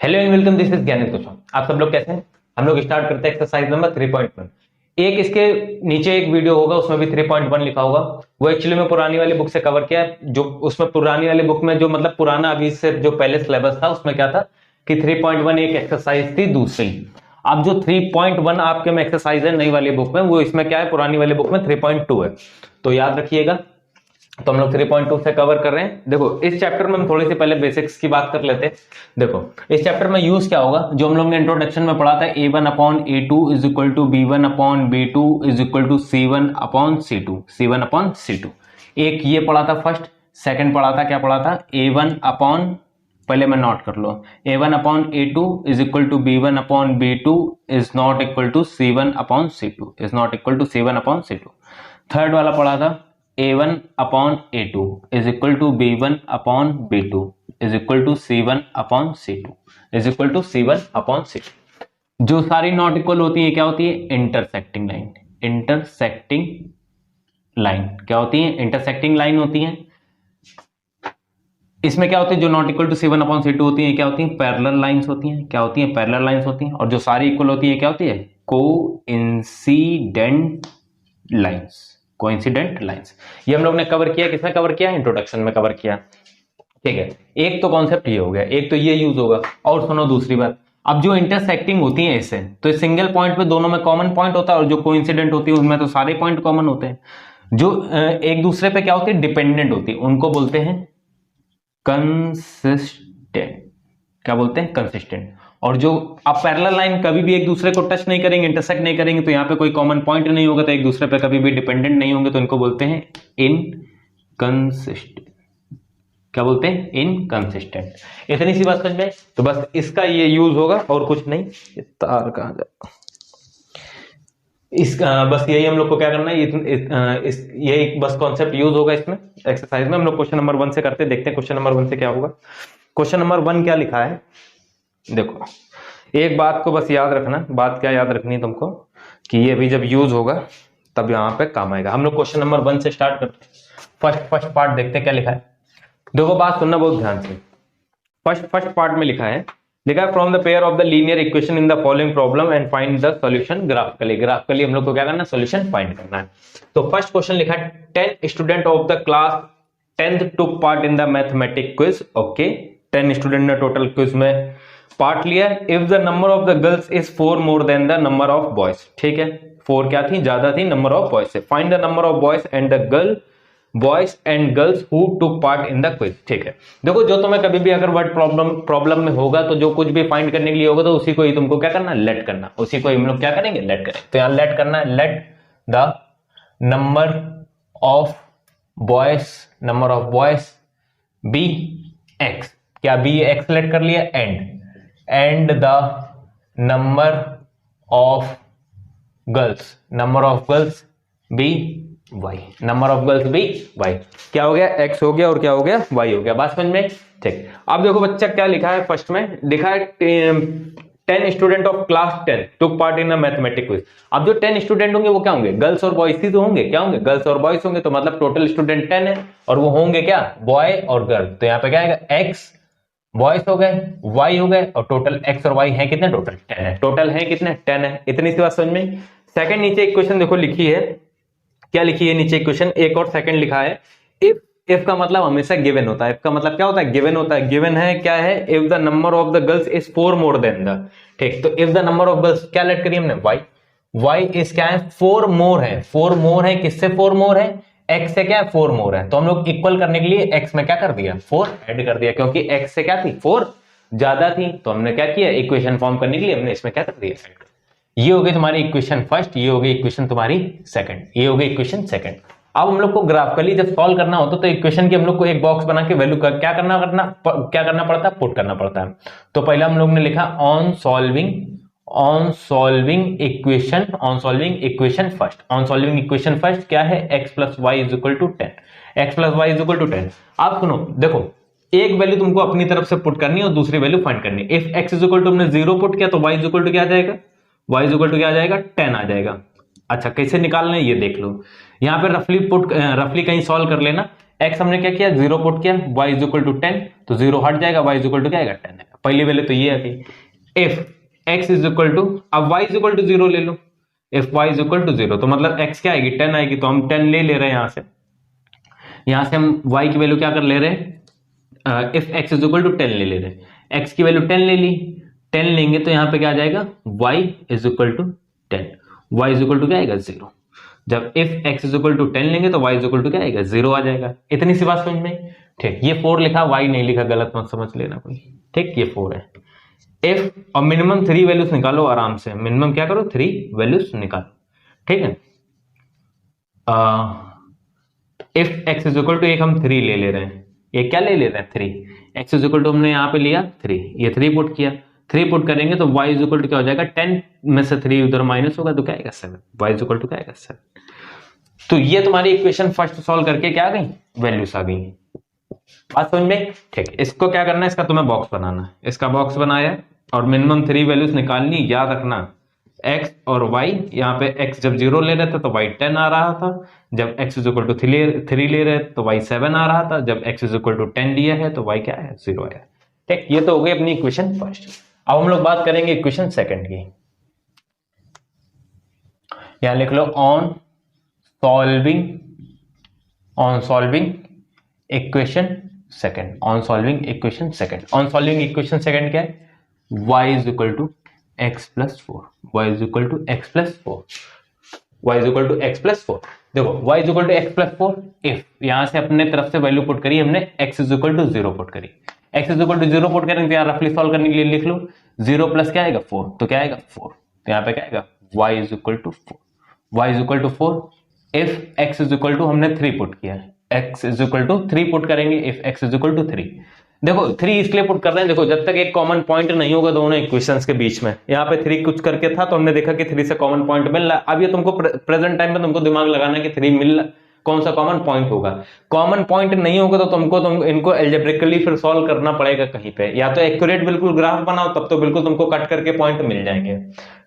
Hello and welcome, this is Gyanit Kushwaha. आप सब लोग कैसे हैं? हम लोग स्टार्ट करते हैं एक्सरसाइज नंबर 3.1। एक इसके नीचे एक वीडियो होगा, उसमें भी 3.1 लिखा होगा। वो एक्चुअली में पुरानी वाली बुक से कवर किया है। जो उसमें पुरानी वाली बुक में जो मतलब पुराना अभी से जो पहले सिलेबस था उसमें क्या था कि 3.1 एक एक्सरसाइज थी दूसरी। अब जो 3.1 आपके में एक्सरसाइज है नई वाली बुक में, वो इसमें क्या है, पुरानी वाली बुक में 3.2 है। तो याद रखिएगा। तो हम लोग 3.2 से कवर कर रहे हैं। देखो इस चैप्टर में हम थोड़ी सी पहले बेसिक्स की बात कर लेते हैं। देखो इस चैप्टर में यूज क्या होगा, जो हम लोग ने इंट्रोडक्शन में पढ़ा था, a1/a2 is equal to b1/b2 is equal to c1/c2, c1/c2। एक ये पढ़ा था फर्स्ट। सेकंड पढ़ा था, क्या पढ़ा था, पहले मैं नोट कर लो, a1/a2 is equal to b1/b2 is not equal to c1/c2, is not equal to c1/c2। Third वाला पढ़ा था a1/a2 is equal to b1/b2 is equal to c1/c2, is equal to c1/c2। जो सारी नॉट इक्वल होती है क्या होती है, इंटरसेक्टिंग लाइन। इंटरसेक्टिंग लाइन क्या होती है, इंटरसेक्टिंग लाइन होती है। इसमें क्या होती है, जो नॉट इक्वल टू c1/c2 होती है क्या होती है, पैरेलल लाइंस होती हैं। क्या होती है, पैरेलल लाइंस होती हैं। और जो सारी इक्वल होती है क्या होती है, कोइंसिडेंट लाइंस। कोइंसिडेंट लाइंस ये हम लोग ने कवर किया, किसमें कवर किया, इंट्रोडक्शन में कवर किया। ठीक है, एक तो कॉन्सेप्ट ये हो गया, एक तो ये यूज होगा। और सुनो दूसरी बात, अब जो इंटरसेक्टिंग होती है इससे, तो सिंगल पॉइंट पे दोनों में कॉमन पॉइंट होता है, और जो कोइंसिडेंट होती है उनमें तो सारे पॉइंट कॉमन होते हैं। जो एक दूसरे पे क्या होती है, डिपेंडेंट होती है, उनको बोलते हैं कंसिस्टेंट। क्या बोलते हैं, कंसिस्टेंट। और जो आप पैरेलल लाइन कभी भी एक दूसरे को टच नहीं करेंगे, इंटरसेक्ट नहीं करेंगे, तो यहाँ पे कोई कॉमन पॉइंट नहीं होगा, तो एक दूसरे पे कभी भी डिपेंडेंट नहीं होंगे, तो इनको बोलते हैं इनकंसिस्टेंट। क्या बोलते हैं, इनकंसिस्टेंट। इतनी सी बात समझ में। तो बस इसका ये यूज होगा और कुछ नहीं। ये तार कहां जाए, इसका बस यही हम लोग को क्या करना है, यही बस कॉन्सेप्ट यूज होगा इसमें एक्सरसाइज में। हम लोग क्वेश्चन नंबर 1 से करते, देखते हैं क्वेश्चन नंबर 1 से क्या होगा। क्वेश्चन नंबर 1 क्या लिखा है, देखो एक बात को बस याद रखना। बात क्या याद रखनी है तुमको, कि ये भी जब यूज होगा तब यहां पे काम आएगा। हम लोग क्वेश्चन नंबर 1 से स्टार्ट करते हैं। फर्स्ट पार्ट देखते हैं क्या लिखा है। देखो बात सुनना बहुत ध्यान से। फर्स्ट पार्ट में लिखा है from the pair of the linear equation in the following problem and find the solution graphically. Graphically हम लोग को क्या करना है, सॉल्यूशन फाइंड करना है। तो फर्स्ट क्वेश्चन लिखा है 10 student of the class 10th took part in the mathematic quiz. Okay, 10 student ने टोटल क्विज में पार्ट लिया। If the number of the girls is 4 more then the number of boys. ठीक है, 4 क्या थी, ज्यादा थी नंबर ऑफ बॉयज से। Find the number of boys and the boys and girls who took part in the quiz. ठीक है, देखो जो तुम्हें कभी भी अगर वर्ड प्रॉब्लम में होगा, तो जो कुछ भी फाइंड करने के लिए होगा, तो उसी को ही तुमको क्या करना, लेट करना। उसी को हम लोग क्या करेंगे, लेट करेंगे। तो यहां लेट करना है, let the number of boys be x. क्या बी एक्स लेट कर लिया, and the number of girls be y. Number of girls be y. क्या हो गया, एक्स हो गया और क्या हो गया, वाई हो गया। बात समझ में। ठीक, अब देखो बच्चा क्या लिखा है, फर्स्ट में लिखा है 10 student of class 10 took part in a mathematic quiz. अब जो 10 स्टूडेंट होंगे वो क्या होंगे, गर्ल्स और बॉयज ही तो होंगे। क्या होंगे, गर्ल्स और बॉयज होंगे। तो मतलब टोटल स्टूडेंट 10 है, और वो होंगे क्या, बॉय और गर्ल। तो यहाँ पे क्या आएगा, एक्स बॉयज हो गए, वाई हो गए, और टोटल एक्स और वाई है कितने, टोटल 10 है। टोटल है कितने, 10 है। इतनी सी बात समझ में। सेकंड नीचे इक्वेशन देखो लिखी है, क्या लिखी है नीचे इक्वेशन, एक और सेकंड लिखा है इफ का मतलब हमेशा गिवन होता है। इफ का मतलब क्या होता है, गिवन होता है। गिवन है क्या है, if the number of the girls is 4 more then the. ठीक, तो if the number of girls क्या लेट करी हमने, वाई इज क्या है, 4 मोर है। 4 मोर है, किससे 4 मोर है, एक्स से क्या है, 4 मोर है। तो हम लोग इक्वल करने के लिए एक्स में क्या कर दिया, 4 ऐड कर दिया, क्योंकि एक्स से क्या थी, 4 ज्यादा थी। तो हमने क्या किया, इक्वेशन फॉर्म करने के लिए हमने इसमें क्या कर दिया, ये हो गई तुम्हारी इक्वेशन फर्स्ट, ये हो गई इक्वेशन तुम्हारी सेकंड, ये हो गई इक्वेशन सेकंड। अब हम लोग को ग्राफिकली जब सॉल्व करना होता तो इक्वेशन की हम लोग को एक बॉक्स बना के वैल्यू का क्या करना पड़ता है, पुट करना पड़ता है। तो पहला हम लोग ने लिखा ऑन सॉल्विंग इक्वेशन फर्स्ट क्या है, x plus y is equal to 10। आप सुनो, देखो एक वैल्यू तुमको अपनी तरफ से पुट करनी है और दूसरी वैल्यू फाइंड करनी है। If x is equal to हमने 0 पुट किया, तो y इज इक्वल टू क्या आ जाएगा, y इज इक्वल टू क्या आ जाएगा, 10 आ जाएगा। अच्छा कैसे निकालना है ये देख लो। यहां पे रफली कहीं सॉल्व कर लेना। x हमने क्या किया, 0 पुट किया, y इज इक्वल टू 10, तो 0 हट जाएगा, y इज इक्वल टू क्या आएगा, 10 आएगा। पहली वैल्यू तो ये आ गई। If x is equal to, अब y इज इक्वल टू 0 ले लो। If y is equal to 0 तो मतलब x क्या आएगी, 10 आएगी, तो हम 10 ले रहे हैं यहां से हम y की वैल्यू क्या कर ले रहे हैं, if x is equal to 10 ले रहे हैं, x की वैल्यू 10 ले ली, 10 लेंगे तो यहां पे क्या आ जाएगा, y is equal to 10, y is equal to क्या आएगा 0। जब if x is equal to 10 लेंगे तो y इज इक्वल टू क्या आएगा 0 आ जाएगा। इतनी सी बात समझ में, ठीक। ये 4 लिखा, y नहीं लिखा, गलत मत समझ लेना कोई, ठीक। ये 4 है। इफ, और मिनिमम 3 वैल्यूज निकालो आराम से, मिनिमम क्या करो 3 वैल्यूज निकालो, ठीक है। If x is equal to, एक हम 3 ले रहे हैं, ये क्या ले रहे हैं 3, x इज इक्वल टू हमने यहाँ पे लिया 3, ये 3 पुट किया, 3 पुट करेंगे तो y इज इक्वल टू क्या हो जाएगा, 10 में से 3 उधर माइनस होगा तो क्या आएगा 7, y इज इक्वल टू क्या आएगा 7। तो ये तुम्हारी इक्वेशन फर्स्ट सॉल्व करके क्या आ गई, वैल्यूज आ गई। बात समझ में, ठीक। इसको क्या करना है, इसका तुम्हें बॉक्स बनाना है, इसका बॉक्स बनाया और मिनिमम 3 वैल्यूज निकालनी। याद रखना x और y, यहाँ पे x जब 0 ले रहे थे तो y 10 आ रहा था, जब x इज इक्वल टू 3 ले रहे तो y 7 आ रहा था, जब x इज इक्वल टू 10 दिया है तो y क्या है 0 आया, ठीक। ये तो हो गई अपनी इक्वेशन फर्स्ट। अब हम लोग बात करेंगे इक्वेशन सेकंड की। यहां लिख लो on solving equation second, on solving equation second. On solving equation second क्या है, y is equal to x plus 4, y is equal to x plus 4, y is equal to x plus 4। देखो y is equal to x plus 4, if यहां से अपने तरफ से value put करी हमने, x is equal to 0 put करी, x is equal to 0 put करेंगे तो यहाँ रफली सॉल्व करने के लिए लिख लो 0 प्लस क्या आएगा 4, तो क्या आएगा 4, तो यहाँ पे क्या आएगा y is equal to 4, y is equal to 4। If x is equal to हमने 3 पुट किया है, x is equal to 3 put करेंगे, if x is equal to 3। देखो 3 इसलिए पुट कर रहे हैं, देखो जब तक एक कॉमन पॉइंट नहीं होगा दोनों इक्वेशंस के बीच में, यहाँ पे 3 कुछ करके था तो हमने देखा कि 3 से कॉमन पॉइंट मिल रहा है। अब ये तुमको प्रेजेंट टाइम में तुमको दिमाग लगाना है कि 3 मिल रहा, कौन सा कॉमन पॉइंट होगा। कॉमन पॉइंट नहीं होगा तो तुम इनको एल्जेब्रिकली फिर सॉल्व करना पड़ेगा कहीं पे, या तो एक्यूरेट बिल्कुल ग्राफ बनाओ, तब तो बिल्कुल तुमको कट करके पॉइंट मिल जाएंगे,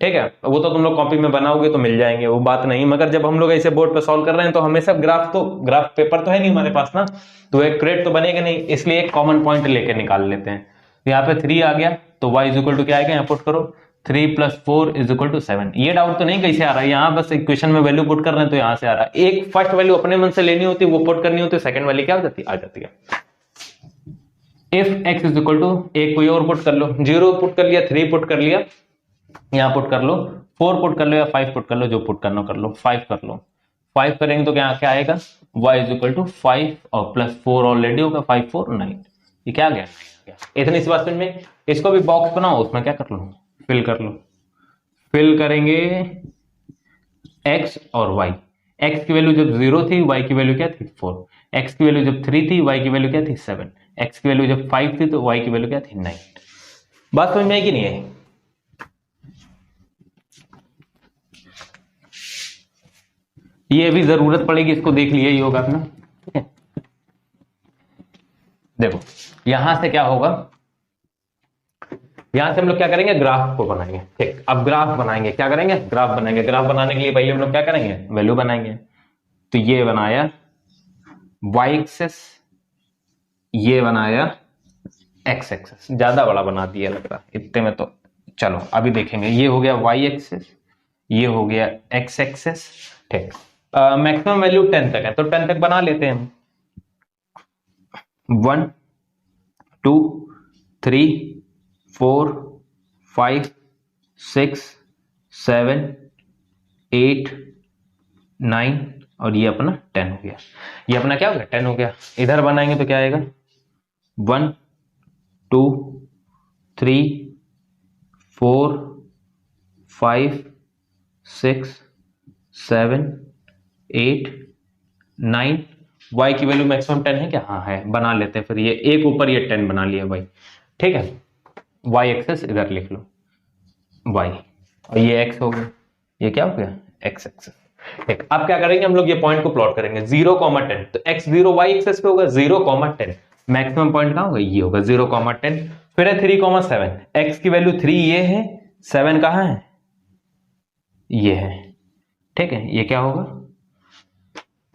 ठीक है। वो तो तुम लोग कॉपी में बनाओगे तो मिल जाएंगे, वो बात नहीं। मगर जब हम लोग ऐसे बोर्ड पे सॉल्व कर रहे हैं तो हमेशा ग्राफ पेपर तो है नहीं हमारे पास ना, तो एक्यूरेट तो बनेगा नहीं, इसलिए एक कॉमन पॉइंट लेके निकाल लेते हैं। यहाँ पे 3 आ गया तो y इज इक्वल टू क्या आएगा, यहाँ पुट करो 3 प्लस 4 इज इक्वल टू 7। ये डाउट तो नहीं कैसे आ रहा है, यहाँ बस इक्वेशन में वैल्यू पुट कर रहे हैं तो यहाँ से आ रहा है। एक फर्स्ट वैल्यू अपने मन से लेनी होती है, वो पुट करनी होती है, सेकंड वैल्यू क्या हो जाती है, आ जाती है। If x is equal to, एक कोई और पुट कर लो, 0 पुट कर लिया, 3 पुट कर लिया, यहाँ पुट कर लो, 4 पुट कर लो या 5 पुट कर लो, जो पुट करना कर लो, 5 कर लो। 5 करेंगे तो क्या क्या आएगा, y इज इक्वल टू 5 और प्लस 4 ऑलरेडी होगा, 5 4 9, ये क्या आ गया, इतनी सी बात में। इसको भी बॉक्स बनाओ, उसमें क्या कर लो, फिल कर लो। फिल करेंगे x और y, x की वैल्यू जब 0 थी y की वैल्यू क्या थी 4, x की वैल्यू जब 3 थी y की वैल्यू क्या थी 7, x की वैल्यू जब 5 थी तो y की वैल्यू क्या थी 9। बात समझ में आई कि नहीं है। ये भी जरूरत पड़ेगी, इसको देख लिया ही होगा अपना, ठीक है। देखो यहां से क्या होगा, यहां से हम लोग क्या करेंगे, ग्राफ को बनाएंगे, ठीक। अब ग्राफ बनाएंगे, क्या करेंगे, ग्राफ बनाएंगे। ग्राफ बनाने के लिए पहले हम लोग क्या करेंगे, वैल्यू बनाएंगे। तो ये बनाया y एक्सेस, ये बनाया x एक्सेस, ज्यादा बड़ा बना दिया लग रहा इतने में, तो चलो अभी देखेंगे। ये हो गया y एक्सेस, ये हो गया x एक्सेस, ठीक। मैक्सिमम वैल्यू 10 तक है तो 10 तक बना लेते हैं हम। 1 2 3 4 5 6 7 8 9 और ये अपना 10 हो गया। ये अपना क्या हो गया, 10 हो गया। इधर बनाएंगे तो क्या आएगा, 1 2 3 4 5 6 7 8 9। y की वैल्यू मैक्सिमम 10 है क्या, हाँ है, बना लेते हैं फिर। ये एक ऊपर ये 10 बना लिया y, ठीक है। y एक्सेस इधर लिख लो y, और ये x हो गया, ये क्या हो गया x एक्सेस, ठीक। अब क्या करेंगे हम लोग, ये पॉइंट को प्लॉट करेंगे 0, 10, तो x0 y एक्सेस पे होगा 0, 10। मैक्सिमम पॉइंट कहां होगा, ये होगा 0, 10। फिर है 3, 7, x की वैल्यू 3 ये है, 7 कहां है, ये है, ठीक है। ये क्या होगा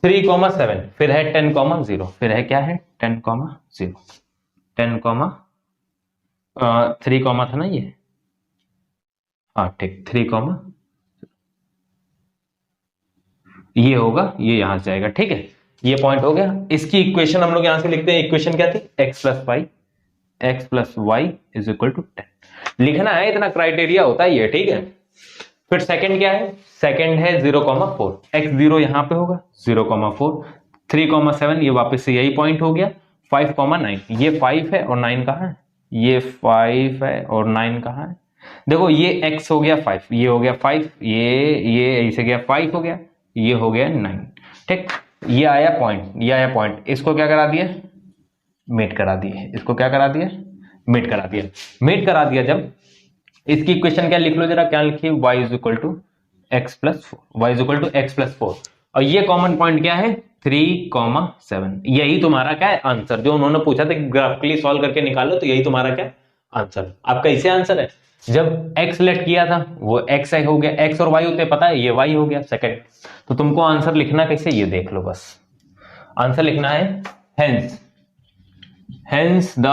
3, 7, फिर है 10, 0, फिर है क्या है 10, 0, 10, 3 कॉमा था ना ये, हाँ ठीक, 3 कॉमा ये होगा, ये यहां से जाएगा, ठीक है, ये पॉइंट हो गया। इसकी इक्वेशन हम लोग यहां से लिखते हैं, इक्वेशन क्या थी, x plus y is equal to 10 लिखना है, इतना क्राइटेरिया होता है ये, ठीक है। फिर सेकंड क्या है, सेकंड है 0,4, एक्स जीरो यहां पे होगा 0,4, 3,7 ये वापस से यही पॉइंट हो गया, 5,9 ये 5 है और 9 कहां है, ये 5 है और 9 कहां है, देखो ये x हो गया 5, ये हो गया 5, ये ऐसे गया 5 हो गया, ये हो गया 9, ठीक। ये आया पॉइंट, ये आया पॉइंट, इसको क्या करा दिया, मेट करा दिए, इसको क्या करा दिया, मेट करा दिया, मेट करा दिया। जब इसकी इक्वेशन क्या लिख लो जरा, क्या लिखिए, y is equal to x plus four, y is equal to x plus 4, और ये कॉमन पॉइंट क्या है 3,7, यही तुम्हारा क्या है आंसर, जो उन्होंने पूछा था ग्राफिकली सॉल्व करके निकालो, तो यही तुम्हारा क्या आंसर, आपका इसे आंसर है। जब x लेट किया था वो x हो गया, x और y होते पता है, ये y हो गया सेकंड। तो तुमको आंसर लिखना कैसे, ये देख लो, बस आंसर लिखना है hence the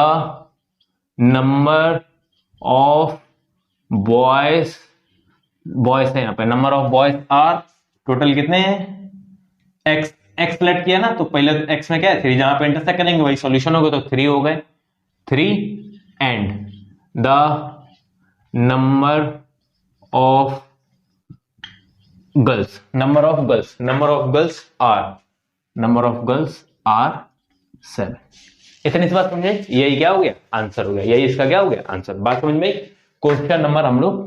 number of boys है यहाँ पे, number of boys are, total कितने हैं, x लेट किया ना, तो पहले x में क्या है 3, जहां पे इंटरसेक्ट करेंगे वही सॉल्यूशन होगा, तो 3 हो गए, 3 and the number of girls are 7। इतनी सी बात समझे, यही क्या हो गया आंसर हो गया, यही इसका क्या हो गया आंसर। बात समझ में। क्वेश्चन नंबर हम लोग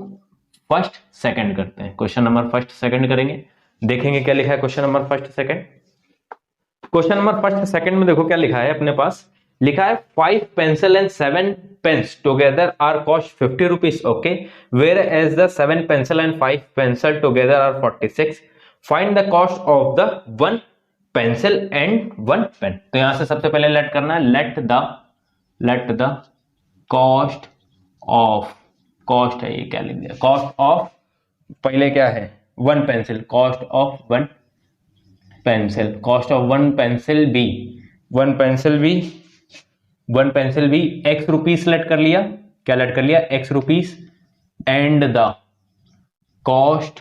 फर्स्ट सेकंड करते हैं, क्वेश्चन नंबर फर्स्ट सेकंड करेंगे, देखेंगे क्या लिखा है question number first second. Question number first second में देखो क्या लिखा है अपने पास, लिखा है 5 pencil and 7 pens together are cost 50 rupees, okay, whereas the 7 pencil and 5 pencil together are 46, find the cost of the 1 pencil and 1 pen। तो यहां से सबसे पहले लेट करना है, let the cost of, cost है ये क्या लिख दिया, कॉस्ट ऑफ, पहले क्या है 1 pencil, cost of 1 pencil, cost of 1 pencil be, 1 pencil भी x रुपीस लेट कर लिया, क्या लेट कर लिया x rupees, and the cost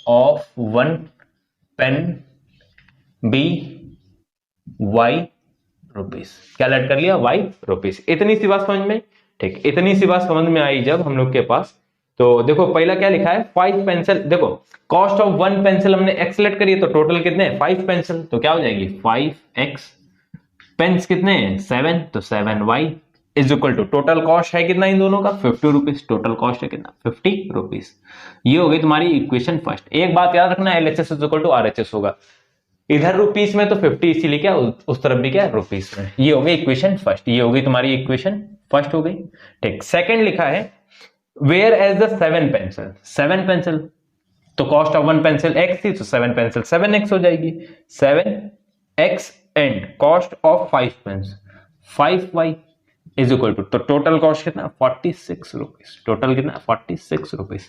of 1 pen be y rupees, क्या लेट कर लिया y रुपीस। इतनी सी बात समझ में, ठीक, इतनी सी बात समझ में आई जब हम लोग के पास। तो देखो पहला क्या लिखा है 5 पेंसिल, देखो कॉस्ट ऑफ 1 पेंसिल हमने x लेट करी है, तो टोटल कितने हैं 5 पेंसिल, तो क्या हो जाएगी 5x, पेन्स कितने हैं 7, तो 7y is equal to, total cost है कितना इन दोनों का 50 रुपीज, टोटल कॉस्ट है कितना 50 रुपीज। ये हो गई तुम्हारी इक्वेशन फर्स्ट। एक बात याद रखना, LHS is equal to RHS होगा, इधर रुपीस में तो 50, इसीलिए क्या उस तरफ भी क्या रुपीस में। ये हो गई इक्वेशन फर्स्ट, ये हो गई तुम्हारी इक्वेशन फर्स्ट हो गई, ठीक। सेकंड लिखा है वेयर एज द 7 पेंसिल, तो कॉस्ट ऑफ 1 पेंसिल x थी, तो 7 पेंसिल 7x हो जाएगी, 7x and cost of 5 pens 5y is equal to, तो टोटल कॉस्ट कितना 46 रुपीज, टोटल कितना 46 रुपीज।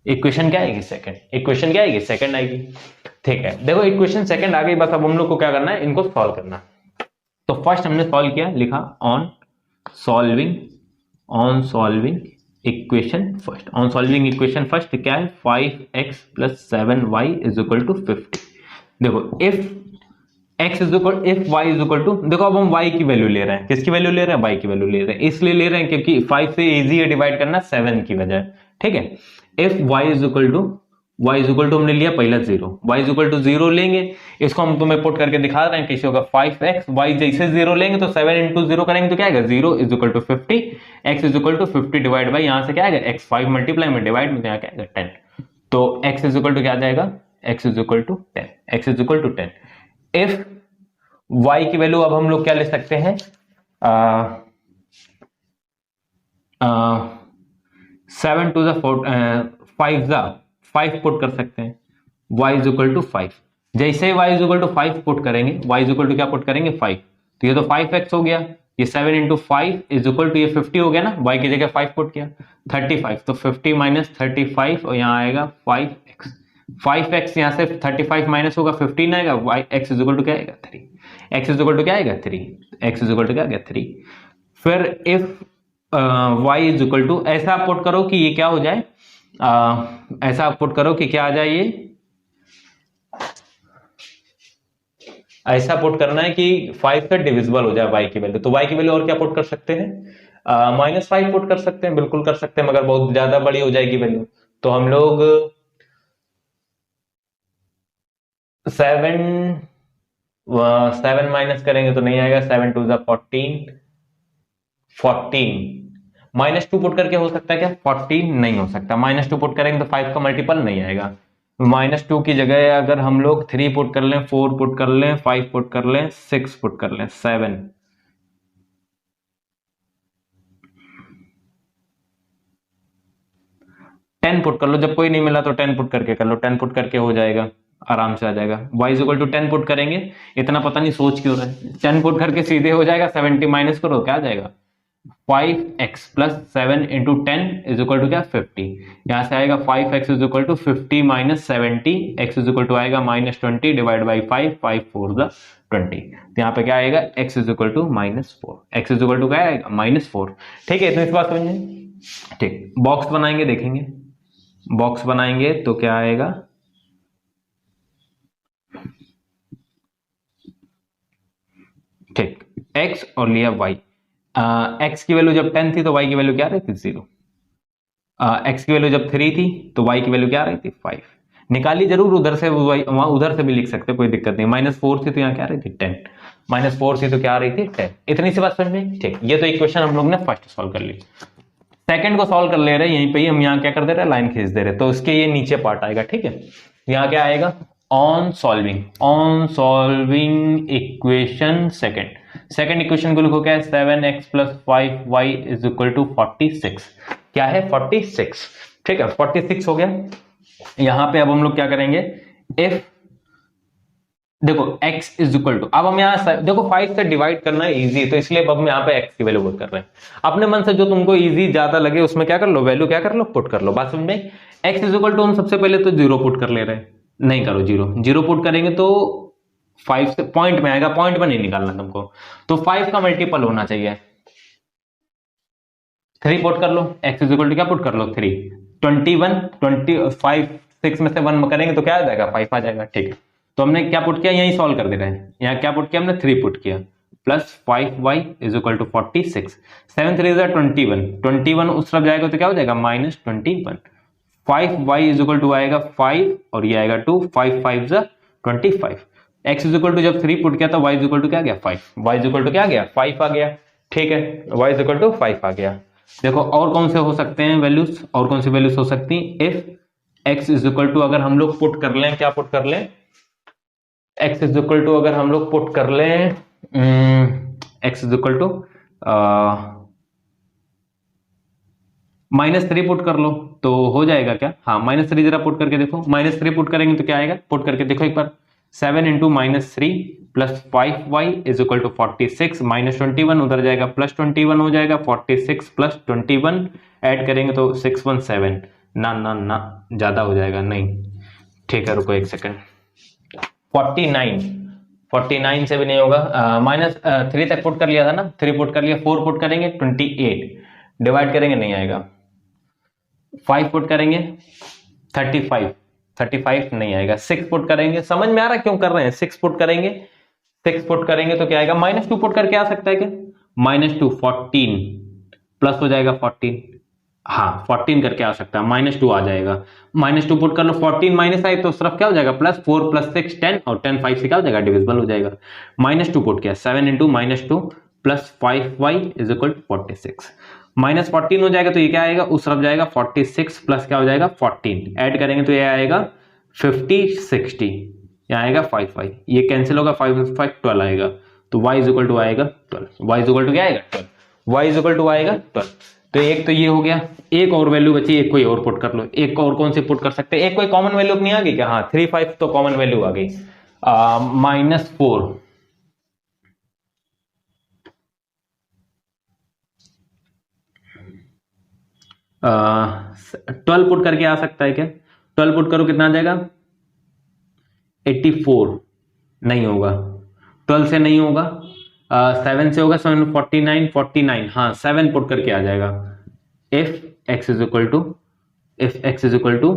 इक्वेशन क्या आएगी सेकंड, इक्वेशन क्या आएगी सेकंड आएगी, ठीक है। देखो इक्वेशन सेकंड आ गई, बस अब हम लोग को क्या करना है, इनको सॉल्व करना। तो फर्स्ट हमने सॉल्व किया, लिखा on solving equation first, on solving equation first क्या है 5x plus 7y is equal to 50। देखो if x is equal, if y is equal to, देखो अब हम y की वैल्यू ले रहे हैं, किसकी वैल्यू ले रहे हैं, y की वैल्यू ले रहे हैं, इसलिए ले रहे हैं क्योंकि 5 से इजी है डिवाइड करना 7 की वजह, ठीक है। If y is equal to, हमने लिया पहला 0, y इज इक्वल टू 0 लेंगे, इसको हम तुम्हें पुट करके दिखा रहे हैं कैसे होगा, 5x, y जैसे 0 लेंगे तो 7 इंटू 0 करेंगे तो क्या आएगा 0 is equal to 50, x is equal to 50 divide by, यहां से क्या आएगा x, 5 मल्टीप्लाई में डिवाइड में, यहाँ क्या आएगा 10, तो x इज इक्वल टू क्या आ जाएगा, x is equal to 10, x is equal to 10। If y की वैल्यू अब हम लोग क्या ले सकते हैं, 7 टू द 5 पुट कर सकते हैं, y इज इक्वल टू 5, जैसे y is equal to 5 put करेंगे, y इज इक्वल टू क्या पुट करेंगे 5, तो ये तो 5x हो गया, ये 7 इंटू 5 इज इक्वल टू ये 50 हो गया ना, y की जगह 5 पुट किया 35, तो 50 माइनस 35 और यहाँ आएगा 5x, 5x यहाँ से 35 माइनस होगा 15 आएगा, y x is equal to क्या आएगा 3, x इज इक्वल टू क्या आएगा 3, x इज इक्वल टू क्या आएगा 3, फिर if y is equal to, ऐसा आप पुट करो कि ये क्या हो जाए, ऐसा आप पुट करो कि क्या आ जाए, ये ऐसा पुट करना है कि 5 से डिविजिबल हो जाए y की वैल्यू। तो y की वैल्यू और क्या पुट कर सकते हैं, -5 पुट कर सकते हैं, बिल्कुल कर सकते हैं, मगर बहुत ज्यादा बड़ी हो जाएगी वैल्यू। तो हम लोग 7 माइनस करेंगे तो नहीं आएगा, 7 टू ज़ा 14, 14 -2 पुट करके हो सकता है क्या, 14 नहीं हो सकता, -2 पुट करेंगे तो 5 का मल्टीपल नहीं आएगा। -2 की जगह अगर हम लोग 3 पुट कर लें, 4 पुट कर लें, 5 पुट कर लें, 6 पुट कर लें, 7, 10 पुट कर लो, जब कोई नहीं मिला तो 10 पुट करके कर लो, 10 पुट करके हो जाएगा, आराम से आ जाएगा। y is equal to 10 put करेंगे, इतना पता नहीं सोच क्यों रहे हैं, 10 पुट करके सीधे हो जाएगा, 70 माइनस करो क्या आ जाएगा, 5x plus 7 into 10 is equal to क्या, 50। यहां से आएगा 5x is equal to 50 minus 70, x is equal to आएगा -20 डिवाइड बाई 5, 5 4 द 20। तो यहाँ पे क्या आएगा, x is equal to -4, x is equal to क्या आएगा, -4। ठीक है, इतनी इस बात समझे। ठीक, बॉक्स बनाएंगे, देखेंगे बॉक्स बनाएंगे तो क्या आएगा, ठीक, x और लिया y, x की वैल्यू जब 10 थी तो y की वैल्यू क्या रहती, 0। x की वैल्यू जब 3 थी तो y की वैल्यू क्या रही थी, 5। निकाली जरूर उधर से, वहां उधर से भी लिख सकते, कोई दिक्कत नहीं। -4 थी तो यहाँ क्या रही थी, 10। -4 थी तो क्या रही थी, 10। इतनी सी बात समझ में। ठीक, ये तो इक्वेशन हम लोग ने फर्स्ट सॉल्व कर ली। सेकंड को सॉल्व कर ले रहे हैं, यहीं पे ही हम यहाँ क्या कर दे रहे हैं, लाइन खींच दे रहे हैं, तो उसके ये नीचे पार्ट आएगा। ठीक है, यहाँ क्या आएगा, on solving equation second equation को लिखो क्या है, 7x plus 5y is equal to 46। क्या है, 46। ठीक है, 46 हो गया। यहां पे अब हम लोग क्या करेंगे, इफ देखो x इज इक्वल टू, अब हम यहाँ देखो 5 से डिवाइड करना इजी है, तो इसलिए अब हम यहाँ पे x की वैल्यू पुट कर रहे हैं। अपने मन से जो तुमको इजी ज्यादा लगे उसमें क्या कर लो, वैल्यू क्या कर लो, पुट कर लो। बात समझ में। x इज इक्वल टू हम सबसे पहले तो 0 पुट कर ले रहे हैं, नहीं करो, 0 पुट करेंगे तो 5 से पॉइंट में आएगा, पॉइंट में नहीं निकालना तुमको, तो 5 का मल्टीपल होना चाहिए। 3 पुट कर लो, x इज इक्वल टू क्या पुट कर लो, 3, 21, 25, 6 में से 1 करेंगे तो क्या आ जाएगा, 5 आ जाएगा। ठीक है, तो हमने क्या पुट किया, यही सॉल्व कर दे रहे हैं। यहाँ क्या पुट किया हमने, 3 पुट किया, plus 5y is equal to 46, 7 3 21, 21 उस तरफ जाएगा तो क्या हो जाएगा, -21, 5y इज इक्वल टू आएगा 5 और ये आएगा 2, 5 5 25। x इज इक्वल टू जब 3 पुट किया था, y इज इक्वल टू क्या गया, 5, y इज इक्वल टू क्या गया, 5 आ गया। ठीक है, y इज इक्वल टू 5 आ गया। देखो और कौन से हो सकते हैं वैल्यूज, और कौन सी वैल्यूज हो सकती हैं, if x is equal to अगर हम लोग पुट कर लें, क्या पुट कर लें, x इज इक्वल टू अगर हम लोग पुट कर लें, x is equal to -3 put कर लो तो हो जाएगा क्या, हाँ -3 जरा पुट करके देखो, -3 पुट करेंगे तो क्या आएगा, पुट करके देखो एक बार, 7 into -3 plus 5y is equal to 46, -21 उधर जाएगा, +21 हो जाएगा, 46 प्लस 21 ऐड करेंगे तो 617, ना ना ना ज्यादा हो जाएगा, नहीं। ठीक है, रुको एक सेकंड, 49 से भी नहीं होगा, -3 तक पुट कर लिया था ना, 3 पुट कर लिया, 4 पुट करेंगे 28, डिवाइड करेंगे नहीं आएगा, 5 पुट करेंगे 35 नहीं आएगा, 6 पुट करेंगे, समझ में आ रहा है क्यों कर रहे हैं, 6 पुट करेंगे तो क्या आएगा, -2 पुट करके आ सकता है क्या, -2 14 प्लस हो जाएगा 14, हाँ 14 करके आ सकता है, -2 आ जाएगा, -2 पुट कर लो, 14 माइनस आए तो उस तरफ क्या हो जाएगा, +4 + 6 10, और 10 5 से क्या हो जाएगा, डिविजिबल हो जाएगा। -2 पुट किया, 7 into -2 plus 5y is equal to 46, -14 हो जाएगा तो ये क्या आएगा, उस तरफ जाएगा, 46 प्लस क्या हो जाएगा 14, ऐड करेंगे तो ये आएगा 50 60, यहाँ आएगा 5y, ये कैंसिल होगा, 5 5 12 आएगा, तो y इज इक्वल टू आएगा 12, y इज इक्वल टू क्या आएगा 12, y इज इक्वल टू आएगा 12। तो एक तो ये हो गया, एक और वैल्यू बची, एक कोई और पुट कर लो, एक और कौन सी पुट कर सकते हैं, एक कोई कॉमन वैल्यू नहीं आ गई क्या, हाँ 3 5 तो कॉमन वैल्यू आ गई, -4, आ, 12 पुट करके आ सकता है क्या, 12 पुट करो कितना आ जाएगा, 84, नहीं होगा, 12 से नहीं होगा, 7 से होगा 7 49 49, हाँ 7 पुट करके आ जाएगा। If x is equal to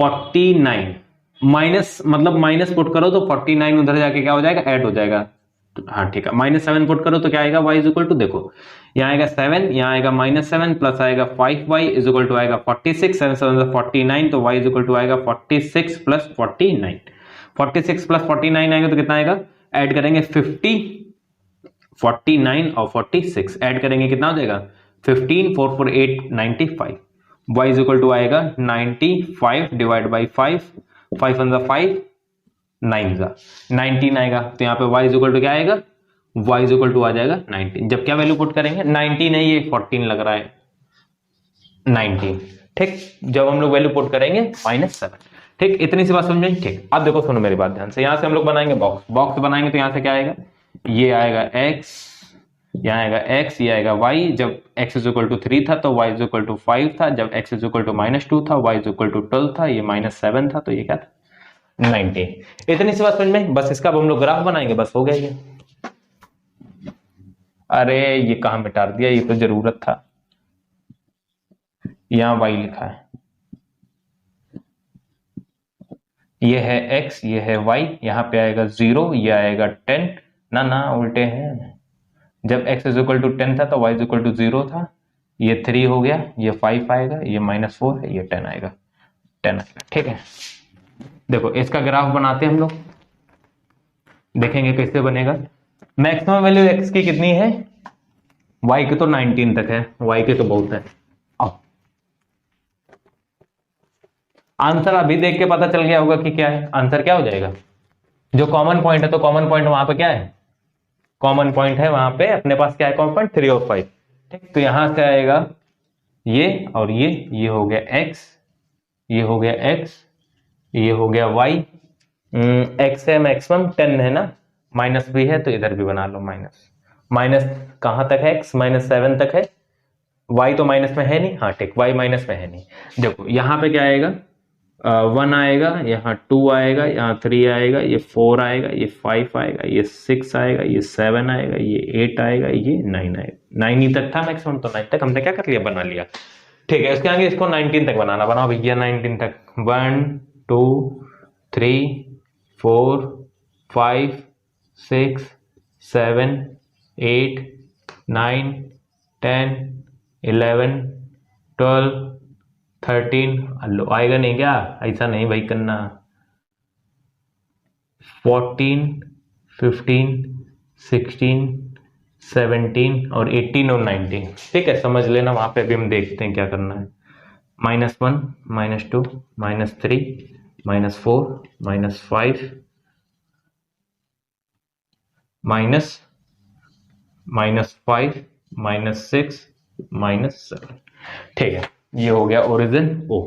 49 minus, मतलब माइनस पुट करो तो 49 उधर जाके क्या हो जाएगा, ऐड हो जाएगा। हाँ ठीक है, -7 पुट करो तो क्या आएगा, y इज इक्वल टू, देखो यहाँ आएगा 7, यहाँ आएगा -7 प्लस आएगा 5y इज इक्वल टू आएगा 46, 7 7 49, तो y इज इक्वल टू आएगा 46 प्लस 49। 46 प्लस 49 आएगा तो कितना आएगा, ऐड करेंगे 50, 49 और 46 ऐड करेंगे कितना हो जाएगा 15, 4 4 8 95। y इज इक्वल टू आएगा 95 डिवाइड बाई 5, 5 वन 5 9 जा 19 आएगा, तो यहाँ पे y इज इक्वल टू क्या आएगा, y इज इक्वल टू आ जाएगा 19। जब क्या वैल्यू पुट करेंगे, 19 है ये 14 लग रहा है 19, ठीक। जब हम लोग वैल्यू पुट करेंगे -7, ठीक। इतनी सी बात समझ में, ठीक। अब देखो सुनो मेरी बात ध्यान से, यहां से हम लोग बनाएंगे बॉक्स, बॉक्स बनाएंगे तो यहां से क्या आएगा, ये आएगा x, यहाँ आएगा x, ये आएगा y। जब x इज इक्वल टू 3 था तो y इज इक्वल टू 5 था, जब x इज इक्वल टू -2 था y इज इक्वल टू 12 था, ये -7 था, तो ये क्या था 90। इतनी सी बात समझ में, बस इसका अब हम लोग ग्राफ बनाएंगे, बस हो गया ये। अरे ये कहां मिटा दिया, ये तो जरूरत था, यहां y लिखा है, ये है x, ये है y, यहाँ पे आएगा 0, ये आएगा 10, ना ना उल्टे हैं। जब x इज इक्वल टू 10 था तो y इज इक्वल टू 0 था, ये 3 हो गया, ये 5 आएगा, ये -4 है, ये 10 आएगा, 10 आएगा, ठीक है। देखो इसका ग्राफ बनाते हैं हम लोग, देखेंगे कैसे बनेगा। मैक्सिमम वैल्यू x की कितनी है, y की तो 19 तक है, y की तो बहुत है। अब आंसर अभी देख के पता चल गया होगा कि क्या है, आंसर क्या हो जाएगा, जो कॉमन पॉइंट है तो कॉमन पॉइंट वहां पे क्या है, कॉमन पॉइंट है वहां पे अपने पास क्या है, कॉमन पॉइंट 3 और 5, ठीक। तो यहां से आएगा ये और ये हो गया x, ये हो गया x, ये हो गया y। x है मैक्सिमम 10 है ना, माइनस भी है तो इधर भी बना लो माइनस, माइनस कहां तक है, x -7 तक है, y तो माइनस में है नहीं, हाँ ठीक, y माइनस में है नहीं। देखो यहाँ पे क्या आएगा, 1 आएगा, यहाँ 2 आएगा, यहाँ 3 आएगा, ये 4 आएगा, ये 5 आएगा, ये 6 आएगा, ये 7 आएगा, ये 8 आएगा, ये 9 आएगा। 9 ही तक था मैक्सिमम, तो 9 तक हमने क्या कर लिया, बना लिया, ठीक है। इसके आगे इसको 19 तक बनाना, बनाओ भैया 19 तक। 1 2 3 4 5 6 7 8 9 10 11 12 13, लो आएगा नहीं क्या, ऐसा नहीं भाई करना, 14 15 16 17 और 18 और 19, ठीक है। समझ लेना, वहां पे अभी हम देखते हैं क्या करना है। -1 -2 -3 -4 -5 -5 -6 -7, ठीक है। ये हो गया ओरिजिन ओ।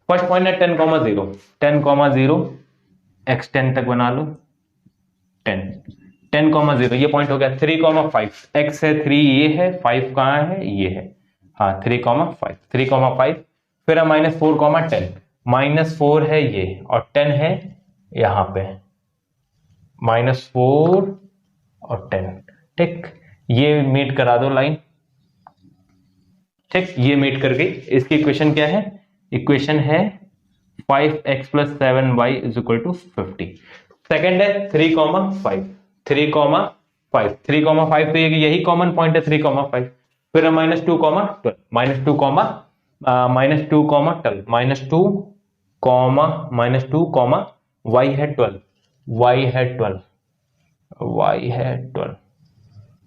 फर्स्ट पॉइंट है 10,0 10,0 x 10 तक बना लो, 10 10,0 ये पॉइंट हो गया। 3,5 x है 3, ये है 5 कहाँ है, ये है, हाँ 3,5 3,5, फिर है -4 10, -4 है ये और 10 है यहां पे, -4 और 10, ठीक। ये मीट करा दो लाइन, ठीक, ये मीट कर गई। इसकी इक्वेशन क्या है, इक्वेशन है 5x + 7y = 50। सेकेंड है 3,5 3,5 3,5, तो यही कॉमन पॉइंट है 3,5। फिर है -2, 12 -2 -2 y है 12, y है 12, y है 12,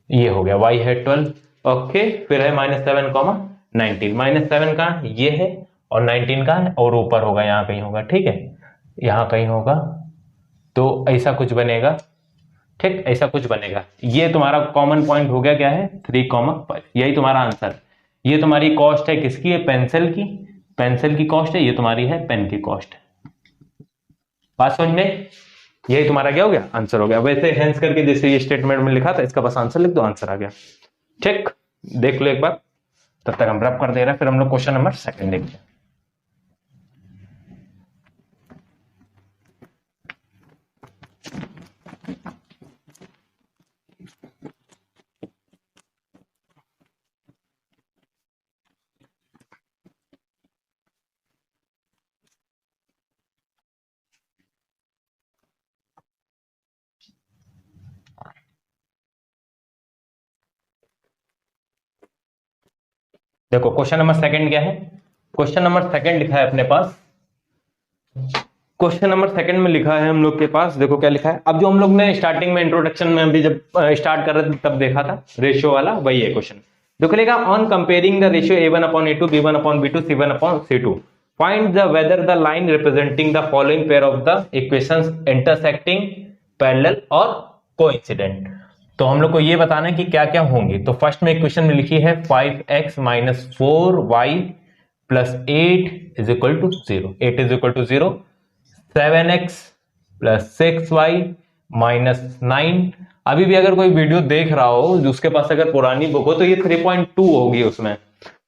ये हो गया y है 12, ओके। फिर है -7, 19, -7 का ये है और 19 का है, और ऊपर होगा यहाँ कहीं होगा, ठीक है, यहाँ कहीं होगा, तो ऐसा कुछ बनेगा, ठीक, ऐसा कुछ बनेगा। ये तुम्हारा कॉमन पॉइंट हो गया, क्या है 3,5, यही तुम्हारा आंसर। ये तुम्हारी कॉस्ट है किसकी है, पेंसिल की, पेंसिल की कॉस्ट है, ये तुम्हारी है पेन की कॉस्ट है। बात समझ में, यही तुम्हारा क्या हो गया, आंसर हो गया। वैसे हेंस करके जैसे ये स्टेटमेंट में लिखा था, इसका बस आंसर लिख दो, आंसर आ गया, ठीक। देख लो एक बार, तब तक हम रब कर दे रहे हैं, फिर हम लोग क्वेश्चन नंबर 2 देखते हैं। देखो क्वेश्चन नंबर सेकंड क्या है, क्वेश्चन नंबर सेकंड लिखा है अपने पास, क्वेश्चन नंबर सेकंड में लिखा है हम लोग के पास, देखो क्या लिखा है। अब जो हम लोग ने स्टार्टिंग में इंट्रोडक्शन में भी जब स्टार्ट कर रहे थे तब देखा था रेशियो वाला, वही है क्वेश्चन। देखो लिखा on comparing the ratio a1 upon a2 b1 upon b2 c1 upon c2 find the whether the line representing the following pair of the equations intersecting, parallel और कोइंसिडेंट। तो हम लोग को ये बताना है कि क्या क्या होंगी। तो फर्स्ट में इक्वेशन में लिखी है 5x minus 4y plus 8 is equal to 0, 8 is equal to 0, 7x plus 6y minus 9। अभी भी अगर कोई वीडियो देख रहा हो जो उसके पास अगर पुरानी बुक हो तो ये 3.2 होगी, उसमें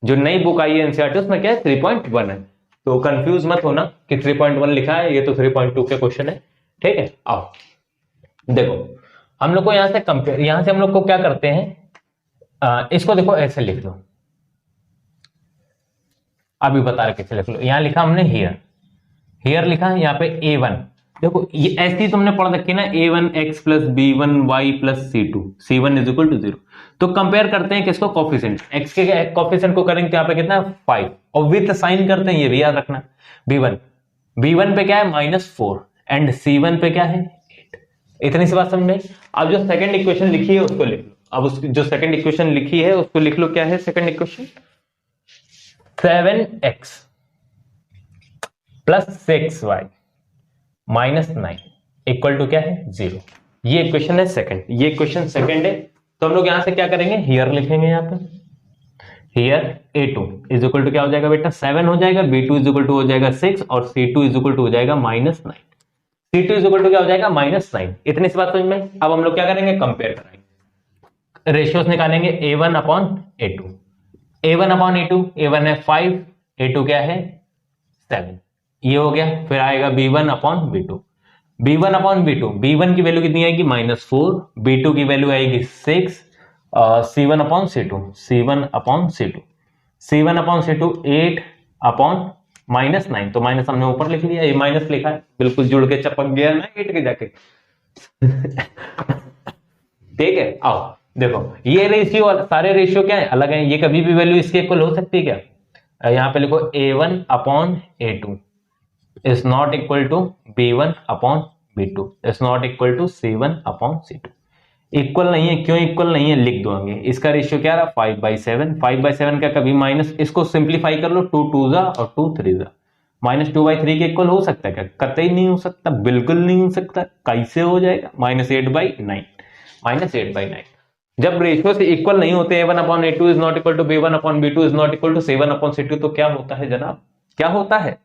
जो नई बुक आई है एनसीईआरटी उसमें क्या है 3.1 है। तो कंफ्यूज मत होना कि 3.1 लिखा है, ये तो 3.2 के क्वेश्चन है, ठीक है। आओ देखो हम लोग को यहां से कंपेयर, यहां से हम लोग को क्या करते हैं, इसको देखो ऐसे लिख लो, अभी बता रहे कैसे लिख लो। यहां लिखा हमने हियर, हियर लिखा है यहाँ पे a1, देखो ये ऐसी तुमने पढ़ रखी ना a1x plus b1y plus c2 c1 is equal to 0। तो कंपेयर करते हैं किसको, कोफिशिएंट, x के कोफिशिएंट को करेंगे तो यहाँ पे कितना है 5, और विथ साइन करते हैं, ये भी याद रखना। b1 पे क्या है -4 एंड c1 पे क्या है 8। इतनी सी बात समझ में। अब जो सेकंड इक्वेशन लिखी है उसको लिख लो, अब उसकी जो सेकंड इक्वेशन लिखी है उसको लिख लो, क्या है second equation, 7x plus 6y minus 9 equal to क्या है 0। ये इक्वेशन है सेकंड, ये इक्वेशन सेकंड है। तो हम लोग यहां से क्या करेंगे, हियर लिखेंगे, यहां पे here a2 is equal to क्या हो जाएगा बेटा 7 हो जाएगा, b2 इज इक्वल टू हो जाएगा 6 और c2 इज इक्वल टू हो जाएगा -9। c2 इज इक्वल टू क्या हो जाएगा -9। इतनी सी बात समझ में। अब हम लोग क्या करेंगे, कंपेयर कराएंगे, रेशियोस निकालेंगे a1 upon a2, a1 upon a2, a1 है 5, a2 क्या है 7, ये हो गया। फिर आएगा b1 upon b2, b1 upon b2, b1 की वैल्यू कितनी आएगी -4, b2 की वैल्यू आएगी 6, c1 upon c2, c1 upon c2, c1 upon c2 8 upon -9, तो माइनस हमने ऊपर लिख लिया, ये माइनस लिखा है, बिल्कुल जुड़ के चपक गया ना 8 के जाके ठीक है। आओ देखो ये रेशियो और सारे रेशियो क्या है अलग है, ये कभी भी वैल्यू इसके इक्वल हो सकती है क्या, यहां पे लिखो a1 upon a2 is not equal to b1 upon b2 is not equal to c1 upon c2। Equal नहीं है, क्यों इक्वल नहीं है लिख दो आगे। इसका रेशियो क्या रहा 5/7, 5/7 का कभी माइनस, इसको सिंप्लीफाई कर लो 2 2 जा और 2 3 जा, -2/3 के इक्वल हो सकता है क्या, कतई नहीं हो सकता, बिल्कुल नहीं हो सकता। कैसे हो जाएगा -8/9, -8/9। जब रेशियो से इक्वल नहीं होते a1 upon a2 is not equal to b1 upon b2 is not equal to c1 upon c2, तो क्या होता है जनाब, क्या होता है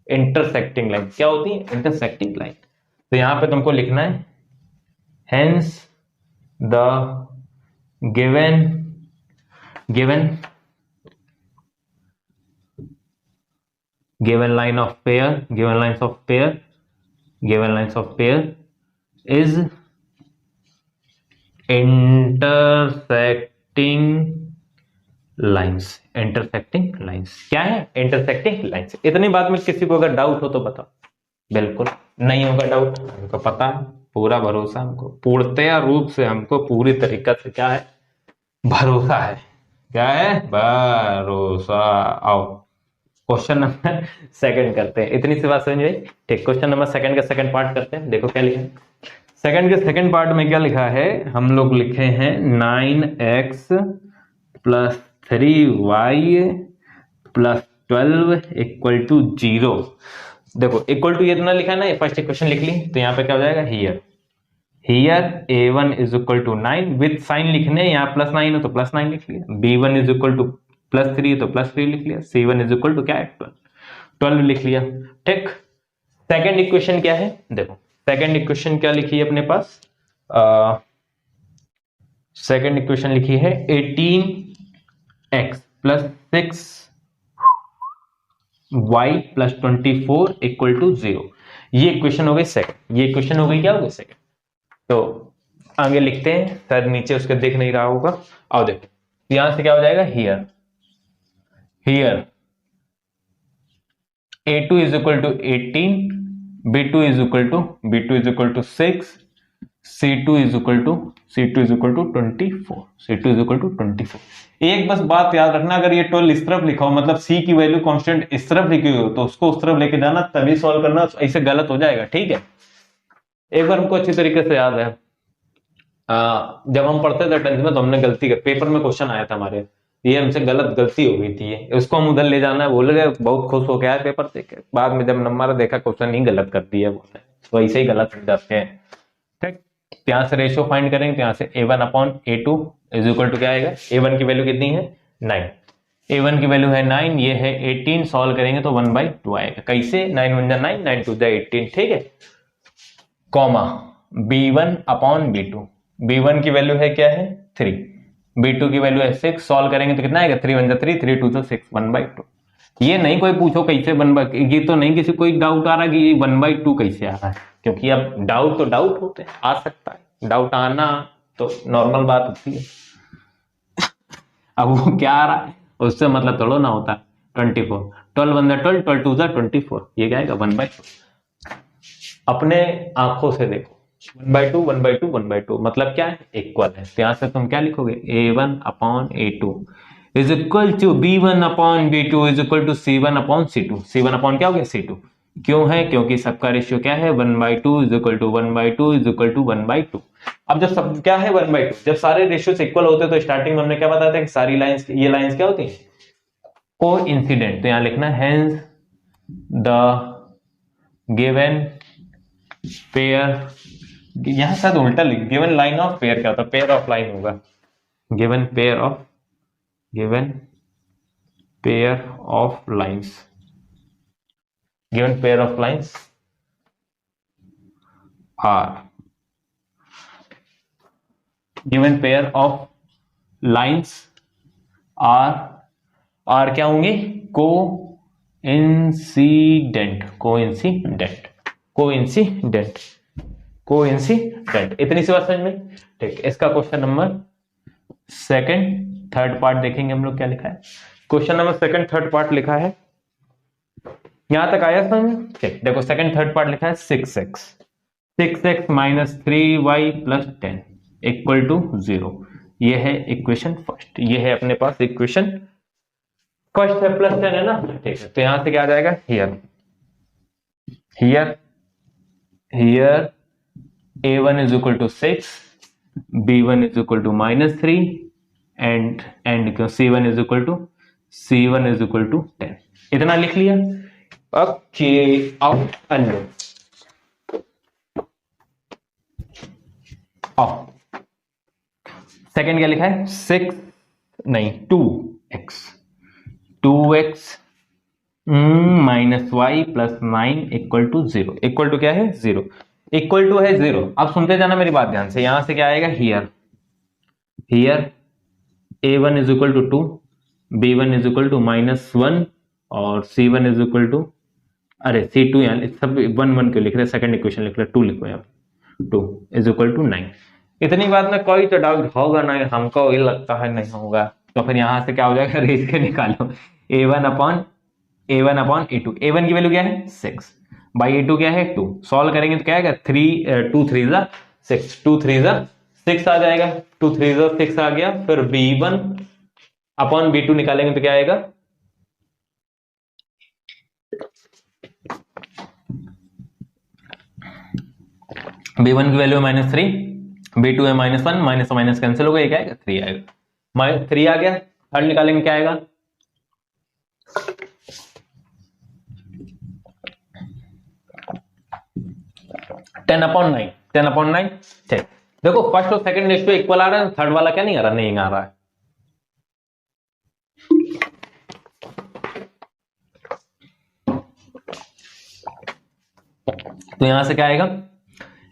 इंटरसेक्टिंग लाइन। क्या होती है इंटरसेक्टिंग लाइन। तो यहां पे तुमको लिखना है hence the given given given line of pair, given lines of pair, given lines of pair is intersecting lines. Intersecting lines क्या है, इंटरसेक्टिंग लाइंस। इतनी बात में किसी को अगर डाउट हो तो बताओ, बिल्कुल नहीं होगा डाउट, हमको पता है, पूरा भरोसा हमको, पूर्णतया रूप से हमको पूरी तरीका से क्या है भरोसा है, क्या है भरोसा। आओ क्वेश्चन नंबर सेकंड करते हैं, इतनी सी बात समझ गई, ठीक। क्वेश्चन नंबर सेकंड का सेकंड पार्ट करते हैं, देखो क्या लिखा है सेकंड के सेकंड पार्ट में, क्या लिखा है हम लोग लिखे हैं 9x plus 3y plus 12 equal to 0। देखो इक्वल टू ये इतना लिखा है ना, फर्स्ट इक्वेशन लिख ली, तो यहाँ पे क्या हो जाएगा here a1 is equal to 9, with sign लिखने, यहाँ +9 है तो +9 लिख लिया, b1 इज इक्वल टू +3 तो +3 लिख लिया, c1 इज इक्वल टू क्या है 12 लिख लिया, ठीक। सेकेंड इक्वेशन क्या है, देखो सेकेंड इक्वेशन क्या लिखी है अपने पास, सेकेंड इक्वेशन लिखी है 18x plus 6y plus 24 equal to 0। ये इक्वेशन हो गई सेकंड, ये इक्वेशन हो गई क्या हो गई सेकंड। तो आगे लिखते हैं, शायद नीचे उसके देख नहीं रहा होगा, आओ देखो यहां से क्या हो जाएगा here a2 is equal to 18, b2 is equal to 6, C2 is equal to C2 is equal to 24, C2 is equal to 24। एक बस बात याद रखना, अगर ये 12 इस तरफ लिखा हो मतलब C की वैल्यू कांस्टेंट इस तरफ लिखी हो तो उसको उस तरफ लेके जाना, तभी सॉल्व करना, ऐसे गलत हो जाएगा, ठीक है। एक बार हमको अच्छी तरीके से याद है, जब हम पढ़ते थे 10th में तो हमने गलती कर, पेपर में क्वेश्चन आया था हमारे, ये हमसे गलती हो गई थी, ये उसको हम उधर ले जाना है, बोल रहे बहुत खुश हो गया है पेपर देख के, बाद में जब नंबर देखा क्वेश्चन ही गलत कर दिया बोलने, तो ऐसे ही गलत हो जाते हैं, ठीक। यहाँ से रेशियो फाइंड करेंगे तो यहाँ से A1 upon A2 is equal to क्या आएगा, A1 की वैल्यू कितनी है 9, A1 की वैल्यू है 9, ये है 18, सॉल्व करेंगे तो 1/2 आएगा, कैसे 9 1 9 9 2 18, ठीक है, comma B1 upon B2, B1 की वैल्यू है क्या है 3, B2 की वैल्यू है 6, सॉल्व करेंगे तो कितना आएगा 3 1 3 3 2 6 1/2। ये नहीं कोई पूछो कैसे ये तो नहीं किसी कोई डाउट आ रहा कि 1/2 कैसे आ रहा है, क्योंकि अब डाउट तो डाउट होते हैं, आ सकता है डाउट आना, तो नॉर्मल बात होती है। अब वो क्या आ रहा है उससे मतलब थोड़ा ना होता। 24, 12 1 12 12 2 24, ये क्या आएगा 1/2। अपने आंखों से देखो 1/2 1/2 1/2 मतलब क्या है, इक्वल है, तो यहां से तुम क्या लिखोगे A1 upon A2 is equal to B1 upon B2 is equal to C1 upon C2, C1 upon क्या हो गया C2, क्यों है, क्योंकि सबका रेशियो क्या है 1/2 is equal to 1/2 is equal to 1/2। अब जब सब क्या है 1/2, जब सारे रेशियो इक्वल होते हैं तो स्टार्टिंग में हमने क्या बताया था कि सारी लाइंस, ये लाइंस क्या होती है को इंसिडेंट, तो यहां लिखना हेंस द गिवन पेयर, यहां शायद उल्टा लिख, गिवन लाइन ऑफ पेयर क्या होता है, पेयर ऑफ लाइन होगा, given pair of lines, given pair of lines are, given pair of lines are क्या होंगे को इंसिडेंट, इतनी सी बात समझ में, ठीक। इसका question number second third part देखेंगे हम लोग क्या लिखा है, question number second third part लिखा है, यहां तक आया समझ में, ठीक। देखो सेकंड थर्ड पार्ट लिखा है 6x minus 3y plus 10 equal to 0, ये है इक्वेशन फर्स्ट, ये है अपने पास इक्वेशन फर्स्ट है, प्लस 10 है ना, ठीक है। तो यहां से क्या आ जाएगा here A1 is equal to 6, B1 is equal to -3 and C1 is equal to 10, इतना लिख लिया। अब आउट अंडो सेकंड क्या लिखा है 2x minus y plus 9 equal to 0, equal to क्या है 0, इक्वल टू है 0। अब सुनते जाना मेरी बात ध्यान से, यहां से क्या आएगा here A1 is equal to 2, B1 is equal to -1 और C1 इज इक्वल टू, अरे C2 यहाँ सब 1 1 क्यों लिख रहे, सेकंड इक्वेशन लिख रहे, 2 लिखो यहाँ 2 इज इक्वल टू 9। इतनी बात में कोई तो डाउट होगा नहीं, हमको ये लगता है नहीं होगा, तो फिर यहां से क्या हो जाएगा रेज के निकालो A1 अपॉन A2, A1 की वैल्यू क्या है 6 बाई A2 क्या है 2, सॉल्व करेंगे तो क्या आएगा 2 3 6, 2 3 6 आ जाएगा, 2 3 6 आ गया, फिर B1 अपॉन B2 निकालेंगे तो क्या आएगा B1 की वैल्यू है -3, B2 है -1, माइनस माइनस कैंसिल हो गया, क्या आएगा 3 आएगा, -3 आ गया, थर्ड निकालेंगे क्या आएगा 10/9, ठीक। देखो फर्स्ट और सेकंड रेशियो इक्वल आ रहा है, थर्ड वाला क्या नहीं आ रहा, नहीं आ रहा है। तो यहां से क्या आएगा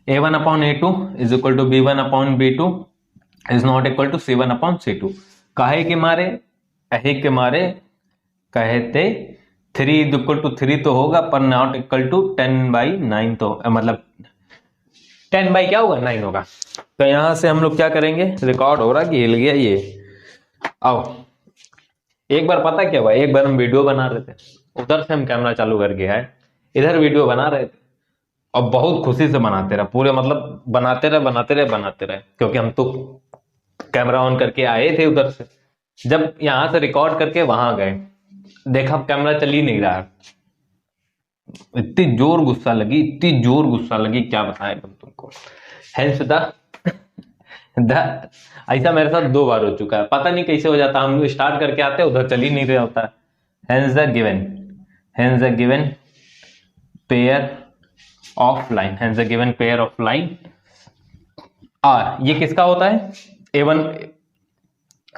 A1 upon A2 is equal to B1 upon B2 is not equal to C1 upon C2, काहे के मारे कहते 3 इक्वल टू 3 तो होगा पर नॉट इक्वल टू 10/9, तो मतलब 10 क्या होगा 9 होगा। तो यहां से हम लोग क्या करेंगे, रिकॉर्ड हो रहा कि हिल गया ये, आओ एक बार पता क्या हुआ, एक बार हम वीडियो बना रहे थे, उधर से हम कैमरा चालू करके आए, इधर वीडियो बना रहे थे, और बहुत खुशी से बनाते रहे पूरे, मतलब बनाते रहे बनाते रहे बनाते रहे, क्योंकि हम तो कैमरा ऑन करके आए थे उधर से, जब यहां से रिकॉर्ड करके वहां गए देखा कैमरा चल ही नहीं रहा। इतनी जोर गुस्सा लगी, इतनी जोर गुस्सा लगी, क्या बताएं हम तुमको। हेंस द ऐसा मेरे साथ 2 बार हो चुका है, पता नहीं कैसे हो जाता, हम स्टार्ट करके आते उधर चल ही नहीं रहा होता। Hence the given pair of line, hence the given pair of line are, ये किसका होता है, A1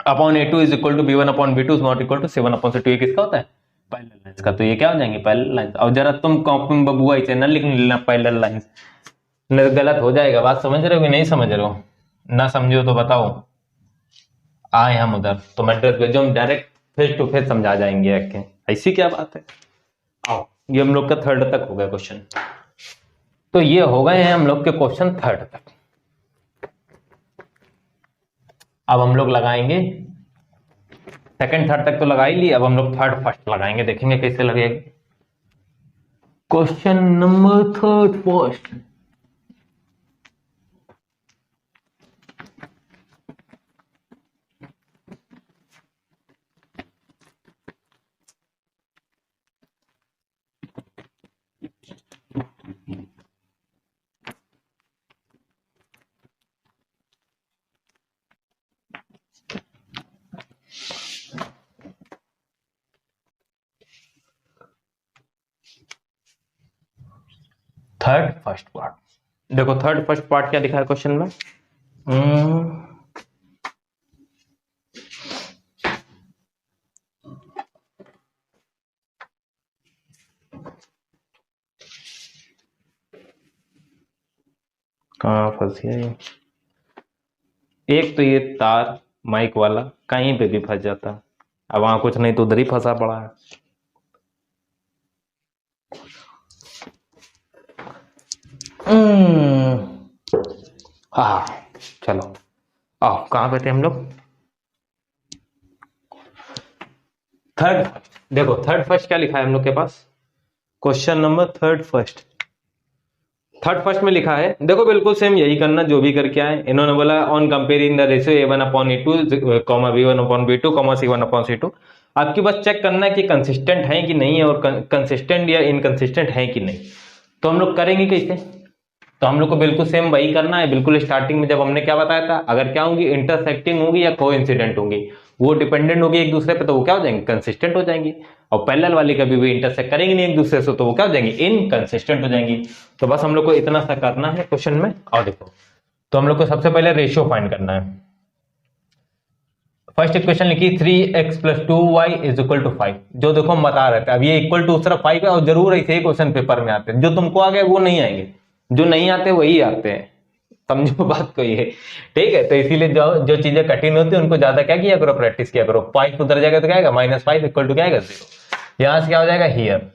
upon A2 is equal to B1 upon B2 is not equal to C1 upon C2, ये किसका होता है, पैरेलल लाइंस का। तो ये क्या हो जाएंगे, पैरेलल लाइंस। और जरा तुम कॉपी में बबुआ इसे न लिख लेना पैरेलल लाइंस, गलत हो जाएगा। बात समझ रहे हो कि नहीं समझ रहे हो, ना समझो तो बताओ। आए हम उधर तो मैं ड्रेस भेजो, हम डायरेक्ट फेस टू फेस समझा जाएंगे, ऐसी क्या बात है। आओ, ये हम लोग का 3rd तक हो गया क्वेश्चन। तो ये हो गए हैं हम लोग के क्वेश्चन 3rd तक। अब हम लोग लगाएंगे 2nd 3rd तक तो लगा ही लिया, अब हम लोग 3rd 1st लगाएंगे, देखेंगे कैसे लगेगा। Question number 3rd 1st। Third first part देखो, 3rd 1st पार्ट क्या लिखा है क्वेश्चन में। कहाँ फंस गया ये, एक तो ये तार माइक वाला कहीं पे भी फंस जाता, अब वहां कुछ नहीं तो उधर ही फंसा पड़ा है। हाँ चलो आओ, कहां पे थे हम लोग, 3rd देखो 3rd 1st क्या लिखा है हम लोग के पास, question number 3rd 1st। 3rd 1st में लिखा है, देखो बिल्कुल सेम यही करना जो भी करके आए। इन्होंने बोला on comparing the ratio A1 upon A2 comma B1 upon B2 comma C1 upon C2, आपकी बस चेक करना है कि कंसिस्टेंट है कि नहीं है, और कंसिस्टेंट या इनकंसिस्टेंट है कि नहीं। तो हम लोग करेंगे कैसे, तो हम लोग को बिल्कुल सेम वही करना है। बिल्कुल स्टार्टिंग में जब हमने क्या बताया था, अगर क्या होंगी, इंटरसेक्टिंग होगी या कोइंसिडेंट होंगी, वो डिपेंडेंट होगी एक दूसरे पे, तो वो क्या हो जाएंगे, कंसिस्टेंट हो जाएंगी। और पैरेलल वाली कभी भी इंटरसेक्ट करेंगे नहीं एक दूसरे से, तो वो क्या हो जाएंगी, इनकंसिस्टेंट हो जाएंगी। तो बस हम लोग को इतना सा करना है क्वेश्चन में। और देखो, तो हम लोग को सबसे पहले रेशियो फाइंड करना है। फर्स्ट इक्वेशन लिखी 3x + 2y = 5, जो देखो हम बता रहे थे। अब ये इक्वल टू सिर्फ 5 है, और जरूर ऐसे ही क्वेश्चन पेपर में आते हैं, जो तुमको आ गए वो नहीं आएंगे, जो नहीं आते वही आते हैं, समझो बात को ये, ठीक है। तो इसीलिए जो चीजें कठिन होती है उनको ज्यादा क्या किया करो, प्रैक्टिस किया करो। 5 उधर जाएगा तो क्या आएगा, -5 = क्या आएगा, 0। यहां से क्या हो जाएगा, हियर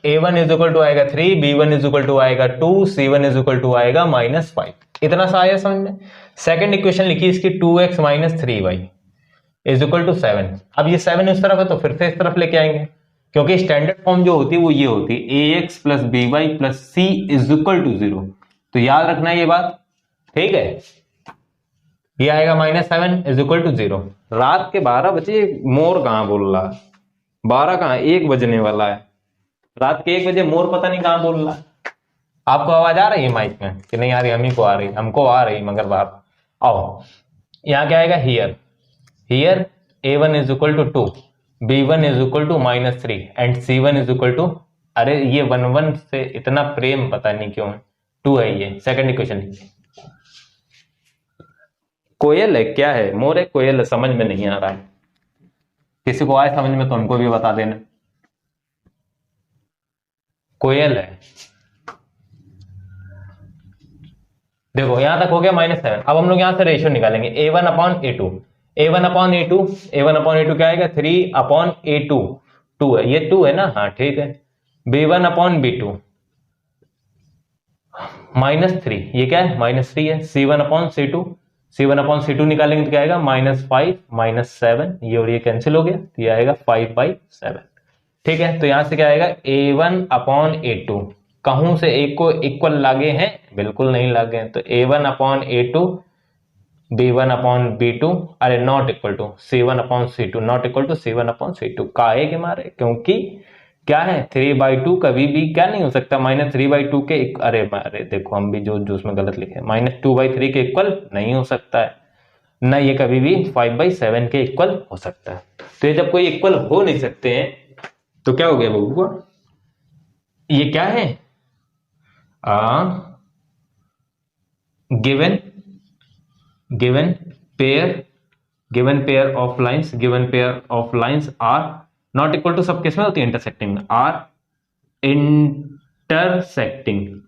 A1 = आएगा 3, B1 = आएगा 2, C1 = आएगा -5। इतना सा आया समझ में। सेकंड इक्वेशन लिखी इसकी 2x - 3y = 7। अब ये 7 इस तरफ है तो फिर से इस तरफ लेके आएंगे, क्योंकि स्टैंडर्ड फॉर्म जो होती है वो ये होती है, ax + by + c = 0। तो याद रखना ये बात, ठीक है। ये आएगा -7 = 0। रात के 12 बजे मोर कहां बोल रहा है, 12 कहां, 1 बजने वाला है। रात के 1 बजे मोर पता नहीं कहां बोल रहा है। आपको आवाज आ रही है माइक में कि नहीं आ रही, हमी को आ रही, हमको आ रही, मगर बात आओ। यहां क्या आएगा, here A1 = 2, B1 = -3 and C1 = अरे ये 1 से इतना प्रेम पता नहीं क्यों है, 2 है ये। सेकंड इक्वेशन कोयल है, क्या है, मोर है, कोयल है, समझ में नहीं आ रहा है। किसी को आए समझ में तो हमको भी बता देना। कोयल है, देखो यहां तक हो गया -7। अब हम लोग यहां से रेशियो निकालेंगे, A1/A2 क्या आएगा, 3/A2, 2 है, ये 2 है ना, हाँ ठीक है। B1/B2 -3, ये क्या है, -3 है। C1/C2 निकालेंगे तो क्या आएगा, -5 -7, ये और ये कैंसिल हो गया, तो ये आएगा 5/7, ठीक है। तो यहां से क्या आएगा, A1/A2 कहूं से एक को इक्वल लागे हैं? बिल्कुल नहीं लागे हैं। तो A1 upon A2, B1 upon B2, अरे not equal to C1 upon C2, not equal to C1 upon C2। काहे के मारे? क्योंकि क्या है, 3/2 कभी भी क्या नहीं हो सकता, -3/2 के अरे देखो हम भी जो उसमें गलत लिखे, -2/3 के इक्वल नहीं हो सकता है ना, ये कभी भी 5/7 के इक्वल हो सकता है। तो ये जब कोई इक्वल हो नहीं सकते हैं तो क्या हो गया बबुआ, ये क्या है, given pair of lines are not equal to, सब किसमें होती है, इंटरसेक्टिंग में।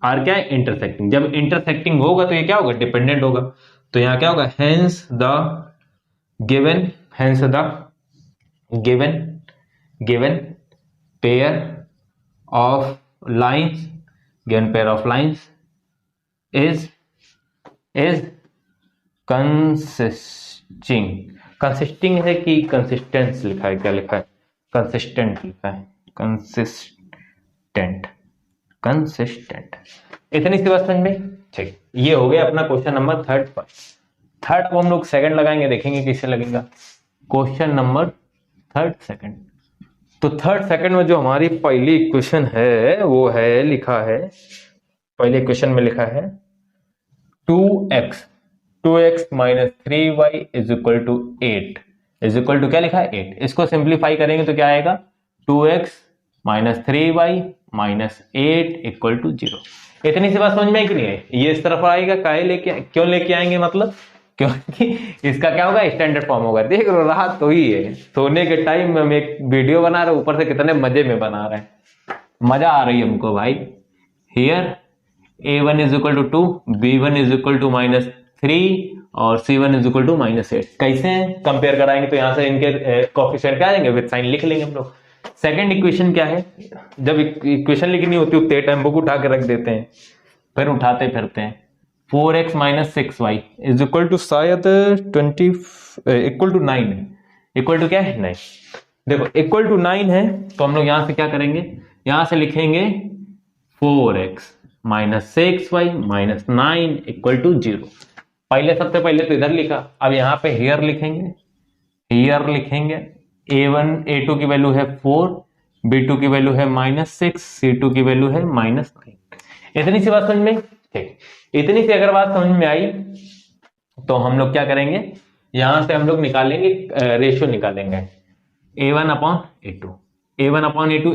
आर क्या है, इंटरसेक्टिंग। जब इंटरसेक्टिंग होगा तो ये क्या होगा, डिपेंडेंट होगा। तो यहां क्या होगा, hence the given pair of lines is consisting है कि कंसिस्टेंस लिखा है, क्या लिखा है, कंसिस्टेंट लिखा है, कंसिस्टेंट। इतनी सी बात समझ में, ठीक। ये हो गया अपना क्वेश्चन नंबर थर्ड। अब हम लोग सेकंड लगाएंगे, देखेंगे किससे लगेगा। Question number third second. तो थर्ड सेकंड में जो हमारी पहली इक्वेशन है वो है, लिखा है पहले इक्वेशन में लिखा है 2x minus 3y is equal to 8, is equal to क्या लिखा है, 8। इसको सिंप्लीफाई करेंगे तो क्या आएगा, 2x minus 3y minus 8 equal to 0। इतनी सी बात समझ में कि नहीं है। ये इस तरफ आएगा, काहे लेके, क्यों लेके आएंगे, मतलब क्योंकि इसका क्या होगा, स्टैंडर्ड फॉर्म होगा। देख लो रहा तो ही है, सोने के टाइम में हम एक वीडियो बना रहे, ऊपर से कितने मजे में बना रहे हैं, मजा आ रही है हमको भाई। Here A1 is equal to 2, B1 is equal to -3 और C1 इज इक्वल टू -8। कैसे हैं, कंपेयर कराएंगे तो यहां से इनके कोएफिशिएंट क्या आएंगे, विद साइन लिख लेंगे हम लोग। सेकंड इक्वेशन क्या है, जब इक्वेशन लिखनी होती है उतने टाइम बुक उठा के रख देते हैं, फिर उठाते फिरते हैं। 4x minus 6y is equal to शायद 20 इक्वल टू 9 है, इक्वल टू क्या है, 9। देखो इक्वल टू 9 है तो हम लोग यहां से क्या करेंगे, यहां से लिखेंगे 4x minus 6y minus 9 equal to 0। पहले सबसे पहले तो इधर लिखा, अब यहां पे हियर लिखेंगे A1 A2 की वैल्यू है 4, B2 की वैल्यू है -6, C2 की वैल्यू है -9। इतनी सी बात समझ में, ठीक। इतनी सी अगर बात समझ में आई तो हम लोग क्या करेंगे, यहां से हम लोग निकालेंगे, रेशियो निकालेंगे A1 अपॉन A2,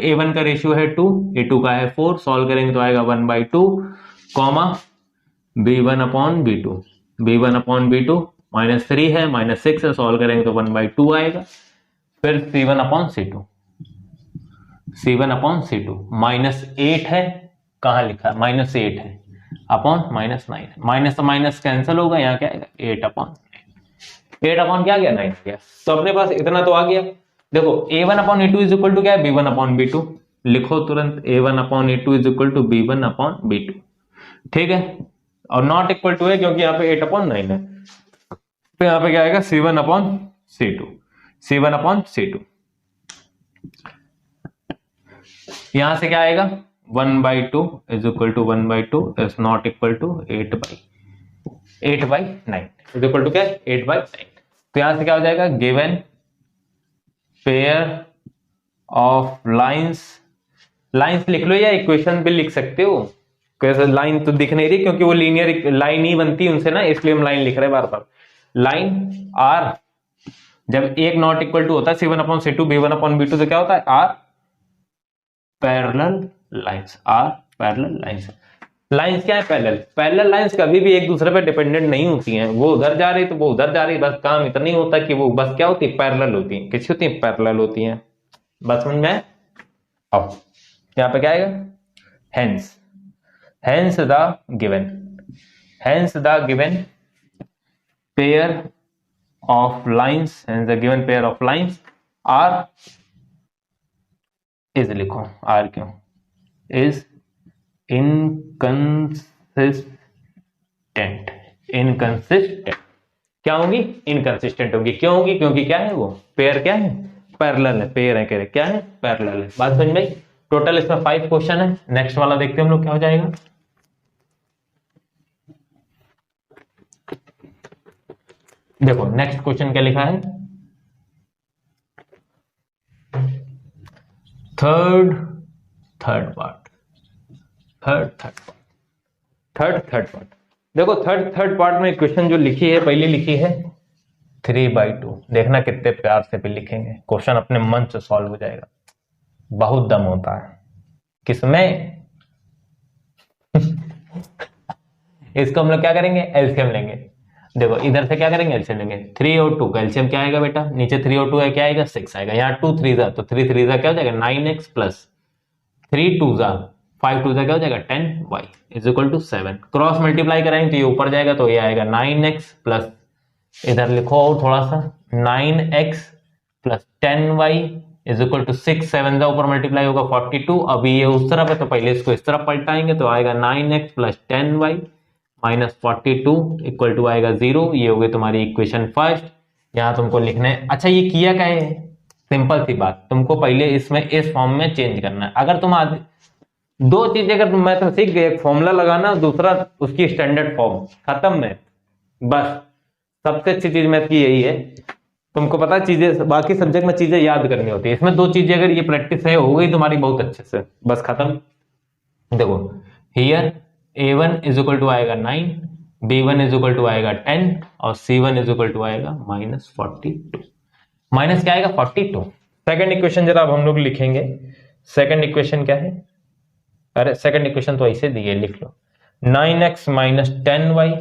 A1 का रेशियो है 2, A2 का है 4, सॉल्व करेंगे तो आएगा 1/2, कॉमा B1 अपॉन B2, -3 है, -6 है, सॉल्व करेंगे तो 1/2 आएगा। फिर C1 अपॉन C2, -8 है, कहां लिखा है, -8 है अपॉन -9 है, माइनस तो माइनस कैंसिल होगा, यहाँ क्या आएगा 8 अपॉन क्या आ गया, 9 आ गया। तो अपने पास इतना तो आ गया। देखो A1 upon A2 is equal to क्या है, B1 अपॉन B2। लिखो तुरंत A1 upon A2 is equal to B1 upon B2, ठीक है। और नॉट इक्वल टू है क्योंकि यहाँ पे 8 अपॉन 9 है, तो यहाँ पे क्या आएगा C1 अपॉन C2। यहां से क्या आएगा 1/2 is equal to 1/2 is not equal to 8/9 is equal to क्या है, 8/9। तो यहां से क्या हो जाएगा, गिवन पेयर ऑफ लाइंस लिख लो या इक्वेशन भी लिख सकते हो। कैसे, लाइन तो दिख नहीं रही क्योंकि वो लीनियर लाइन ही बनती है उनसे ना, इसलिए हम लाइन लिख रहे हैं बार बार। लाइन आर जब एक नॉट इक्वल टू होता है C1 upon C2 B1 upon B2 तो क्या होता है, आर पैरेलल लाइंस। लाइंस क्या है, पैरेलल लाइंस कभी भी एक दूसरे पे डिपेंडेंट नहीं होती हैं। वो उधर जा रही तो वो उधर जा रही, बस काम इतना ही होता है कि वो बस क्या होती है, पैरेलल होती है। किसी होती है, पैरेलल होती हैं। बस समझ में। अब यहां पे क्या आएगा, hence the given pair of lines are is, लिखो आर क्यों, इज इनकंसिस्टेंट। क्या होगी, इनकंसिस्टेंट होगी। क्यों होगी, क्योंकि क्या है, वो पेयर क्या है, पैरेलल है। पेयर है, कह रहे क्या है, पैरेलल है। बात समझ में। टोटल इसमें 5 क्वेश्चन है। नेक्स्ट वाला देखते हैं हम लोग क्या हो जाएगा। देखो नेक्स्ट क्वेश्चन क्या लिखा है, थर्ड पार्ट। देखो थर्ड पार्ट में क्वेश्चन जो लिखी है, पहले लिखी है 3/2। देखना कितने प्यार से भी लिखेंगे, क्वेश्चन अपने मन से सॉल्व हो जाएगा। बहुत दम होता है किसमें। इसको हम लोग क्या करेंगे, एलसीएम लेंगे। देखो इधर से क्या करेंगे, एलसीएम लेंगे। 3 और 2 का एलसीएम क्या आएगा बेटा, नीचे 3 और 2 है, क्या आएगा 6 आएगा। यहाँ 2 3 जा, तो 3 3 जा क्या हो जाएगा 9x प्लस 3 2 जा 5 2 जा क्या हो जाएगा 10y is equal to 7। Cross multiply कराएंगे तो ये ऊपर जाएगा, तो ये आएगा 9x प्लस, इधर लिखो और थोड़ा सा, 9x plus 10y is equal to 6 7 जा ऊपर मल्टीप्लाई होगा 42। अभी ये उस तरफ है तो पहले इसको इस तरफ पलटाएंगे, तो आएगा 9x plus 10y minus 42 equal to आएगा 0। ये हो गई तुम्हारी इक्वेशन फर्स्ट। यहाँ तुमको लिखना है। अच्छा ये किया क्या है, सिंपल सी बात, तुमको पहले इसमें इस फॉर्म में चेंज करना है। अगर तुम आज दो चीजें अगर तुम मैथ में सीख गए, एक फॉर्मूला लगाना, दूसरा उसकी स्टैंडर्ड फॉर्म, खत्म मैथ। बस सबसे अच्छी चीज मैथ की यही है, तुमको पता है चीजें, बाकी सब्जेक्ट में चीजें याद करनी होती है, इसमें दो चीजें अगर ये प्रैक्टिस है हो गई तुम्हारी बहुत अच्छे से, बस खत्म। देखो here a1 is equal to आएगा 9, b1 इज इक्वल टू आएगा 10 और c1 इज इक्वल टू आएगा माइनस 42। माइनस क्या आएगा 42। सेकंड इक्वेशन जरा अब हम लोग लिखेंगे। सेकंड इक्वेशन क्या है, अरे सेकंड इक्वेशन तो ऐसे दिए, लिख लो 9x minus 10y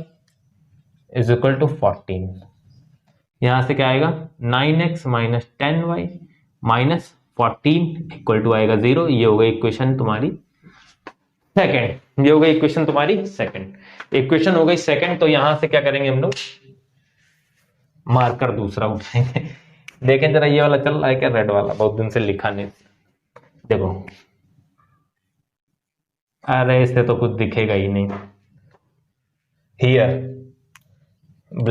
is equal to 14। यहां से क्या आएगा 9x minus 10y minus 14 equal to आएगा 0। ये हो गई इक्वेशन तुम्हारी सेकंड, ये हो गई इक्वेशन तुम्हारी सेकंड। इक्वेशन हो गई सेकंड, तो यहां से क्या करेंगे हम लोग, मार्कर दूसरा उठाएंगे। देखें जरा ये वाला चल रहा है क्या, रेड वाला, बहुत दिन से लिखा नहीं। देखो अरे इससे तो कुछ दिखेगा ही नहीं। हियर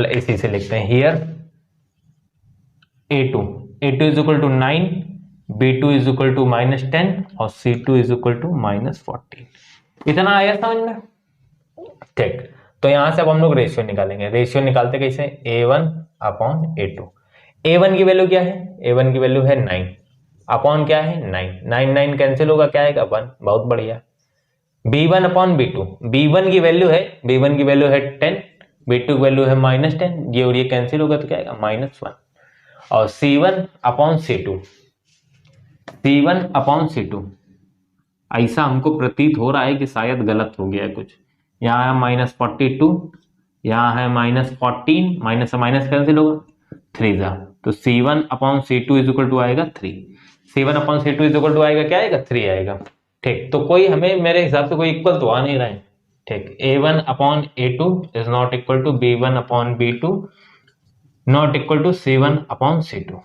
इसी से लिखते हैं, here a2 is equal to 9, b2 is equal to minus 10 और c2 is equal to minus 14। इतना आया समझ में, ठीक। तो यहां से अब हम लोग रेशियो निकालेंगे। रेशियो निकालते कैसे, a1 अपॉन a2। a1 की वैल्यू क्या है, a1 की वैल्यू है 9 अपॉन क्या है 9, 9 9 कैंसिल होगा, क्या आएगा 1, बहुत बढ़िया। b1 अपॉन b2, b1 की वैल्यू है, b1 की वैल्यू है 10, b2 की वैल्यू है माइनस 10, ये और ये कैंसिल होगा तो क्या आएगा माइनस 1। और c1 upon c2, c1 upon c2, ऐसा हमको प्रतीत हो रहा है कि शायद गलत हो गया है कुछ। यहाँ है माइनस 42, यहाँ है माइनस 14, माइनस से माइनस कैंसिल होगा 3 जा, तो c1 upon c2 is equal to आएगा 3। c1 upon c2 is equal to आएगा क्या आएगा 3 आएगा, ठीक। तो कोई हमें मेरे हिसाब से कोई इक्वल तो आ नहीं रहा है, ठीक। a1 upon a2 is not equal to b1 upon b2, not equal to c1 upon c2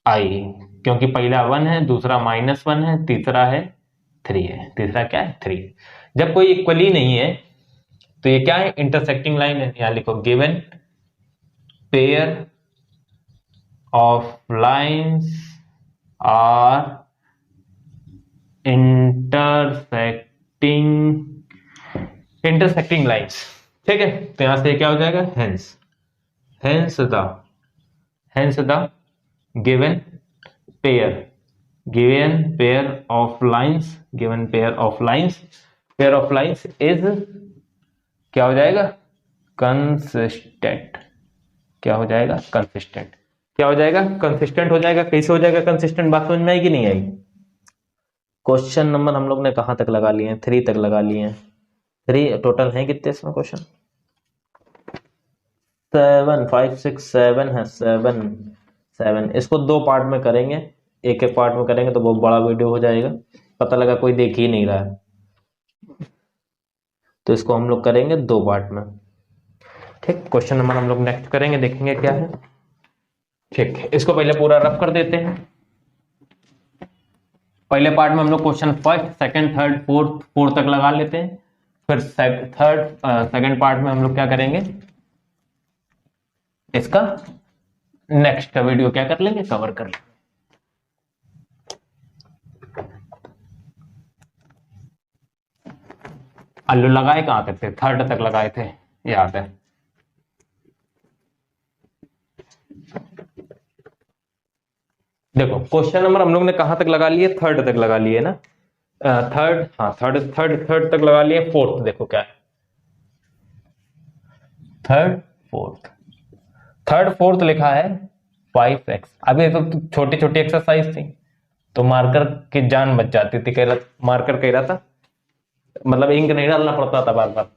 आई, क्योंकि पहला 1 है, दूसरा माइनस 1 है, तीसरा है 3 है। तीसरा क्या है 3। जब कोई इक्वल ही नहीं है तो ये क्या है, इंटरसेक्टिंग लाइन है। यहां लिखो given pair of lines are intersecting lines, ठीक है। तो यहां से क्या हो जाएगा, hence the given pair of lines is क्या हो जाएगा कंसिस्टेंट, क्या हो जाएगा कंसिस्टेंट, क्या हो जाएगा कंसिस्टेंट हो जाएगा। कैसे हो जाएगा कंसिस्टेंट, बात समझ में आएगी नहीं आएगी। क्वेश्चन नंबर हम लोग ने कहां तक लगा लिए हैं, 3 तक लगा लिए हैं। 3 टोटल है कितने इसमें क्वेश्चन, 7 5 6 7 है, 7। इसको 2 पार्ट में करेंगे, एक एक पार्ट में करेंगे तो बहुत बड़ा वीडियो हो जाएगा, पता लगा कोई देख ही नहीं रहा है। तो इसको हम लोग करेंगे 2 पार्ट में, ठीक। क्वेश्चन नंबर हम लोग नेक्स्ट करेंगे, देखेंगे क्या है, ठीक। इसको पहले पूरा रफ कर देते हैं। पहले पार्ट में हम लोग question first second third fourth तक लगा लेते हैं। फिर सेकंड पार्ट में हम लोग क्या करेंगे, इसका नेक्स्ट वीडियो क्या कर लेंगे, कवर कर लेंगे। आलू लगाए कहां तक थे, थर्ड तक लगाए थे, याद है। देखो क्वेश्चन नंबर हम लोग ने कहां तक लगा लिए, थर्ड तक लगा लिए ना, थर्ड, हाँ थर्ड थर्ड थर्ड तक लगा लिए। फोर्थ देखो क्या है, थर्ड फोर्थ, थर्ड फोर्थ लिखा है 5x। अब ये तो छोटी छोटी एक्सरसाइज थी तो मार्कर की जान बच जाती थी, कह रहा मार्कर कह रहा था, मतलब इंक नहीं डालना पड़ता था बार बार।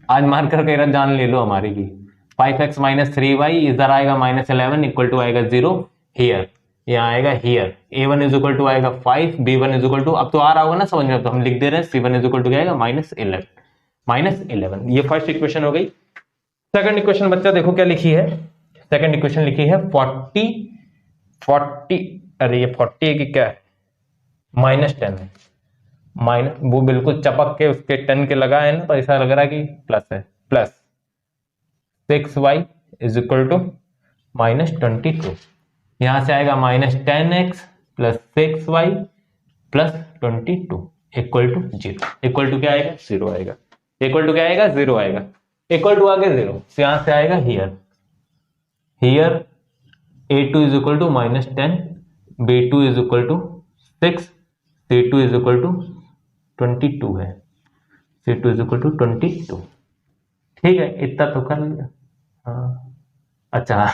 आज मार्कर कह रहा जान ले लो हमारी भी। 5x माइनस 3y इधर आएगा -11 इक्वल टू आएगा 0 हियर, यहाँ आएगा here. a1 is equal to आएगा 5, b1 इज इक्वल टू, अब तो आ रहा होगा ना समझ में, तो हम लिख दे रहे हैं c1 इज इक्वल टू क्या आएगा -11। ये फर्स्ट इक्वेशन हो गई। सेकंड इक्वेशन बच्चा देखो क्या लिखी है, सेकंड इक्वेशन लिखी है 40, अरे ये 40 है कि क्या है, -10 है, माइनस वो बिल्कुल चपक के उसके 10 के लगा है ना, तो ऐसा लग रहा है कि प्लस है, plus 6y is equal to -22। यहां से आएगा -10x plus 6y plus 22 equal to 0। Equal to क्या आएगा, 0 आएगा। इक्वल टू क्या आएगा, 0 आएगा। इक्वल टू आगे 0, तो यहां से आएगा here, here a2 is equal to -10, b2 is equal to 6, c2 is equal to 22 है, c2 इज इक्वल टू 22। ठीक है, इतना तो कर लिया। हाँ अच्छा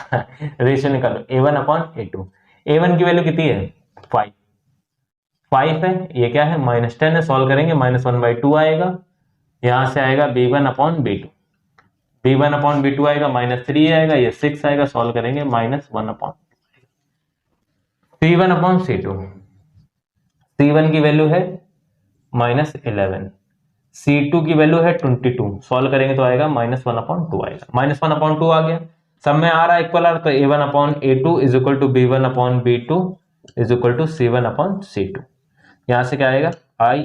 रेशियो निकालो a1 अपॉन a2। a1 की वैल्यू कितनी है, 5, 5 है, ये क्या है -10 है, सॉल्व करेंगे -1/2 आएगा। यहां से आएगा b1 upon b2, b1 upon b2 आएगा -3 आएगा, ये 6 आएगा, सॉल्व करेंगे -1 upon c1 upon c2। c1 की वैल्यू है -11, c2 की वैल्यू है 22, सॉल्व करेंगे तो आएगा -1/2 आएगा, -1/2 आ गया। सब में आ रहा है इक्वल, तो a1 upon a2 is equal to b1 upon b2 is equal to c1 upon c2। यहां से क्या आएगा i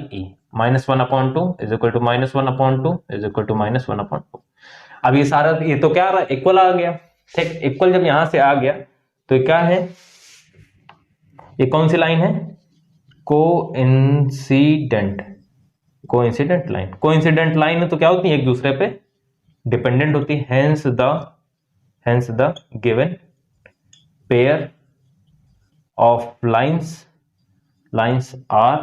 -1/2 is equal to -1/2 is equal to -1/2। अब ये सारा, ये तो क्या आ रहा है, इक्वल आ गया। ठीक, इक्वल जब यहां से आ गया तो क्या है, ये कौन सी लाइन है, coincident, coincident line. Coincident line है तो क्या होती है, एक दूसरे पे डिपेंडेंट होती है। Hence the given pair of lines are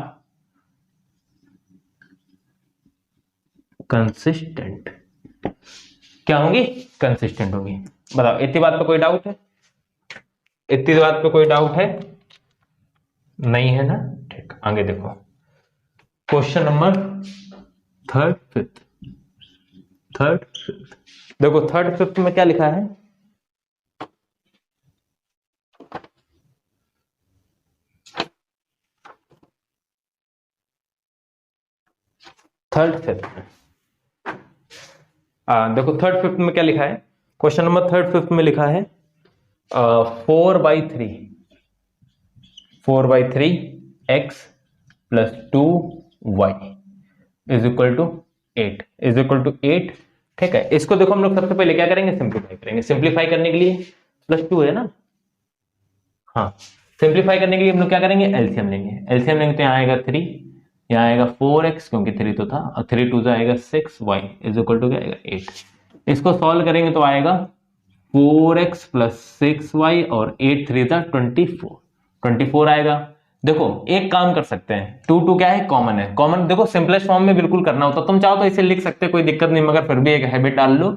consistent. क्या होंगी, कंसिस्टेंट होगी। बताओ इतनी बात पे कोई डाउट है, इतनी बात पे कोई डाउट है, नहीं है ना। ठीक, आगे देखो क्वेश्चन नंबर थर्ड फिफ्थ, देखो थर्ड फिफ्थ में क्या लिखा है, थर्ड फिफ्थ में देखो थर्ड फिफ्थ में क्या लिखा है, क्वेश्चन नंबर थर्ड फिफ्थ में लिखा है 4/3 x plus 2y is equal to 8। ठीक है, इसको देखो हम लोग सबसे पहले क्या करेंगे, सिंप्लीफाई करेंगे। सिंप्लीफाई करने के लिए +2 है ना, हाँ सिंप्लीफाई करने के लिए हम लोग क्या करेंगे, एलसीएम लेंगे। एलसीएम लेंगे तो यहाँ आएगा 3, यहाँ आएगा 4x क्योंकि 3 तो था, और 3 2 आएगा 6y इज इक्वल टू क्या आएगा 8। इसको सॉल्व करेंगे तो आएगा 4x प्लस 6y और 8 3 था 24 आएगा। देखो एक काम कर सकते हैं, 2 2 क्या है, कॉमन है, कॉमन देखो सिंपलेस्ट फॉर्म में बिल्कुल करना होता, तुम चाहो तो इसे लिख सकते कोई दिक्कत नहीं, मगर फिर भी एक हैबिट डाल लो,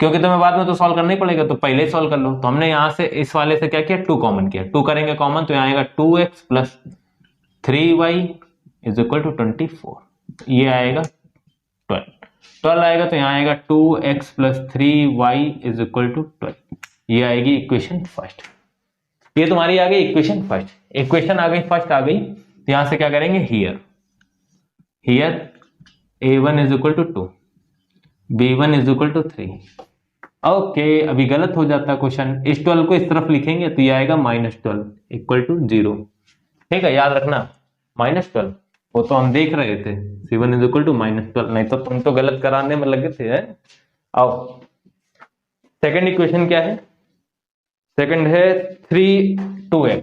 क्योंकि तुम्हें बाद में तो सॉल्व करना ही पड़ेगा, तो पहले ही सॉल्व कर लो। तो हमने यहां से इस वाले से क्या किया, 2 कॉमन किया, 2 करेंगे कॉमन तो यहाँ आएगा 2x plus 3y is equal to 24, ये आएगा 12 आएगा, तो यहाँ आएगा 2x plus 3y is equal to 12, ये आएगी इक्वेशन फर्स्ट। ये तुम्हारी आ गई इक्वेशन फर्स्ट, इक्वेशन आ गई फर्स्ट आ गई। तो यहां से क्या करेंगे, here a1 is equal to 2, b1 is equal to 3। Okay, अभी गलत हो जाता क्वेश्चन, इस 12 को इस तरफ लिखेंगे तो ये आएगा -12 इक्वल टू 0। ठीक है, याद रखना -12, वो तो हम देख रहे थे, c1 इज इक्वल टू -12, नहीं तो तुम तो गलत कराने में लगे थे। आओ सेकंड इक्वेशन क्या है, सेकंड है 2x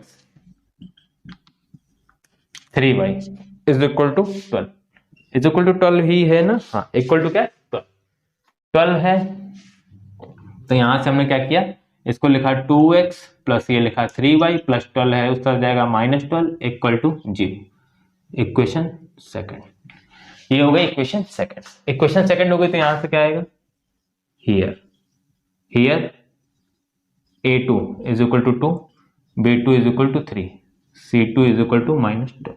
3y is equal to 12। Is equal to 12 ही है ना, हाँ इक्वल टू क्या 12 है। तो यहां से हमने क्या किया, इसको लिखा 2x प्लस ये लिखा 3y प्लस 12 है, उस तरफ जाएगा -12 इक्वल टू 0। इक्वेशन सेकंड, ये हो गई इक्वेशन सेकंड। इक्वेशन सेकंड हो गई तो यहां से क्या आएगा, here a2 is equal to 2, b2 is equal to 3, c2 is equal to -12,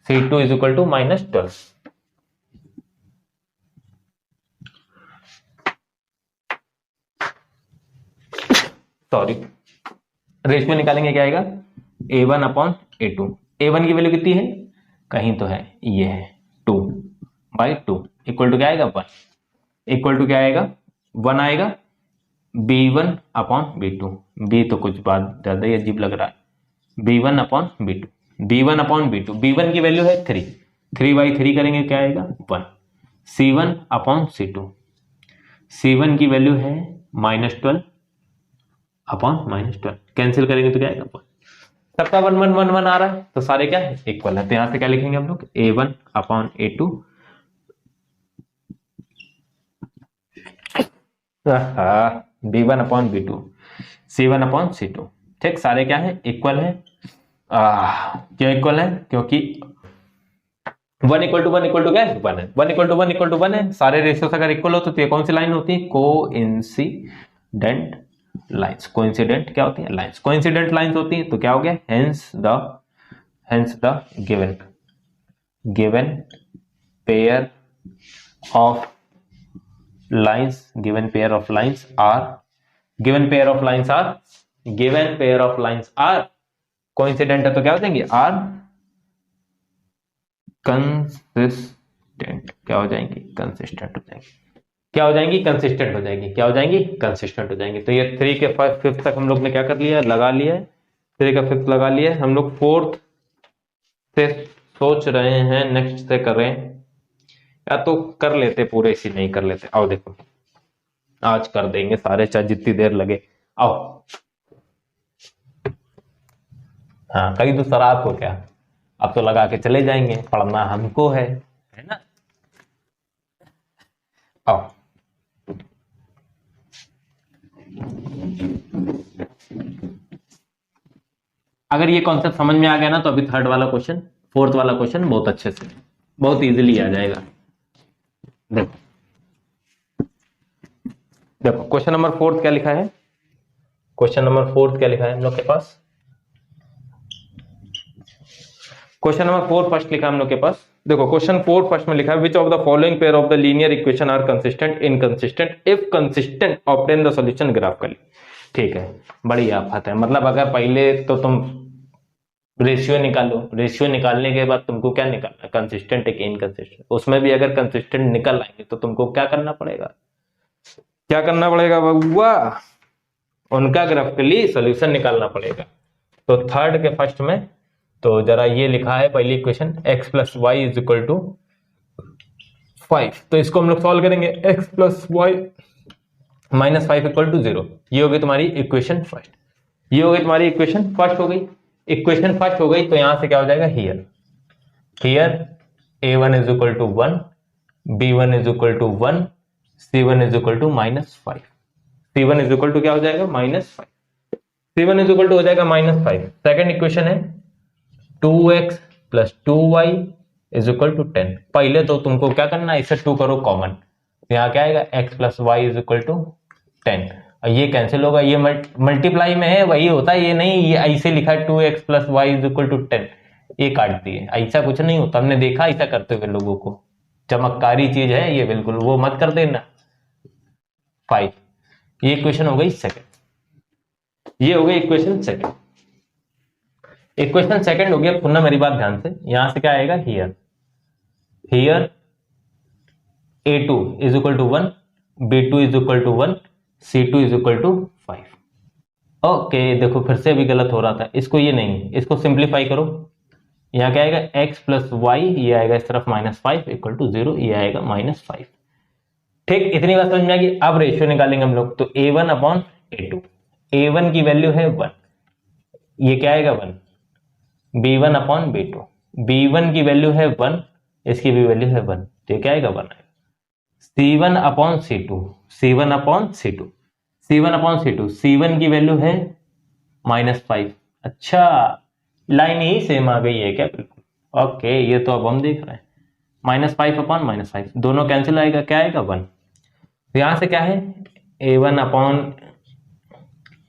c2 is equal to -12। Sorry, ratio निकालेंगे क्या आएगा, a1 अपॉन a2। a1 की वैल्यू कितनी है, कहीं तो है, ये है 2/2 इक्वल टू क्या आएगा 1, इक्वल टू क्या आएगा 1 आएगा, b1 अपॉन b2, b तो कुछ बात ज्यादा ही अजीब लग रहा है, b1 upon b2, b1 upon b2, b1 की वैल्यू है 3, 3/3 करेंगे क्या आएगा 1, c1 अपॉन c2, c1 की वैल्यू है -12 अपॉन -12, कैंसिल करेंगे तो क्या आएगा 1, सबका 1 1 1 1 आ रहा है, तो सारे क्या है इक्वल है। तो यहां से क्या लिखेंगे हम लोग, a1 upon a2, b1 upon b2, c1 upon c2। ठीक, सारे क्या है इक्वल है। क्यों इक्वल है, क्योंकि 1 इक्वल टू 1 इक्वल टू क्या है 1 है, 1 इक्वल टू 1 इक्वल टू 1 है, सारे रेशियोस अगर इक्वल हो तो ये कौन सी लाइन होती है, कोइंसिडेंट लाइंस। कोइंसिडेंट क्या होती है, लाइंस, कोइंसिडेंट लाइंस होती है। तो क्या हो गया, hence the given pair of lines, given pair of lines are coincident है तो क्या हो जाएंगे, आर कंसिस्टेंट, क्या हो जाएंगी कंसिस्टेंट हो जाएंगी, क्या हो जाएंगी कंसिस्टेंट हो जाएंगी, क्या हो जाएंगी कंसिस्टेंट हो जाएंगी। तो ये 3 के 5th तक हम लोग ने क्या कर लिया, लगा लिया है, 3 का 5th लगा लिया है। हम लोग 4th से सोच रहे हैं, नेक्स्ट से कर रहे हैं, या तो कर लेते पूरे, इसी नहीं कर लेते। आओ देखो, आज कर देंगे सारे, चाहे जितनी देर लगे। आओ, हाँ कहीं तो शराब को क्या, अब तो लगा के चले जाएंगे, पढ़ना हमको है ना। आओ, अगर ये कॉन्सेप्ट समझ में आ गया ना, तो अभी 3rd वाला क्वेश्चन, 4th वाला क्वेश्चन बहुत अच्छे से, बहुत इजीली आ जाएगा। देखो देखो, क्वेश्चन नंबर 4th क्या लिखा है, क्वेश्चन नंबर 4th क्या लिखा है हम लोग के पास, क्वेश्चन नंबर 4 फर्स्ट लिखा है हम लोग के पास। देखो क्वेश्चन 4 फर्स्ट में लिखा है, which of the following pair of the linear equation are consistent, inconsistent, if consistent obtain the solution graphically. ठीक है, बड़ी आफत है, मतलब अगर पहले तो तुम रेशियो निकालो, रेशियो निकालने के बाद तुमको क्या निकालना, कंसिस्टेंट है कि इनकंसिस्टेंट, उसमें भी अगर कंसिस्टेंट निकल आएंगे तो तुमको क्या करना पड़ेगा, क्या करना पड़ेगा बउआ, उनका ग्राफिकली सॉल्यूशन निकालना पड़ेगा। तो 3rd के फर्स्ट में तो जरा ये लिखा है पहली equation, x plus y is equal to 5, तो इसको हम लोग सॉल्व करेंगे, x plus y minus 5 equal to 0। ये हो गई तुम्हारी इक्वेशन फर्स्ट, ये हो गई तुम्हारी इक्वेशन फर्स्ट हो गई, इक्वेशन फर्स्ट हो गई। तो यहां से क्या हो जाएगा, here a1 is equal to 1, b1 is equal to 1, c1 is equal to -5, c1 is equal to क्या हो जाएगा -5, c1 इज इक्वल टू हो जाएगा -5। सेकंड इक्वेशन है 2x plus 2y is equal to 10। पहले तो तुमको क्या करना है, इसे 2 करो कॉमन, यहाँ क्या आएगा x plus y is equal to 10, और ये कैंसिल होगा, ये मल्टीप्लाई में है वही होता है, ये नहीं ये ऐसे लिखा है 2x plus y is equal to 10, ये काट दिए, ऐसा कुछ नहीं होता, हमने देखा ऐसा करते हुए लोगों को, चमत्कारी चीज है ये, बिल्कुल वो मत कर देना। 5, ये इक्वेशन हो गई सेकंड, ये हो गई इक्वेशन सेकंड, इक्वेशन सेकंड हो गया। सुनना मेरी बात ध्यान से, यहां से क्या आएगा, here a2 is equal to 1, b2 is equal to 1, c2 is equal to 5। Okay देखो फिर से भी गलत हो रहा था, इसको ये नहीं, इसको सिंप्लीफाई करो, यहाँ क्या आएगा x प्लस वाई, ये आएगा इस तरफ -5 इक्वल टू 0, ये आएगा -5। ठीक, इतनी बात समझ में आ गई। अब रेशियो निकालेंगे हम लोग, तो a1 अपॉन a2, a1 की वैल्यू है 1, ये क्या आएगा 1, b1 अपॉन b2, b1 की वैल्यू है 1, इसकी भी वैल्यू है 1, तो क्या आएगा 1 आएगा। C1 upon C2, C1 upon C2, C1 upon C2, C1 की वैल्यू है -5। अच्छा, लाइन ही सेम आ गई है क्या? बिल्कुल ओके, ये तो अब हम देख रहे हैं। -5 अपॉन -5 दोनों कैंसिल आएगा, क्या आएगा 1। तो यहां से क्या है A1 upon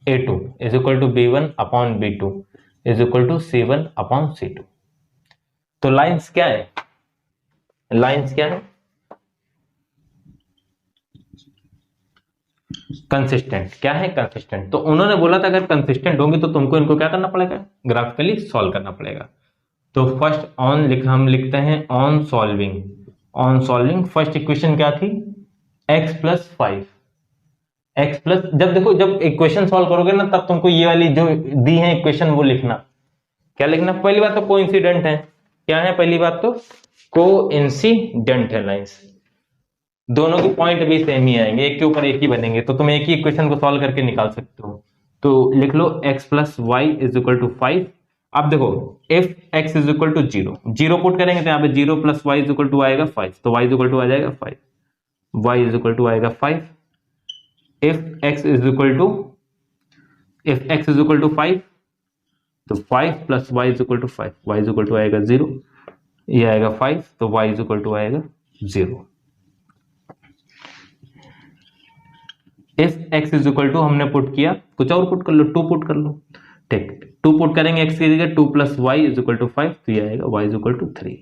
A2 is equal to B1 upon B2 is equal to C1 upon C2। तो लाइंस क्या है, लाइंस क्या है, कंसिस्टेंट। क्या है? कंसिस्टेंट। तो उन्होंने बोला था अगर कंसिस्टेंट होंगे तो तुमको इनको क्या करना पड़ेगा, ग्राफिकली सॉल्व करना पड़ेगा। तो फर्स्ट हम लिखते हैं on solving, on solving first equation क्या थी, x प्लस 5, एक्स प्लस, जब देखो जब इक्वेशन सॉल्व करोगे ना तब तुमको ये वाली जो दी है इक्वेशन वो लिखना। क्या लिखना? पहली बात तो कोइंसिडेंट है, क्या है पहली बात तो कोइंसिडेंट है लाइंस, दोनों के पॉइंट भी सेम ही आएंगे, एक के ऊपर एक ही बनेंगे, तो तुम एक ही इक्वेशन को सॉल्व करके निकाल सकते हो। तो लिख लो x plus y is equal to 5। अब देखो if x is equal to 0, 0 put करेंगे तो यहाँ पे 0 plus y is equal to आएगा 5, तो y इज इक्वल टू आ जाएगा 5, y इज इक्वल टू आएगा 5। If x is equal to 5, तो 5 plus y is equal to 5, y is equal to आएगा 0, ये आएगा 5, तो y इज इक्वल टू आएगा 0। If x is equal to हमने पुट किया, कुछ और पुट कर लो, 2 पुट कर लो, ठीक, 2 पुट करेंगे x की जगह, 2 plus y is equal to 5, तो ये आएगा y is equal to 3,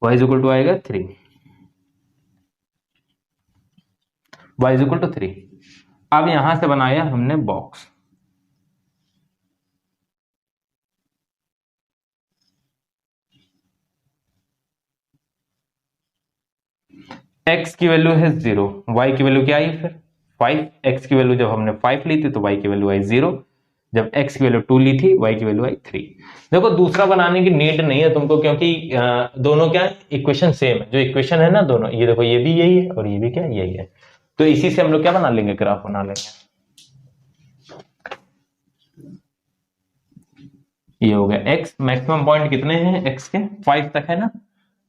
y is equal to आएगा 3, y इज इक्वल टू 3। अब यहां से बनाया हमने बॉक्स, x की वैल्यू है 0, y की वैल्यू क्या आई फिर 5, x की वैल्यू जब हमने 5 ली थी तो y की वैल्यू आई 0, जब x की वैल्यू 2 ली थी y की वैल्यू आई 3। देखो दूसरा बनाने की नीड नहीं है तुमको, क्योंकि दोनों क्या इक्वेशन सेम है, जो इक्वेशन है ना दोनों, ये देखो ये भी यही है और ये भी क्या यही है, तो इसी से हम लोग क्या बना लेंगे, ग्राफ बना लेंगे। ये हो गया x, मैक्सिमम पॉइंट कितने हैं x के, 5 तक है ना,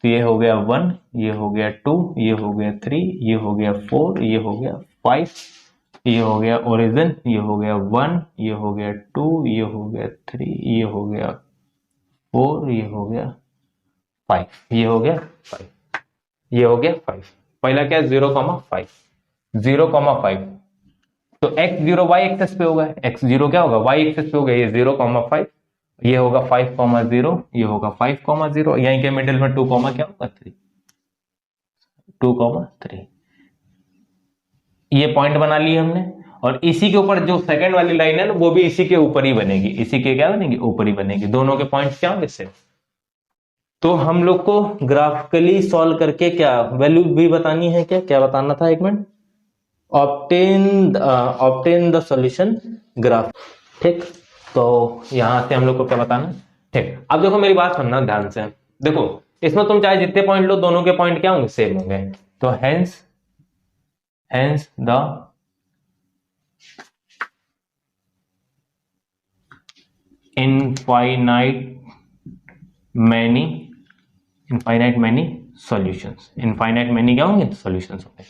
तो ये हो गया 1, ये हो गया 2, ये हो गया 3, ये हो गया 4, ये हो गया 5, ये हो गया ओरिजिन, ये हो गया 1, ये हो गया 2, ये हो गया 3, ये हो गया 4, ये हो गया 5, ये हो गया 5, ये हो गया 5। पहला क्या है 0,5, 0,5, तो x0 y एक्सेस पे होगा, x0 क्या होगा y एक्सेस पे होगा, ये 0,5, ये होगा 5,0, ये होगा 5,0, यहीं के मिडिल में 2, क्या होगा 3, 2,3। ये पॉइंट बना लिए हमने, और इसी के ऊपर जो सेकंड वाली लाइन है ना वो भी इसी के ऊपर ही बनेगी, इसी के क्या बनेगी, ऊपर ही बनेगी, दोनों के पॉइंट्स क्या होंगे सेम। तो हम लोग को ग्राफिकली सॉल्व करके क्या वैल्यू भी बतानी है, क्या क्या बताना था, एक minute, obtain the solution graph, ठीक। तो यहां से हम लोग को क्या बताना, ठीक। अब देखो मेरी बात सुनना ध्यान से, देखो इसमें तुम चाहे जितने पॉइंट लो दोनों के पॉइंट क्या होंगे, सेम होंगे, तो hence the infinite many solutions, infinite many क्या होंगे, सॉल्यूशंस होंगे,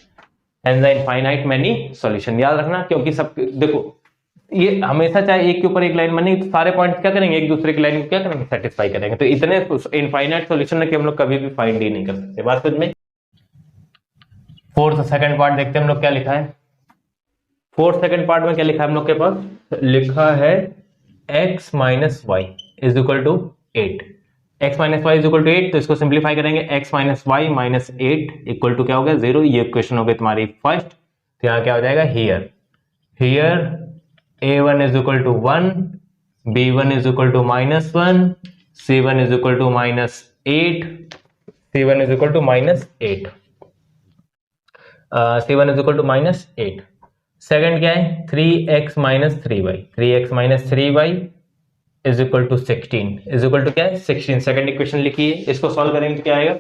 hence the infinite many solution. याद रखना, क्योंकि सब देखो ये हमेशा चाहे एक के ऊपर एक लाइन बनेगी तो सारे पॉइंट्स क्या करेंगे, एक दूसरे की लाइन को क्या करेंगे, सेटिस्फाई करेंगे, तो इतने इनफाइनाइट सॉल्यूशन है कि हम लोग कभी भी फाइंड ही नहीं कर सकते। बात समझ में। फोर्थ सेकंड पार्ट देखते हैं हम लोग क्या लिखा है, फोर्थ सेकंड पार्ट में क्या लिखा है हम लोग के पास, लिखा है x minus y is equal to 8, x minus y is equal to 8, तो इसको सिंप्लीफाई करेंगे, x minus y minus 8 equal to क्या हो गया 0, ये इक्वेशन हो गई तुम्हारी फर्स्ट। तो यहाँ क्या हो जाएगा, here a1 is equal to 1, b1 is equal to -1, c1 is equal to -8, c1 is equal to -8, c1 is equal to -8। Second क्या है 3x minus 3y, 3x minus 3y is equal to 16, is equal to क्या है 16। Second equation लिखिए, इसको solve करेंगे तो क्या आएगा,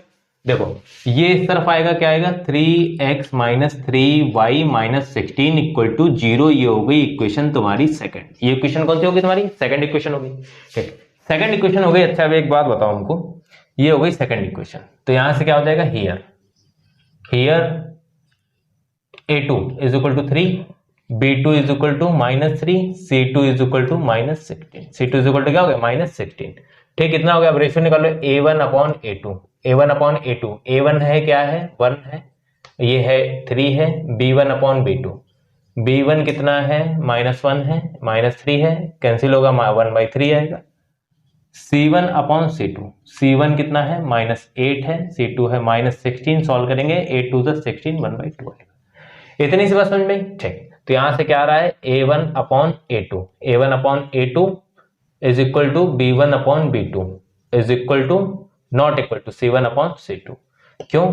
देखो ये इस तरफ आएगा, क्या आएगा 3x minus 3y minus 16 equal to 0, ये हो गई इक्वेशन तुम्हारी सेकंड। ये इक्वेशन कौन सी होगी तुम्हारी, सेकंड इक्वेशन होगी, ठीक, सेकंड इक्वेशन हो गई। अच्छा अब एक बात बताओ हमको, ये हो गई सेकंड इक्वेशन, तो यहां से क्या हो जाएगा, here a2 is equal to 3, b2 is equal to -3, c2 is equal to -16, c2 is equal to क्या हो गया, -16। ठीक, कितना हो गया, अब रेशियो निकाल लो, a1 upon a2, a1 upon a2, a1 है क्या है, 1 है, ये है 3 है, b1 अपॉन b2, b1 कितना है, -1 है, -3 है, कैंसिल होगा, 1/3 आएगा। c1 अपॉन c2, c1 कितना है, -8 है, c2 है -16, सॉल्व करेंगे, 8 2 16, 1/2 आएगा। इतनी सी बात समझ में, ठीक। तो यहां से क्या आ रहा है, a1 upon a2, a1 upon a2 is equal to b1 upon b2 is equal to not equal to c1 upon c2। क्यों,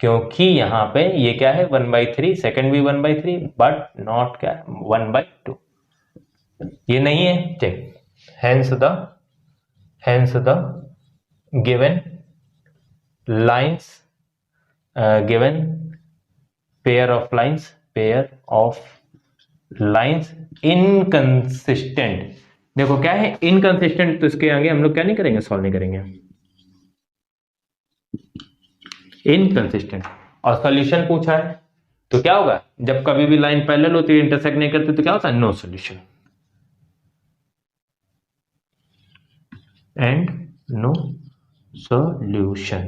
क्योंकि यहां पे ये क्या है, 1/3, सेकंड भी 1/3, बट नॉट क्या, 1/2, ये नहीं है, ठीक। hence the given lines, given pair of lines inconsistent। देखो क्या है, इनकंसिस्टेंट, तो इसके आगे हम लोग क्या नहीं करेंगे, सॉल्व नहीं करेंगे, इनकंसिस्टेंट। और सॉल्यूशन पूछा है तो क्या होगा, जब कभी भी लाइन पैरेलल होती है, इंटरसेक्ट नहीं करती, तो क्या होता है, no solution, and no solution,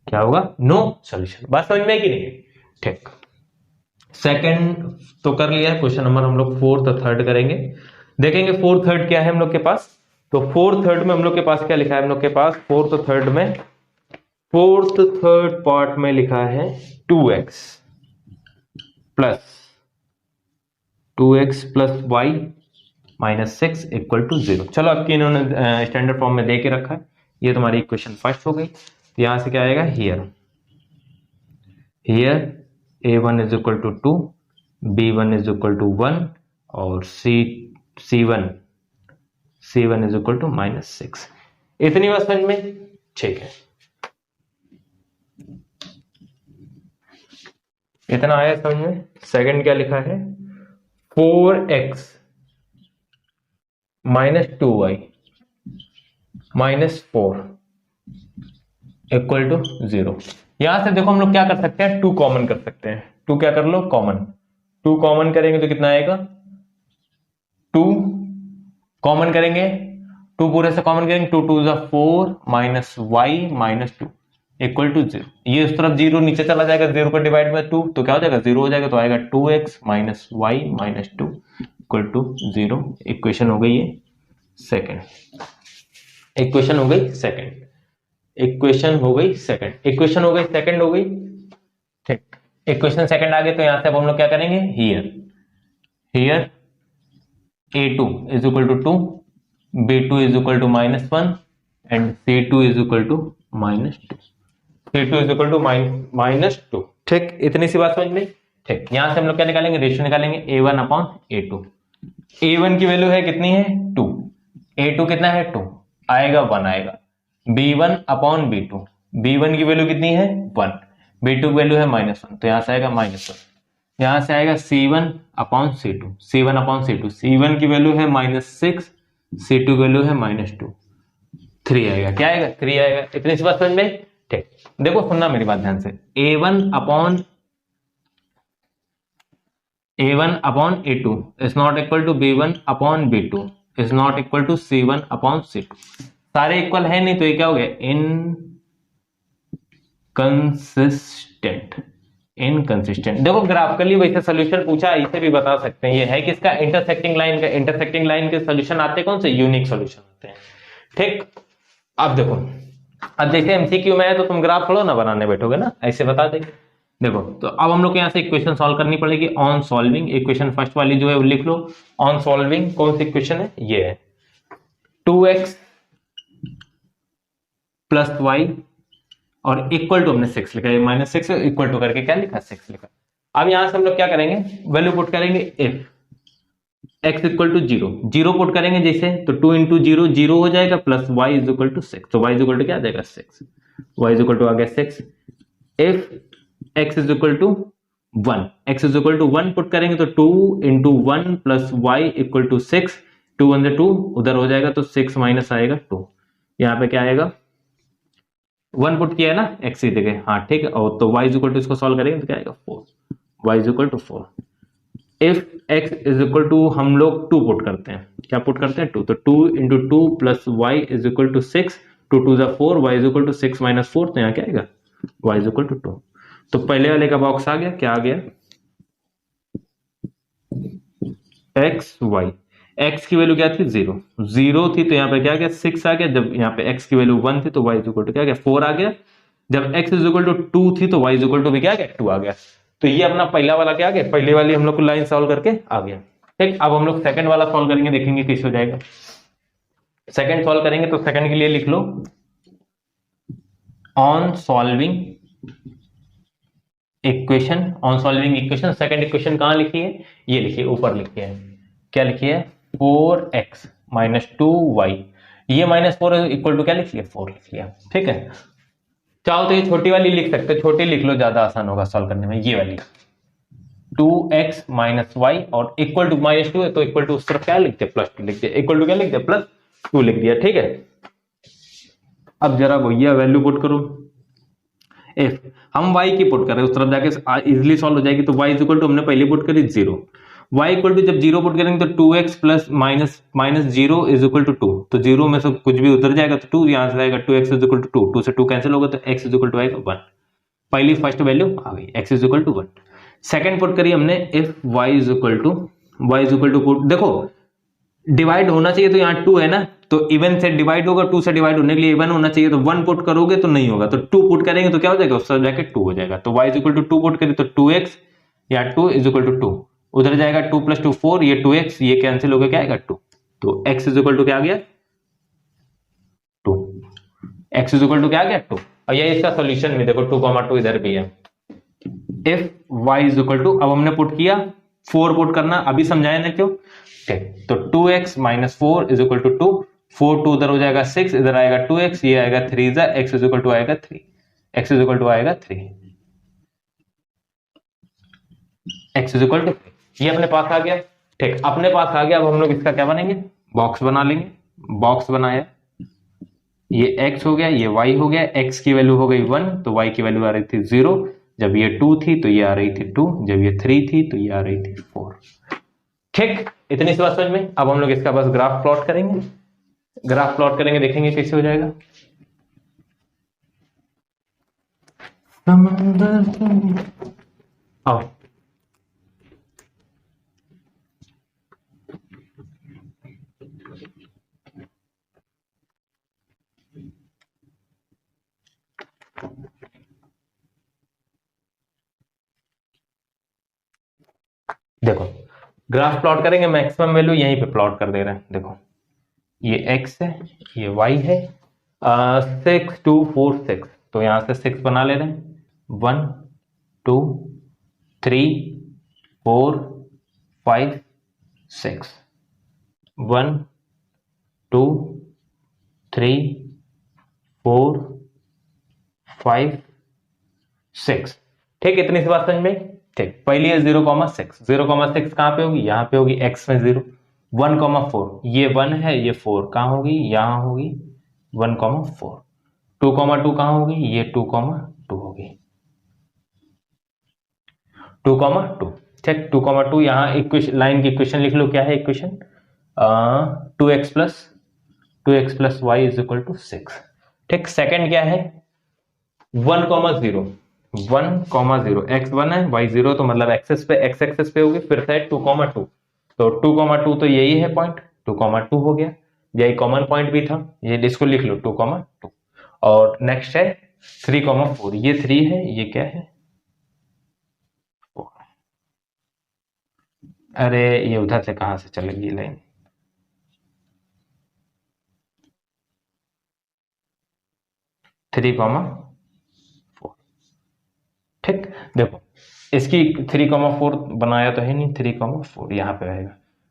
क्या होगा, नो सॉल्यूशन। बात समझ में है कि नहीं, ठीक। सेकंड तो कर लिया है, क्वेश्चन नंबर हम लोग फोर्थ और थर्ड करेंगे, देखेंगे फोर्थ थर्ड क्या है हम लोग के पास। तो फोर्थ थर्ड में हम लोग के पास क्या लिखा है, हम लोग के पास फोर्थ थर्ड पार्ट में लिखा है 2x plus y -6 equal to 0। चलो आपकी इन्होंने स्टैंडर्ड फॉर्म में दे के रखा है, ये तुम्हारी इक्वेशन फर्स्ट हो गई। तो यहां से क्या आएगा, here a1 is equal to 2, b1 is equal to 1 और c1 इज इक्वल टू -6। इतनी बात समझ में, ठीक है, इतना आया समझ में। सेकंड क्या लिखा है, 4x -2y -4 इक्वल टू 0। यहां से देखो हम लोग क्या कर सकते हैं, 2 कॉमन कर सकते हैं, 2 क्या कर लो, कॉमन, 2 कॉमन करेंगे तो कितना आएगा, 2 कॉमन करेंगे, 2 पूरे से कॉमन करेंगे, 2 2 4 -y -2 इक्वल टू 0। ये उस तरफ 0 नीचे चला जाएगा, 0 को डिवाइड बाय 2 तो क्या हो जाएगा, 0 हो जाएगा, तो आएगा 2x -y -2 equal to 0। Equation हो गई है सेकंड, इक्वेशन हो गई सेकंड, इक्वेशन हो गई सेकंड, इक्वेशन हो गई सेकंड हो गई, ठीक। इक्वेशन सेकंड आ गई, तो यहां से अब हम लोग क्या करेंगे, here a2 is equal to 2, b2 is equal to -1 and c2 is equal to -2, c2 is equal to -2, ठीक। इतनी सी बात समझ में, ठीक। यहां से हम लोग क्या निकालेंगे, रेशियो निकालेंगे, a1 अपॉन a2, a1 की वैल्यू है कितनी है, 2, a2 कितना है, 2 आएगा, 1 आएगा, b1 अपॉन b2, b1 की वैल्यू कितनी है, 1, b2 की वैल्यू है -1, तो यहां से आएगा -1, यहां से आएगा c1 upon c2, c1 upon c2, c1 की वैल्यू है -6, c2 की वैल्यू है -2, 3 आएगा, क्या आएगा, 3 आएगा। इतनी सी बात समझ में, ठीक। देखो सुनना मेरी बात ध्यान से, a1 upon a2 is not equal to b1 upon b2 is not equal to c1 upon c2। सारे इक्वल है नहीं, तो ये क्या हो गया, इनकंसिस्टेंट। देखो ग्राफिकली वैसे सोल्यूशन पूछा, इसे भी बता सकते हैं, ये है किसका, इंटरसेक्टिंग लाइन का। इंटरसेक्टिंग लाइन के सोल्यूशन आते कौन से, यूनिक सोल्यूशन आते हैं, ठीक। अब देखो, अब जैसे एमसीक्यू में है तो तुम ग्राफ थोड़ा ना बनाने बैठोगे ना, ऐसे बता देंगे। देखो तो अब हम लोग को यहाँ से इक्वेशन सॉल्व करनी पड़ेगी। ऑन सॉल्विंग, इक्वेशन फर्स्ट वाली जो है वो लिख लो। ऑन सॉल्विंग कौन सी इक्वेशन है, ये है 2x प्लस वाई और इक्वल टू हमने 6 लिखा है, -6 इक्वल टू करके क्या लिखा, 6 लिखा। अब यहां से हम लोग क्या करेंगे, वैल्यू पुट करेंगे, if x equal to 0, 0 put करेंगे जैसे, तो 2 इंटू 0 0 हो जाएगा, plus y is equal to 6, तो y इज इक्वल टू क्या आ जाएगा, 6, y इज इक्वल टू आ गया 6। If x is equal to 1, x is equal to 1 put करेंगे, तो 2 into 1 plus y equal to 6, 2 1 2 उधर हो जाएगा, तो 6 माइनस आएगा 2, यहाँ पे क्या आएगा 1 पुट किया है ना x की जगह, हाँ ठीक है। और तो y इज इक्वल टू, इसको सॉल्व करेंगे तो क्या आएगा 4, y is equal to 4। If x is equal to, हम लोग 2 पुट करते हैं, क्या पुट करते हैं 2, तो 2 into 2 plus y is equal to 6, 2 2 जा 4, y is equal to 6 minus 4, तो यहाँ क्या आएगा y इज इक्वल टू 2। तो पहले वाले का बॉक्स आ गया, क्या आ गया x y, x की वैल्यू क्या थी 0, 0 थी, तो यहाँ पे क्या आ गया 6 आ गया। जब यहाँ पे x की वैल्यू 1 थी तो y इज इक्वल टू क्या आ गया 4 आ गया। जब x इज इक्वल टू 2 थी तो y इज इक्वल टू भी क्या आ गया 2 आ गया। तो ये अपना पहला वाला क्या आ गया, पहले वाली हम लोग को लाइन सॉल्व करके आ गया। ठीक, अब हम लोग सेकंड वाला सॉल्व करेंगे, देखेंगे कैसे हो जाएगा। सेकंड सॉल्व करेंगे तो सेकंड के लिए लिख लो on solving equation, on solving equation. Second equation कहां लिखी है, ये लिखिए ऊपर लिखी है, क्या लिखी है 4x माइनस 2y, ये माइनस 4 इक्वल टू क्या लिख लिया 4 लिख लिया। ठीक है, चाहो तो ये छोटी वाली लिख सकते हो, छोटी लिख लो, ज्यादा आसान होगा सॉल्व करने में। ये वाली 2x माइनस वाई और इक्वल टू माइनस 2 है तो इक्वल टू उस तरफ क्या लिखते हैं प्लस 2 लिख दिया, इक्वल टू क्या लिख दिया प्लस 2 लिख दिया। ठीक है, अब जरा भैया वैल्यू पुट करो। इफ हम y की पुट कर रहे हैं उस तरफ जाके इजिली सॉल्व हो जाएगी, तो y इज इक्वल टू हमने पहले पुट करी 0, y इक्वल टू जब 0 पुट करेंगे तो 2x plus minus minus 0 is equal to 2, तो 0 में से कुछ भी उतर जाएगा तो 2 यहां से आएगा, 2x इज इक्वल टू 2, 2 से 2 कैंसिल होगा तो x इज इक्वल टू आएगा 1। पहली फर्स्ट वैल्यू आ गई x is equal to 1। Second put करी हमने if y is equal to put, देखो डिवाइड होना चाहिए तो यहाँ 2 है ना, तो इवन से डिवाइड होगा, 2 से डिवाइड होने के लिए इवन होना चाहिए, तो 1 पुट करोगे तो नहीं होगा, तो 2 पुट करेंगे तो क्या हो जाएगा उस तरफ जाके 2 हो जाएगा। तो y is equal to 2 put करें तो 2x या 2 इज इक्वल टू 2, उधर जाएगा 2 प्लस 2 4, ये 2x ये कैंसिल हो गया, क्या आएगा 2, तो x इज इक्वल टू क्या आ गया 2, x इज इक्वल टू क्या आ गया 2। और ये इसका सॉल्यूशन भी देखो 2,2 इधर भी है। If y is equal to, अब हमने पुट किया 4 पुट करना, अभी समझाया ना क्यों। तो 2x minus 4 is equal to 2, 4 2 उधर हो जाएगा 6, इधर आएगा 2x, ये आएगा 3 जा x इज इक्वल टू आएगा 3, x इज इक्वल टू आएगा 3, x इज इक्वल टू 3, ये अपने पास आ गया। ठीक, अपने पास आ गया। अब हम लोग इसका क्या बनेंगे, बॉक्स बना लेंगे। बॉक्स बनाया, ये x हो गया, ये y हो गया, x की वैल्यू हो गई 1 तो y की वैल्यू आ रही थी 0, जब ये 2 थी तो ये आ रही थी 2, जब ये 3 थी तो ये आ रही थी 4। ठीक, इतनी सी बात समझ में। अब हम लोग इसका बस ग्राफ प्लॉट करेंगे, ग्राफ प्लॉट करेंगे, देखेंगे कैसे हो जाएगा। आओ देखो, ग्राफ प्लॉट करेंगे, मैक्सिमम वैल्यू यहीं पे प्लॉट कर दे रहे हैं। देखो ये x है, ये y है, 6 2 4 6, तो यहां से 6 बना ले रहे हैं, 1 2 3 4 5 6, 1 2 3 4 5 6। ठीक, इतनी सी बात समझ में। ठीक, पहली है 0,6, 0,6 कहां पे होगी, यहां पे होगी x में 0, 1,4, ये 1 है, ये 4 कहां होगी, यहां होगी 1,4, 2,2 कहां होगी, ये 2,2 होगी, 2,2। ठीक, 2,2 यहां इक्वेशन, लाइन की इक्वेशन लिख लो, क्या है equation 2x plus y is equal to 6। ठीक, सेकंड क्या है 1,0, 1,0, x 1 है y 0, तो मतलब एक्सेस पे x एक्सेस पे होगी, फिर से 2,2, तो 2,2 तो यही है पॉइंट, 2,2 हो गया, यही कॉमन पॉइंट भी था, ये इसको लिख लो 2,2। और नेक्स्ट है 3,4, ये 3 है, ये क्या है 4। अरे ये उधर से कहां से चलेगी लाइन, थ्री कॉमा 4। ठीक, देखो इसकी 3,4 बनाया तो है नहीं, 3,4 यहां पे रहेगा।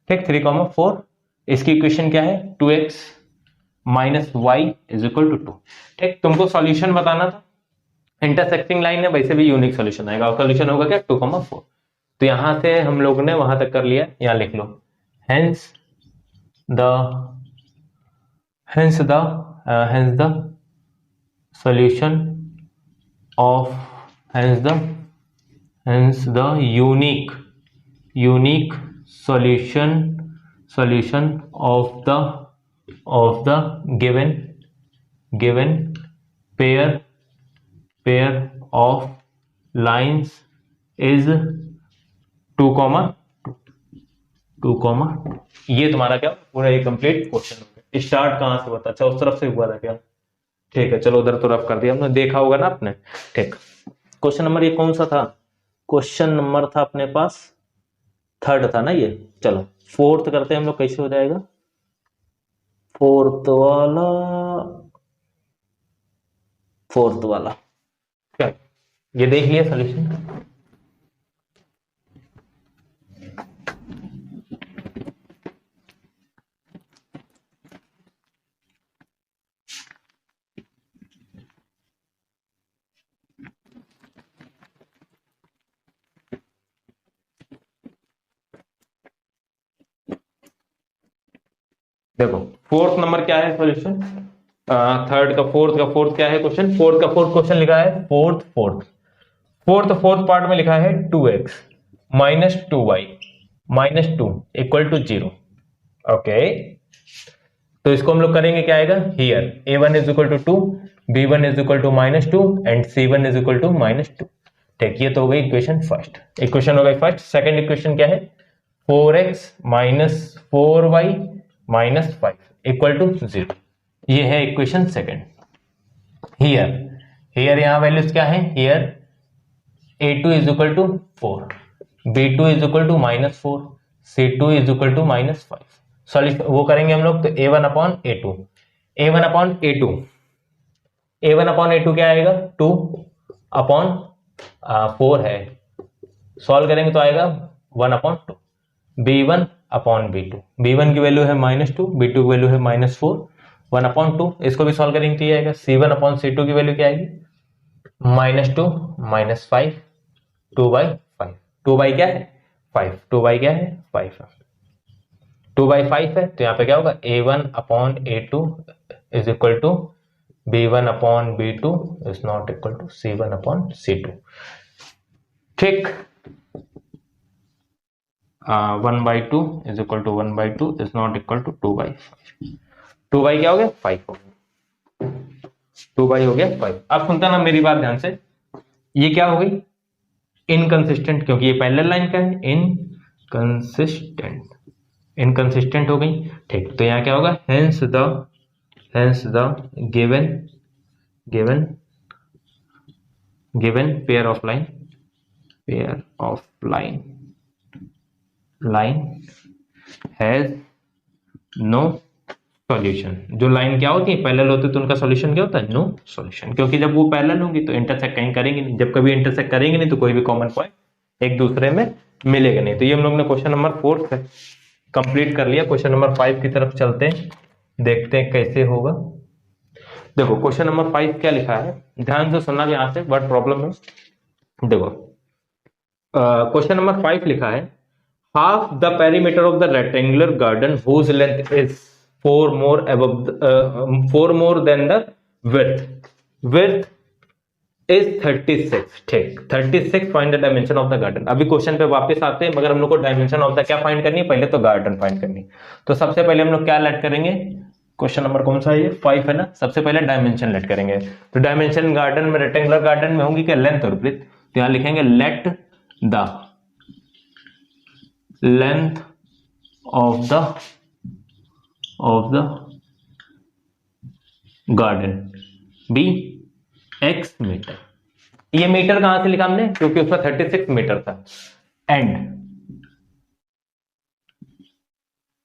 ठीक, 3,4, इसकी इक्वेशन क्या है 2x minus y is equal to 2। ठीक, तुमको सॉल्यूशन बताना था, इंटरसेक्टिंग लाइन है, वैसे भी यूनिक सॉल्यूशन आएगा, और सॉल्यूशन होगा क्या 2,4। तो यहां से हम लोग ने वहां तक कर लिया, यहां लिख लो hence the solution of hence the unique solution of the given pair of lines is 2, ये तुम्हारा क्या पूरा ये कंप्लीट क्वेश्चन हो गया। स्टार्ट कहां से बता, अच्छा उस तरफ से हुआ था क्या, ठीक है चलो उधर तो रफ कर दिया हमने, देखा होगा ना आपने, ठीक। क्वेश्चन नंबर ये कौन सा था, क्वेश्चन नंबर था अपने पास 3rd था ना ये, चलो 4th करते हैं हम लोग, कैसे हो जाएगा 4th वाला क्या, ये देख लिया सोल्यूशन। देखो 4th नंबर क्या है सॉल्यूशन, 3rd का 4th क्या है क्वेश्चन, 4th का 4th क्वेश्चन लिखा है 4th पार्ट में लिखा है 2x minus 2y minus 2 equal to 0। Okay तो इसको हम लोग करेंगे क्या आएगा, here a1 is equal to 2, b1 is equal to minus 2 and c1 is equal to minus 2। ठीक, ये तो हो गई इक्वेशन फर्स्ट, इक्वेशन हो गई फर्स्ट। सेकंड इक्वेशन क्या है, 4x minus 4y minus 5 equal to 0, ये है इक्वेशन सेकंड। हियर यहां वैल्यूज क्या है, here a2 is equal to 4, b2 is equal to minus 4, c2 is equal to minus 5। Solution वो करेंगे हम लोग तो a1 अपॉन a2 क्या आएगा, 2 अपॉन 4 है, सॉल्व करेंगे तो आएगा 1 अपॉन 2, b1 अपॉन b1 की वैल्यू है माइनस 2, b2 की वैल्यू है माइनस 4, 1 अपॉन 2, इसको भी सॉल्व करेंगे तो ये आएगा c1 अपॉन c2 की वैल्यू क्या आएगी, माइनस 2 माइनस 5 2 बाई 5, 2 बाई क्या है 5, 2 बाई क्या है 5, 2 बाई 5 है तो यहाँ पे क्या होगा, a1 upon a2 is equal to b1 upon b2 is not equal to c1 upon c2। ठीक, 1 by 2 is equal to 1 by 2 is not equal to 2 by 5, 2 by क्या हो गया 5 हो गया, 2 बाई हो गया 5। अब सुनता ना मेरी बात ध्यान से, ये क्या हो गई इनकंसिस्टेंट, क्योंकि ये पैरेलल लाइन का है, इनकंसिस्टेंट हो गई। ठीक, तो यहाँ क्या होगा, hence the given pair of line has no solution. जो लाइन क्या होती है पैरेलल होती है तो उनका सॉल्यूशन क्या होता है, नो सॉल्यूशन, क्योंकि जब वो पैरेलल होंगी तो इंटरसेक्ट कहीं करेंगे नहीं, जब कभी इंटरसेक्ट करेंगे नहीं तो कोई भी कॉमन पॉइंट एक दूसरे में मिलेगा नहीं। तो ये हम लोग ने क्वेश्चन नंबर 4 से कंप्लीट कर लिया। क्वेश्चन नंबर 5 की तरफ चलते हैं, देखते हैं कैसे होगा। देखो क्वेश्चन नंबर 5 क्या लिखा है, ध्यान से सुनना भी यहाँ से, बट प्रॉब्लम है। देखो क्वेश्चन नंबर 5 लिखा है, half the perimeter of the rectangular garden whose length is 4 more than the width is 36। ठीक, 36 find the dimension of the garden. अभी क्वेश्चन पे वापस आते हैं, मगर हम लोग को डायमेंशन ऑफ द क्या फाइंड करनी है, पहले तो गार्डन फाइंड करनी है। तो सबसे पहले हम लोग क्या लेट करेंगे, क्वेश्चन नंबर कौन सा है ये 5 है ना, सबसे पहले डायमेंशन लेट करेंगे। तो डायमेंशन गार्डन में, रेक्टेंगुलर गार्डन में होंगी क्या, लेंथ और ब्रेड्थ, तो यहां लिखेंगे let the length of the garden be x metre. ये मीटर कहां से लिखा हमने, क्योंकि उसमें 36 मीटर था। एंड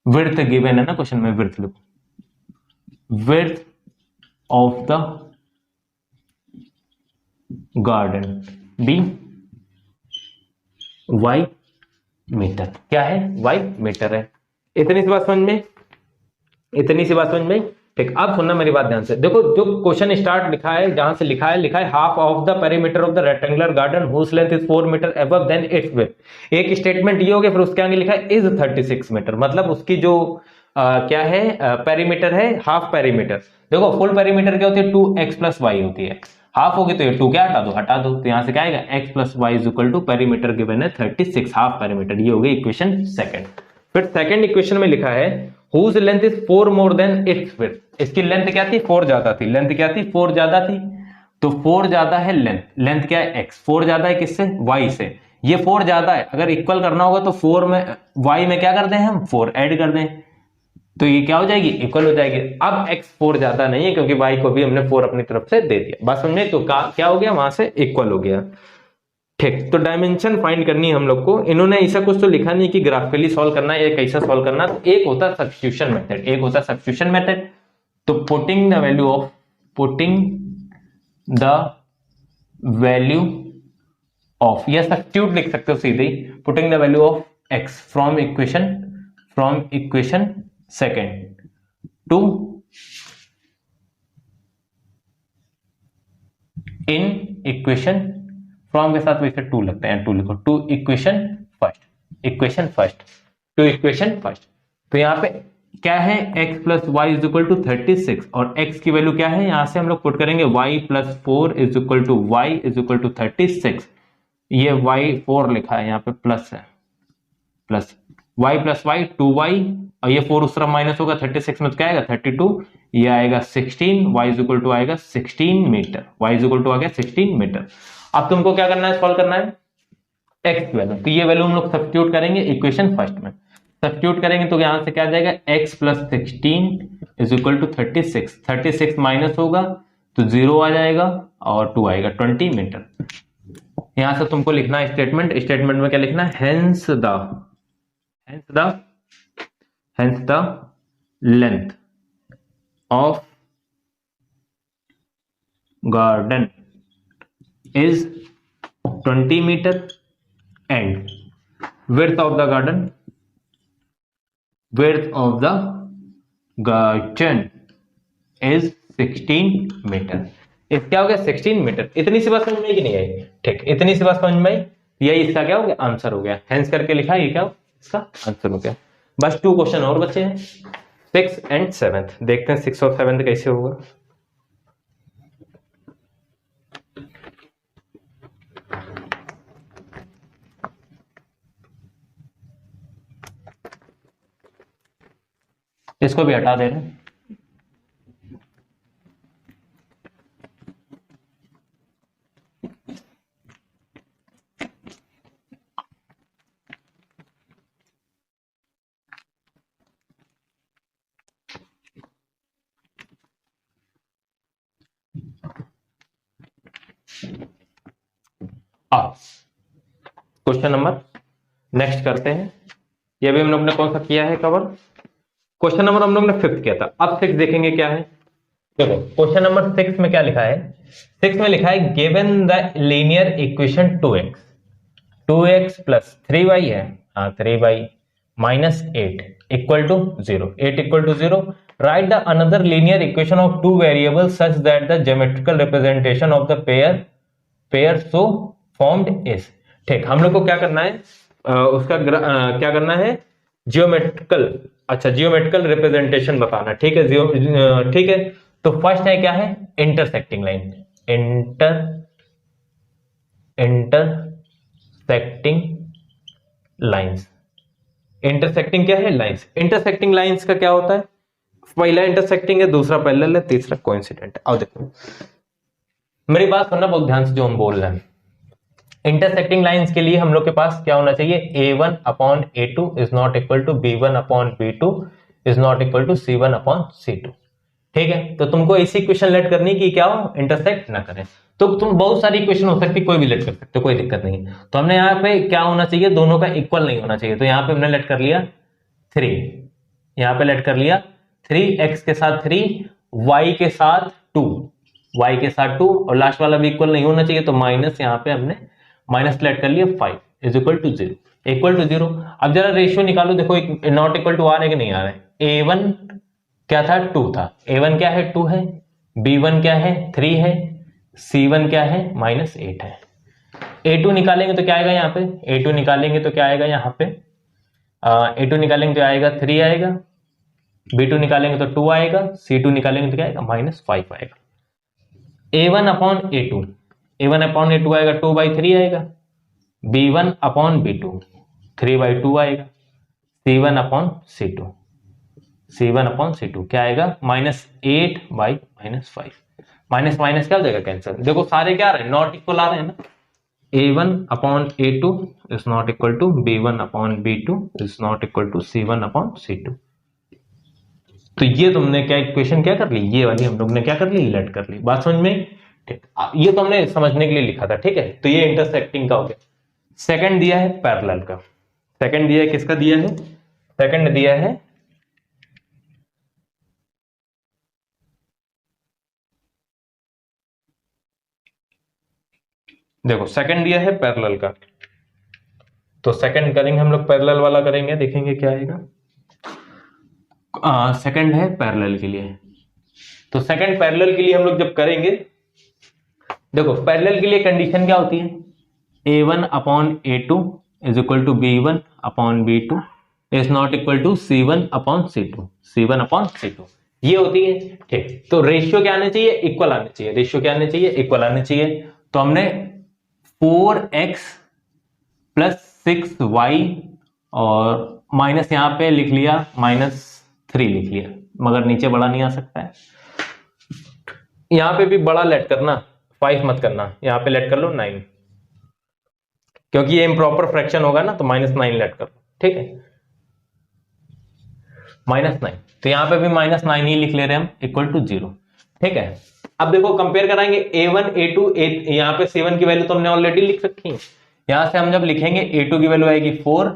विड्थ गिवन है ना क्वेश्चन में, विड्थ लिखो, width of the garden be y metre. क्या है, y मीटर है। इतनी सी बात समझ में, ठीक। अब सुनना मेरी बात ध्यान से, देखो जो क्वेश्चन स्टार्ट लिखा है, जहां से लिखा है half of the perimeter of the rectangular garden whose length is 4 metre above than its width. एक स्टेटमेंट ये हो गया, फिर उसके आगे लिखा है इज 36 मीटर, मतलब उसकी जो क्या है, पेरीमीटर है, हाफ पेरीमीटर। देखो फुल पेरीमीटर क्या होती है, 2x प्लस वाई होती है, हाफ होगी तो ये 2 क्या हटा दो, तो यहां से क्या आएगा, x plus y is equal to perimeter given है 36 हाफ पेरीमीटर। ये हो गई इक्वेशन सेकंड। फिर सेकंड इक्वेशन में लिखा है whose length is 4 more than its width. इसकी लेंथ क्या थी, 4 ज्यादा थी, लेंथ क्या थी, 4 ज्यादा थी, तो 4 ज्यादा है लेंथ, लेंथ क्या है x, 4 ज्यादा है किससे, y से, ये 4 ज्यादा है, अगर इक्वल करना होगा तो 4 में y में क्या कर दें हम, 4 ऐड कर दें, तो ये क्या हो जाएगी, इक्वल हो जाएगी। अब x 4 ज्यादा नहीं है क्योंकि y को भी हमने 4 अपनी तरफ से दे दिया, बस समझे, तो क्या हो गया, वहां से इक्वल हो गया। ठीक, तो डायमेंशन फाइंड करनी है हम लोग को। इन्होंने ऐसा कुछ तो लिखा नहीं कि ग्राफिकली सॉल्व करना है या कैसा सॉल्व करना, तो एक होता है सब्स्टिट्यूशन मेथड, एक होता है सब्स्टिट्यूशन मेथड। तो पुटिंग द वैल्यू ऑफ या सब्स्टिट्यूट लिख सकते हो सीधे, putting the value of x from equation second to in equation, from के साथ वैसे 2 लगते हैं, 2 लिखो, टू इक्वेशन फर्स्ट। तो यहां पे क्या है, x plus y is equal to 36 और x की वैल्यू क्या है, यहां से हम लोग पुट करेंगे y plus 4 is equal to y is equal to 36। ये y 4 लिखा है, यहां पे प्लस है, plus y plus Y 2y, और ये 4 उस तरफ माइनस होगा, 36 में तो क्या आएगा 32, ये आएगा 16, y इज इक्वल टू आएगा 16 metre, y is equal to आ गया 16 मीटर। अब तुमको क्या करना है, सॉल्व करना है x की वैल्यू, तो ये वैल्यू हम लोग सब्स्टिट्यूट करेंगे इक्वेशन फर्स्ट में, सब्स्टिट्यूट करेंगे तो यहां से क्या आ जाएगा, x plus 16 is equal to 36, 36 minus होगा तो 0 आ जाएगा और 2 आएगा 20 मीटर। यहां से तुमको लिखना है स्टेटमेंट में क्या लिखना है, hence the length of garden is 20 meter and width of the garden is 16 metre. इस क्या हो गया 16 मीटर। इतनी सी बात समझ में कि नहीं आई, ठीक, इतनी सी बात समझ में आई, यही इसका क्या हो गया, आंसर हो गया, हेंस करके लिखा, ये क्या हो, इसका आंसर हो गया। बस 2 क्वेश्चन और बचे हैं, 6 एंड 7, देखते हैं 6 और 7 कैसे होगा। इसको भी हटा दे रहे हैं। क्वेश्चन नंबर नेक्स्ट करते हैं, ये भी हम लोग ने कौन सा किया है कवर, क्वेश्चन नंबर हम लोग ने 5th किया था। अब 6 देखेंगे क्या है। देखो क्वेश्चन नंबर 6 में क्या लिखा है, 6 में लिखा है given the linear equation 2x plus 3y है, 3y minus 8 equal to 0, 8 equal to 0। Right the another linear equation of 2 variable such that the geometrical representation of the pair so formed is. ठीक, हम लोग को क्या करना है, उसका क्या करना है, जियोमेट्रिकल रिप्रेजेंटेशन बताना। ठीक है, ठीक है, तो फर्स्ट है क्या है, इंटरसेक्टिंग लाइन, इंटरसेक्टिंग क्या है, लाइंस। इंटरसेक्टिंग लाइंस का क्या होता है, पहला इंटरसेक्टिंग है, दूसरा पैरेलल है, तीसरा कोइंसिडेंट है। अब देखो मेरी बात सुनना बहुत ध्यान से जो हम बोल रहे हैं। इंटरसेक्टिंग लाइंस के लिए हम लोग के पास क्या होना चाहिए, a1 upon a2 is not equal to b1 upon b2 is not equal to c1 upon c2। ठीक है, तो तुमको ऐसी इक्वेशन लेट करनी कि क्या हो, इंटरसेक्ट ना करें। तो तुम बहुत सारी इक्वेशन हो सकती, कोई भी लेट कर सकते हो, कोई दिक्कत नहीं। तो हमने यहाँ पे क्या होना चाहिए, दोनों का इक्वल नहीं होना चाहिए, तो यहाँ पे हमने लेट कर लिया 3, यहाँ पे लेट कर लिया 3, x के साथ 3, y के साथ 2 और लास्ट वाला भी इक्वल नहीं होना चाहिए, तो माइनस यहाँ पे हमने माइनस लेट कर लिया 5 इज इक्वल टू 0। अब जरा रेशियो निकालो, देखो नॉट इक्वल टू आ रहा है कि नहीं आ रहा है। a1 क्या था, 2 था, a1 क्या है 2 है, b1 क्या है 3 है, c1 क्या है -8 है। a2 निकालेंगे तो क्या आएगा यहाँ पे, a2 निकालेंगे तो क्या आएगा यहाँ पे, a2 निकालेंगे तो आएगा 3 आएगा, B2 निकालेंगे तो 2 आएगा, C2 निकालेंगे तो क्या आएगा -5 आएगा। A1 upon A2, A1 upon A2 आएगा 2/3 आएगा। B1 अपॉन B2 3/2 आएगा। C1 upon C2, C1 upon C2 क्या आएगा -8/-5। माइनस माइनस क्या हो जाएगा कैंसिल। देखो सारे क्या आ रहे हैं, नॉट इक्वल आ रहे हैं ना। A1 upon A2 is not equal to B1 upon B2 is not equal to C1 upon C2। तो ये तुमने क्या इक्वेशन क्या कर ली, ये वाली हम लोग ने क्या कर ली, लेट कर ली। बात समझ में? ठीक, ये तो हमने समझने के लिए लिखा था, ठीक है। तो ये इंटरसेक्टिंग का हो गया। सेकंड दिया है पैरेलल का। सेकंड दिया है किसका दिया है, सेकंड दिया है देखो सेकंड दिया है पैरेलल का। तो सेकंड करेंगे हम लोग, पैरेलल वाला करेंगे, देखेंगे क्या आएगा। सेकंड है पैरेलल के लिए। तो सेकंड पैरेलल के लिए हम लोग जब करेंगे, देखो पैरेलल के लिए कंडीशन क्या होती है, A1 upon A2 is equal to B1 upon B2 is not equal to C1 upon C2, C1 upon C2 ये होती है। ठीक, तो रेशियो क्या आने चाहिए, इक्वल आने चाहिए। रेशियो क्या आने चाहिए, इक्वल आने चाहिए। तो हमने 4x प्लस 6y और माइनस यहां पे लिख लिया -3 लिख लिया, मगर नीचे बड़ा नहीं आ सकता है। यहां पे भी बड़ा लेट करना, 5 मत करना, यहां पे लेट कर लो 9, क्योंकि ये इम्प्रॉपर फ्रैक्शन होगा ना, तो -9 लेट कर लो, ठीक है, -9। तो यहां पे भी -9 ही लिख ले रहे हैं हम, इक्वल टू 0, ठीक है। अब देखो कंपेयर कराएंगे A1 A2 यहां पे C1 की वैल्यू तो हमने ऑलरेडी लिख रखी है। यहां से हम जब लिखेंगे A2 की वैल्यू आएगी 4,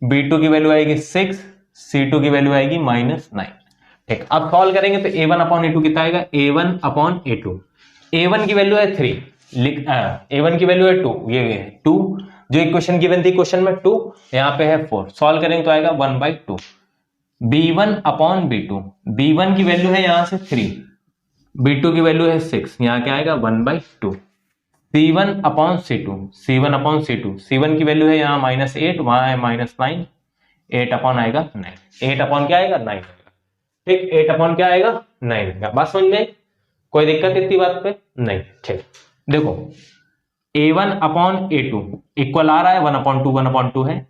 B2 की वैल्यू आएगी 6, C2 की वैल्यू आएगी -9। ठीक, अब सॉल्व करेंगे तो A1 अपॉन A2 कितना आएगा, A1 अपॉन A2, A1 की वैल्यू है 3, A1 की वैल्यू है 2, ये है 2, जो इक्वेशन गिवन थी क्वेश्चन में 2, यहां पे है 4, सॉल्व करेंगे तो आएगा 1/2। B1 अपॉन B2, B1 की वैल्यू है यहां से 3, B2 की वैल्यू है 6, यहां क्या आएगा 1/2। C1 upon C2, C1 upon C2, C1 की वैल्यू है यहाँ -8, वहां है -9, 8 अपॉन आएगा 9, 8 अपॉन क्या आएगा 9 आएगा। ठीक, 8 अपॉन क्या आएगा 9 आएगा। बात समझ में, कोई दिक्कत इतनी बात पे नहीं। ठीक, देखो A1 अपॉन A2 इक्वल आ रहा है 1/2, 1/2 है।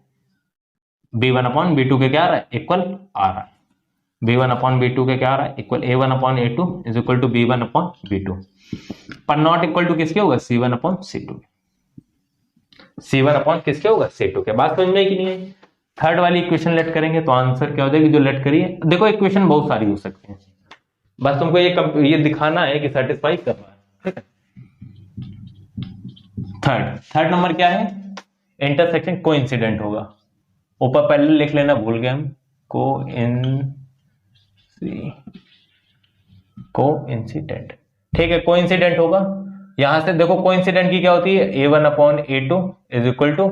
B1 अपॉन B2 के क्या आ रहा है, इक्वल आ रहा है। B1 अपॉन B2 के क्या आ रहा है, equal A1 upon A2 is equal to B1 upon B2, पर नॉट इक्वल टू किसके होगा, C1 upon C2, C1 upon किसके होगा, C2 के। बात समझ में कि नहीं है। थर्ड वाली इक्वेशन लेट करेंगे तो आंसर क्या हो जाएगी, जो लेट करिए। देखो इक्वेशन बहुत सारी हो सकती है, बस तुमको ये दिखाना है कि सेटिस्फाई कर रहा है, ठीक है। थर्ड नंबर क्या है, इंटरसेक्शन कोइंसिडेंट होगा। ऊपर पहले लिख लेना, भूल गए हम, कोइंसिडेंट, ठीक है, कोइंसिडेंट होगा। यहां से देखो कोइंसिडेंट की क्या होती है, A1 upon A2 is equal to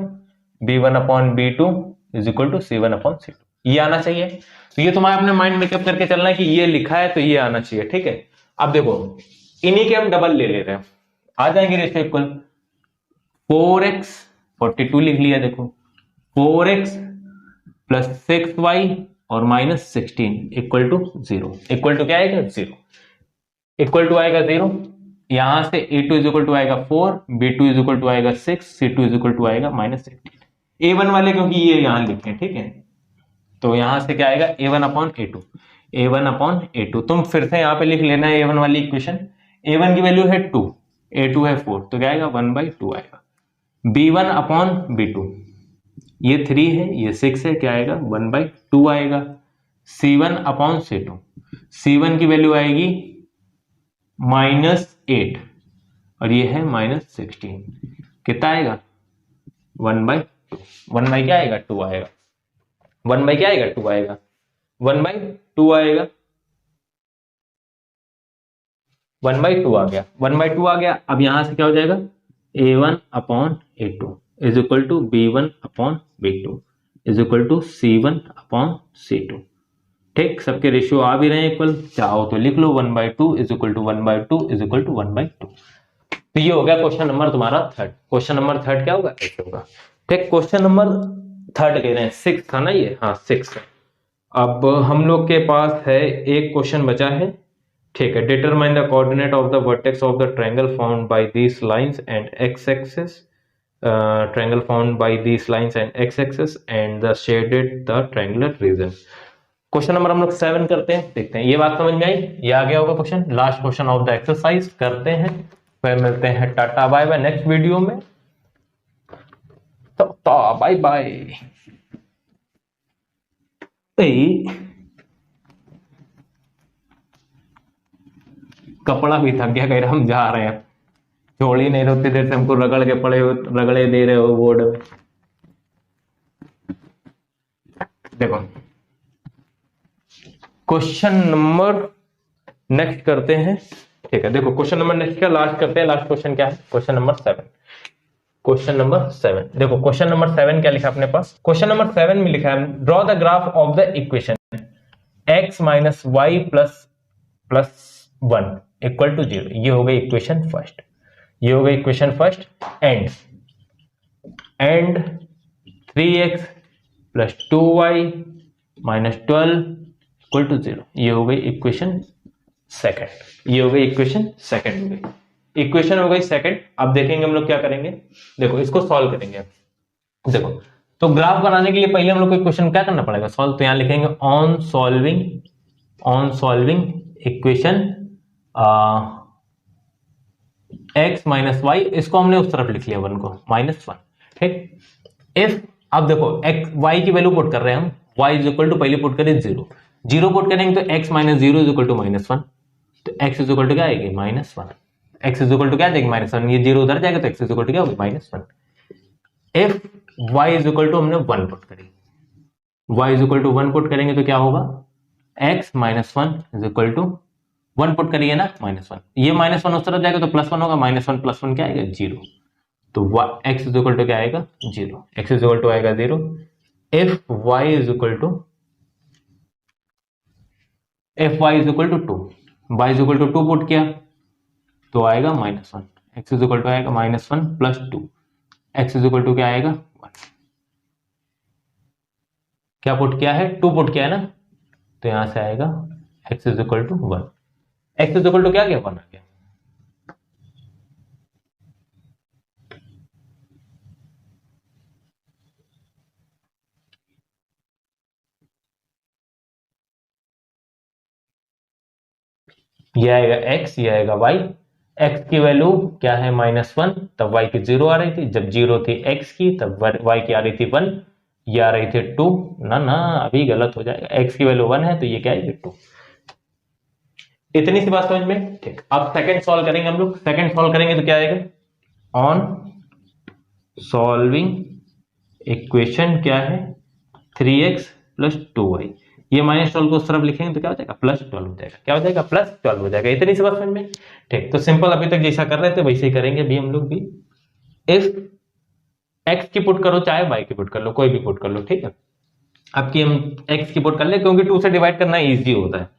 B1 upon B2 is equal to C1 upon C2, ये आना चाहिए। तो ये तुम्हारे अपने माइंड मेकअप करके चलना है कि ये लिखा है तो ये आना चाहिए, ठीक है। अब देखो इन्हीं के हम डबल ले ले रहे हैं, आ जाएंगे रेशियो इक्वल। 4x 42 लिख लिया, देखो 4x प्लस 6y और -16 इक्वल टू 0, इक्वल टू क्या आएगा 0, इक्वल टू आएगा 0। यहां से A2 इज इक्वल टू आएगा 4, B2 इज इक्वल टू आएगा 6, C2 इज इक्वल टू आएगा -16। A1 वाले क्योंकि ये यहां लिखे हैं, ठीक है, तो यहां से क्या आएगा A1 upon A2, A1 upon A2। तुम फिर से यहां पे लिख लेना है A1 वाली इक्वेशन। A1 की वैल्यू है 2, A2 है 4, तो क्या आएगा 1/2 आएगा। B1 अपॉन B2, ये 3 है, ये 6 है, क्या आएगा 1/2 आएगा। C1 अपॉन C2, C1 की वैल्यू आएगी -8 और ये है -16, कितना आएगा 1/2, 1 क्या आएगा 2 आएगा, 1 क्या आएगा 2 आएगा, 1/2 आएगा, 1/2 आ गया, 1/2 आ गया। अब यहां से क्या हो जाएगा, A1 upon A2 is equal to B1 upon B2 is equal to C1 upon C2। ठीक, सबके रेशियो आ भी रहे हैं इक्वल, चाहो तो लिख लो 1/2 is equal to 1/2 is equal to 1/2। तो ये हो गया क्वेश्चन नंबर तुम्हारा थर्ड। क्वेश्चन नंबर थर्ड क्या होगा, ऐसे होगा। ठीक, क्वेश्चन नंबर थर्ड कह रहे हैं, 6 था ना ये, हाँ 6 है। अब हम लोग के पास है एक क्वेश्चन बचा है, ठीक है। Determine the coordinate of the vertex of the triangle found by these lines and x axis, triangle found by these lines and x axis and the shaded the triangular region. Question number हम लोग 7 करते हैं, देखते हैं ये बात समझ में आई, ये आ गया होगा question. Last question of the exercise करते हैं, फिर मिलते हैं। Tata bye bye next video में, तो बाय बाय। कपड़ा भी थक गया, कह रहे हम जा रहे हैं, छोड़ ही नहीं रहे, उतनी देर से हमको रगड़ के पड़े हो, रगड़े दे रहे हो बोर्ड में। देखो क्वेश्चन नंबर नेक्स्ट करते हैं, ठीक है। देखो क्वेश्चन नंबर नेक्स्ट का लास्ट करते हैं। लास्ट क्वेश्चन क्या है? Question number 7। क्वेश्चन नंबर 7, देखो क्वेश्चन नंबर 7 क्या लिखा अपने पास? क्वेश्चन नंबर 7 में लिखा है draw the graph of the equation x minus y plus plus 1 equal to 0। ये हो गई इक्वेशन फर्स्ट, ये हो गई equation first. And 3x plus 2y minus 12 equal to 0। ये हो गई इक्वेशन सेकंड, ये हो गई इक्वेशन सेकंड, हो गई इक्वेशन, हो गई सेकंड। अब देखेंगे हम लोग क्या करेंगे, देखो इसको सॉल्व करेंगे। देखो तो ग्राफ बनाने के लिए पहले हम लोग को इक्वेशन क्या करना पड़ेगा? सॉल्व। तो यहां लिखेंगे on solving equation x minus y, इसको हमने उस तरफ लिख लिया 1 को -1, ठीक। इफ, अब देखो x y की वैल्यू पुट कर रहे हैं हम, y इज इक्वल टू, पहले पुट करें 0 पुट करेंगे तो x minus 0 is equal to -1, तो x इज इक्वल टू क्या आएगी? -1। x इज इक्वल टू क्या आ जाएगी? -1। ये 0 उधर जाएगा तो x इज इक्वल टू क्या होगी? -1। If y is equal to, हमने 1 पुट करी, y is equal to 1 put करेंगे तो क्या होगा? x minus 1 is equal to 1 put करिए ना, -1। ये -1 उस तरफ जाएगा तो +1 होगा, -1 प्लस 1 क्या आएगा? 0। तो x इज इक्वल टू क्या आएगा? 0। x इज इक्वल टू आएगा 0। If y is equal to 2, y is equal to 2 put किया तो आएगा -1। x इज इक्वल टू आएगा -1 plus 2, x is equal to क्या आएगा? 1। क्या पुट किया है? 2 पुट किया है ना, तो यहां से आएगा x is equal to 1। x is equal to क्या गया? 1 आ गया। ये आएगा x, ये आएगा y। x की वैल्यू क्या है? -1, तब y की 0 आ रही थी। जब 0 थी x की, तब y की आ रही थी 1, ये आ रही थी 2। ना अभी गलत हो जाएगा, x की वैल्यू 1 है तो ये क्या है? 2। इतनी सी बात समझ में, ठीक। अब सेकंड सॉल्व करेंगे हम लोग। सेकंड सॉल्व करेंगे तो क्या आएगा? ऑन सॉल्विंग इक्वेशन क्या है? 3x plus 2y। ये -12 को उस तरफ लिखेंगे तो क्या हो जाएगा? +12 हो जाएगा। क्या हो जाएगा? +12 हो जाएगा। इतनी सी बात समझ में, ठीक। तो सिंपल, अभी तक जैसा कर रहे थे वैसे ही करेंगे भी हम लोग भी। इफ x की पुट करो, चाहे y की पुट कर लो, कोई भी पुट कर लो, ठीक है। अब की हम x की पुट कर ले, क्योंकि 2 से डिवाइड करना इजी होता है।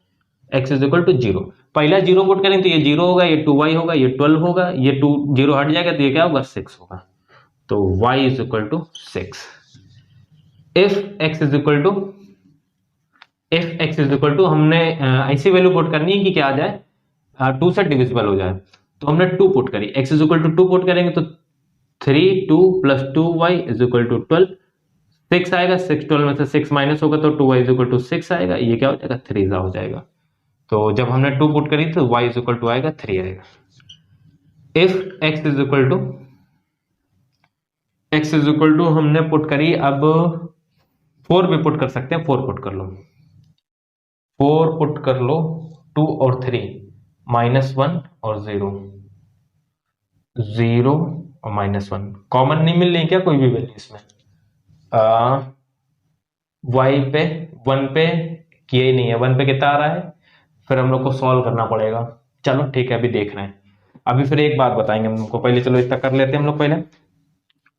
x इज इक्वल टू 0, पहला 0 पुट करें तो ये 0 होगा, ये 2y होगा, ये 12 होगा, ये 2 0 हट जाएगा तो ये क्या होगा? 6 होगा। तो y is equal to 6। If x is equal to, हमने ऐसी वैल्यू पुट करनी है कि क्या आ जाए? 2 से डिविजिबल हो जाए। तो हमने 2 पुट करी, x is equal to 2 put करेंगे तो 3 2 plus 2y is equal to 12। 6 आएगा, 6 12 में से 6 माइनस होगा तो 2y इज इक्वल टू 6 आएगा। ये क्या हो जाएगा? 3 हो जाएगा। तो जब हमने 2 पुट करी तो y इज इक्वल टू आएगा 3 आएगा। If x is equal to हमने पुट करी, अब 4 भी पुट कर सकते हैं, 4 पुट कर लो, 4 पुट कर लो, 2 और 3, -1 और 0, 0 और -1 कॉमन नहीं मिल रही क्या कोई भी वैल्यू इसमें? y पे 1 पे किया ही नहीं है, 1 पे कितना आ रहा है? फिर हम लोग को सॉल्व करना पड़ेगा। चलो ठीक है, अभी देख रहे हैं। अभी फिर एक बात बताएंगे हम लोग को, पहले चलो इतना कर लेते हैं हम लोग। पहले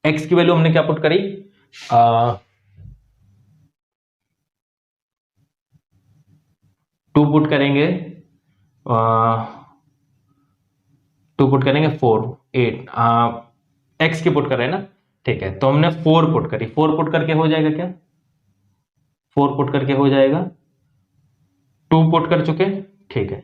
x की वैल्यू हमने क्या पुट करी? 2 पुट करेंगे, 2 पुट करेंगे 4 8, x की पुट कर रहे हैं ना, ठीक है। तो हमने 4 पुट करी, 4 पुट करके हो जाएगा क्या? 4 पुट करके हो जाएगा, 2 पुट कर चुके, ठीक है।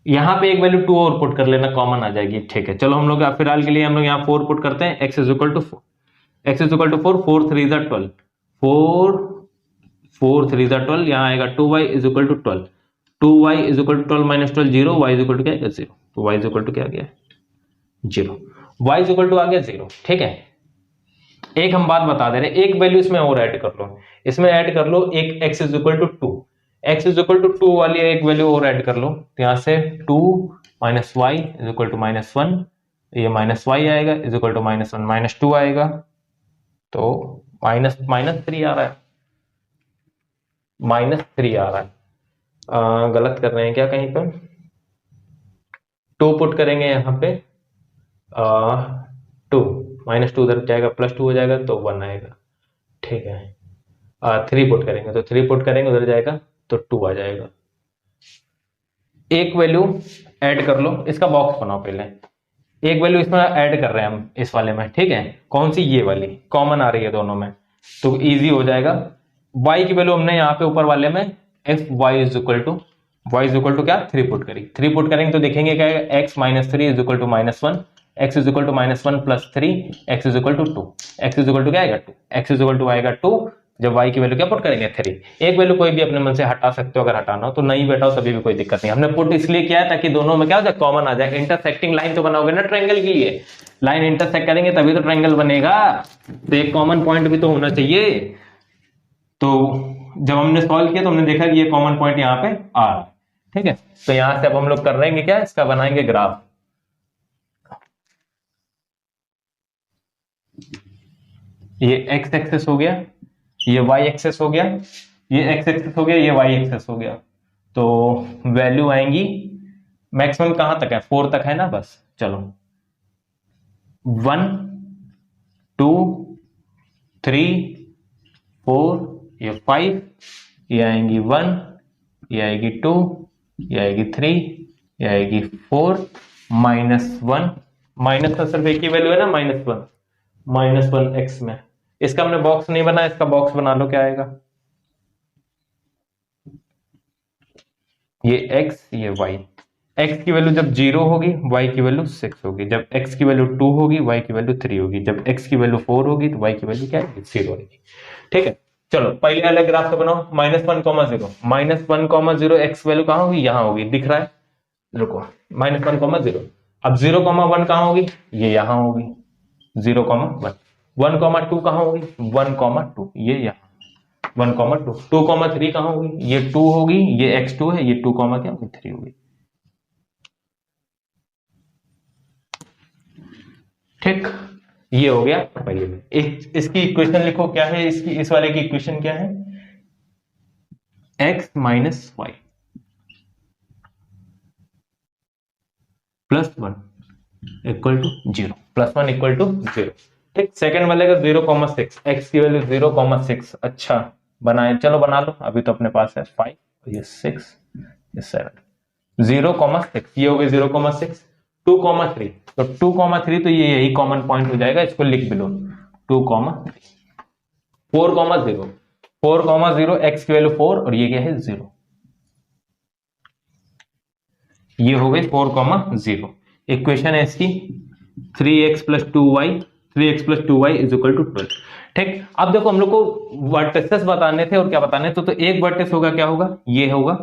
यहां पे एक वैल्यू 2 और पुट कर लेना, कॉमन आ जाएगी, ठीक है। चलो हम लोग फिलहाल के लिए हम लोग यहाँ 4 पुट करते हैं। x is equal to 4, x is equal to 4, 4 3 जा 12, 4 3 जा 12, यहाँ आएगा 2y is equal to 12, 2y is equal to 12 minus 12 0, y is equal to क्या है 0, तो y इज इक्वल टू क्या आ गया 0, y इज इक्वल टू आ गया 0, ठीक है। एक हम बात बता दे रहे हैं, एक वैल्यू इसमें और ऐड कर लो, इसमें ऐड कर लो एक x is equal to 2, x is equal to 2 वाली एक वैल्यू और ऐड कर लो, तो यहां से 2 minus y is equal to -1, ये माइनस वाई आएगा इज इक्वल टू -1 -2 आएगा, तो -3 आ रहा है, -3 आ रहा है। गलत कर रहे हैं क्या कहीं पर, 2 पुट करेंगे यहाँ पे, 2 -2 उधर जाएगा, +2 हो जाएगा तो 1 आएगा, ठीक है। 3 पुट करेंगे तो 3 पुट करेंगे उधर जाएगा तो 2 आ जाएगा। एक वैल्यू ऐड कर लो, इसका बॉक्स बनाओ पहले, एक वैल्यू इसमें ऐड कर रहे हैं हम इस वाले में, ठीक है। कौन सी, ये वाली कॉमन आ रही है दोनों में, तो इजी हो जाएगा। y की वैल्यू हमने यहाँ पे ऊपर वाले में f y is equal to क्या 3 पुट करी, 3 पुट करेंगे तो देखेंगे क्या है, x - 3 is equal to -1, x is equal to -1 plus 3, x is equal to 2, x is equal to क्या आएगा 2, x इज इक्वल टू आएगा 2, जब y की वैल्यू क्या पुट करेंगे 3। एक वैल्यू कोई भी अपने मन से हटा सकते हो, अगर हटाना हो तो नहीं बैठाओ तभी भी कोई दिक्कत नहीं, हमने पुट इसलिए किया है ताकि दोनों में क्या हो जाए, कॉमन आ जाए। इंटरसेक्टिंग लाइन तो बनाओगे ना ट्रायंगल के लिए, लाइन इंटरसेक्ट करेंगे तभी तो ट्रायंगल बनेगा, तो एक कॉमन पॉइंट भी तो होना चाहिए। तो जब हमने सॉल्व किया तो हमने देखा कि ये कॉमन पॉइंट यहाँ पे आ रहा है, ठीक है। तो यहां से अब हम लोग कर रहेंगे क्या, इसका बनाएंगे ग्राफ। ये x एक्सेस हो गया, ये y एक्सेस हो गया, ये x एक्सेस हो गया, ये y एक्सेस हो गया, तो वैल्यू आएंगी मैक्सिमम कहां तक है, 4 तक है ना, बस चलो 1 2 3 4, ये 5, ये आएंगी 1, ये आएगी 2, ये आएगी 3, ये आएगी 4, -1, माइनस का सिर्फ एक ही वैल्यू है ना -1 x में। इसका हमने बॉक्स नहीं बनाया, इसका बॉक्स बना लो, क्या आएगा, ये x ये y, x की वैल्यू जब 0 होगी y की वैल्यू 6 होगी, जब x की वैल्यू 2 होगी y की वैल्यू 3 होगी, जब x की वैल्यू 4 होगी तो y की वैल्यू क्या है 0 होगी, ठीक है। चलो पहले अलग ग्राफ से बनाओ, -1, -1, 0, x वैल्यू कहां होगी, यहां होगी, दिख रहा है, रुको, -1, 0, अब 0, 1 कहां होगी, ये यहां होगी, 0, 1, 1, 2 कहां होगी, 1, 2, ये यहां 1, 2, 2, 3 कहां होगी, ये 2 होगी, ये x2 है, ये 2, क्या होगी 3 होगी, ठीक। ये हो गया पहले में। इसकी इक्वेशन लिखो, क्या है इसकी, इस वाले की इक्वेशन क्या है, x minus y +1 equal to 0, +1 equal to 0, ठीक। सेकंड वाले का 0,6, x की वैल्यू 0,6, अच्छा बनाए, चलो बना लो, अभी तो अपने पास है 5, ये 6, ये 7, 0,6, ये हो गए 0,6, 2,3, तो 2,3 तो ये यही कॉमन पॉइंट हो जाएगा, इसको लिख भी लो 2,3, 4,0, 4,0, x की वैल्यू 4 और ये क्या है 0, ये हो गई 4,0। इक्वेशन है इसकी 3x + 2y, 3x + 2y is equal to 12, ठीक। अब देखो हम लोग को वर्टिसेस बताने थे और क्या बताने थे, तो एक वर्टिस होगा, क्या होगा, ये होगा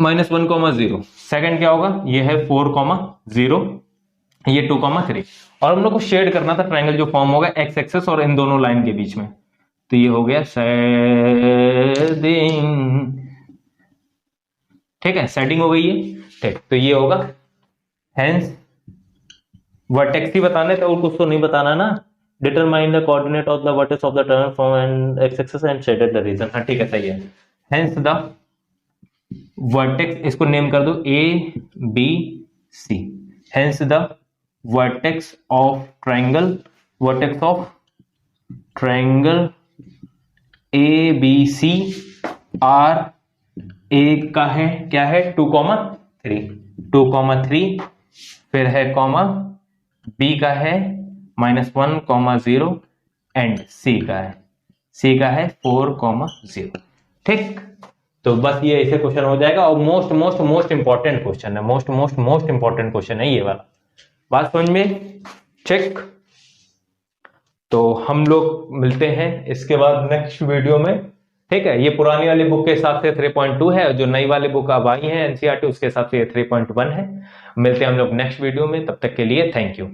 -1,0, सेकंड क्या होगा, ये है 4,0, ये 2,3, और हम लोग को शेड करना था ट्रायंगल जो फॉर्म होगा x एक्सेस और इन दोनों लाइन के बीच में, तो ये हो गया शेडिंग, ठीक है, सेटिंग हो गई है, ठीक। तो ये होगा हेंस वर्टेक्स ही बताने थे और कुछ तो नहीं बताना ना, determine the coordinate of the vertex of the turn from and x axis and shaded the region, हाँ ठीक है, सही है। हेंस द वर्टेक्स, इसको नेम कर दो A B C, hence the vertex of triangle, vertex of triangle ABC R A का है क्या है 2,3, 2,3, फिर है कॉमा, B का है -1,0 एंड C का है सी का है 4,0। ठीक, तो बस ये ऐसे क्वेश्चन हो जाएगा। और most most most important question है, most most most important question है ये वाला। बात समझ में? ठीक, तो हम लोग मिलते हैं इसके बाद नेक्स्ट वीडियो में। ठीक है, ये पुरानी वाली बुक के हिसाब से 3.2 है, जो नई वाली बुक अब आई है एनसीईआरटी उसके हिसाब से ये 3.1 है। मिलते हैं हम लोग नेक्स्ट वीडियो में, तब तक के लिए थैंक यू।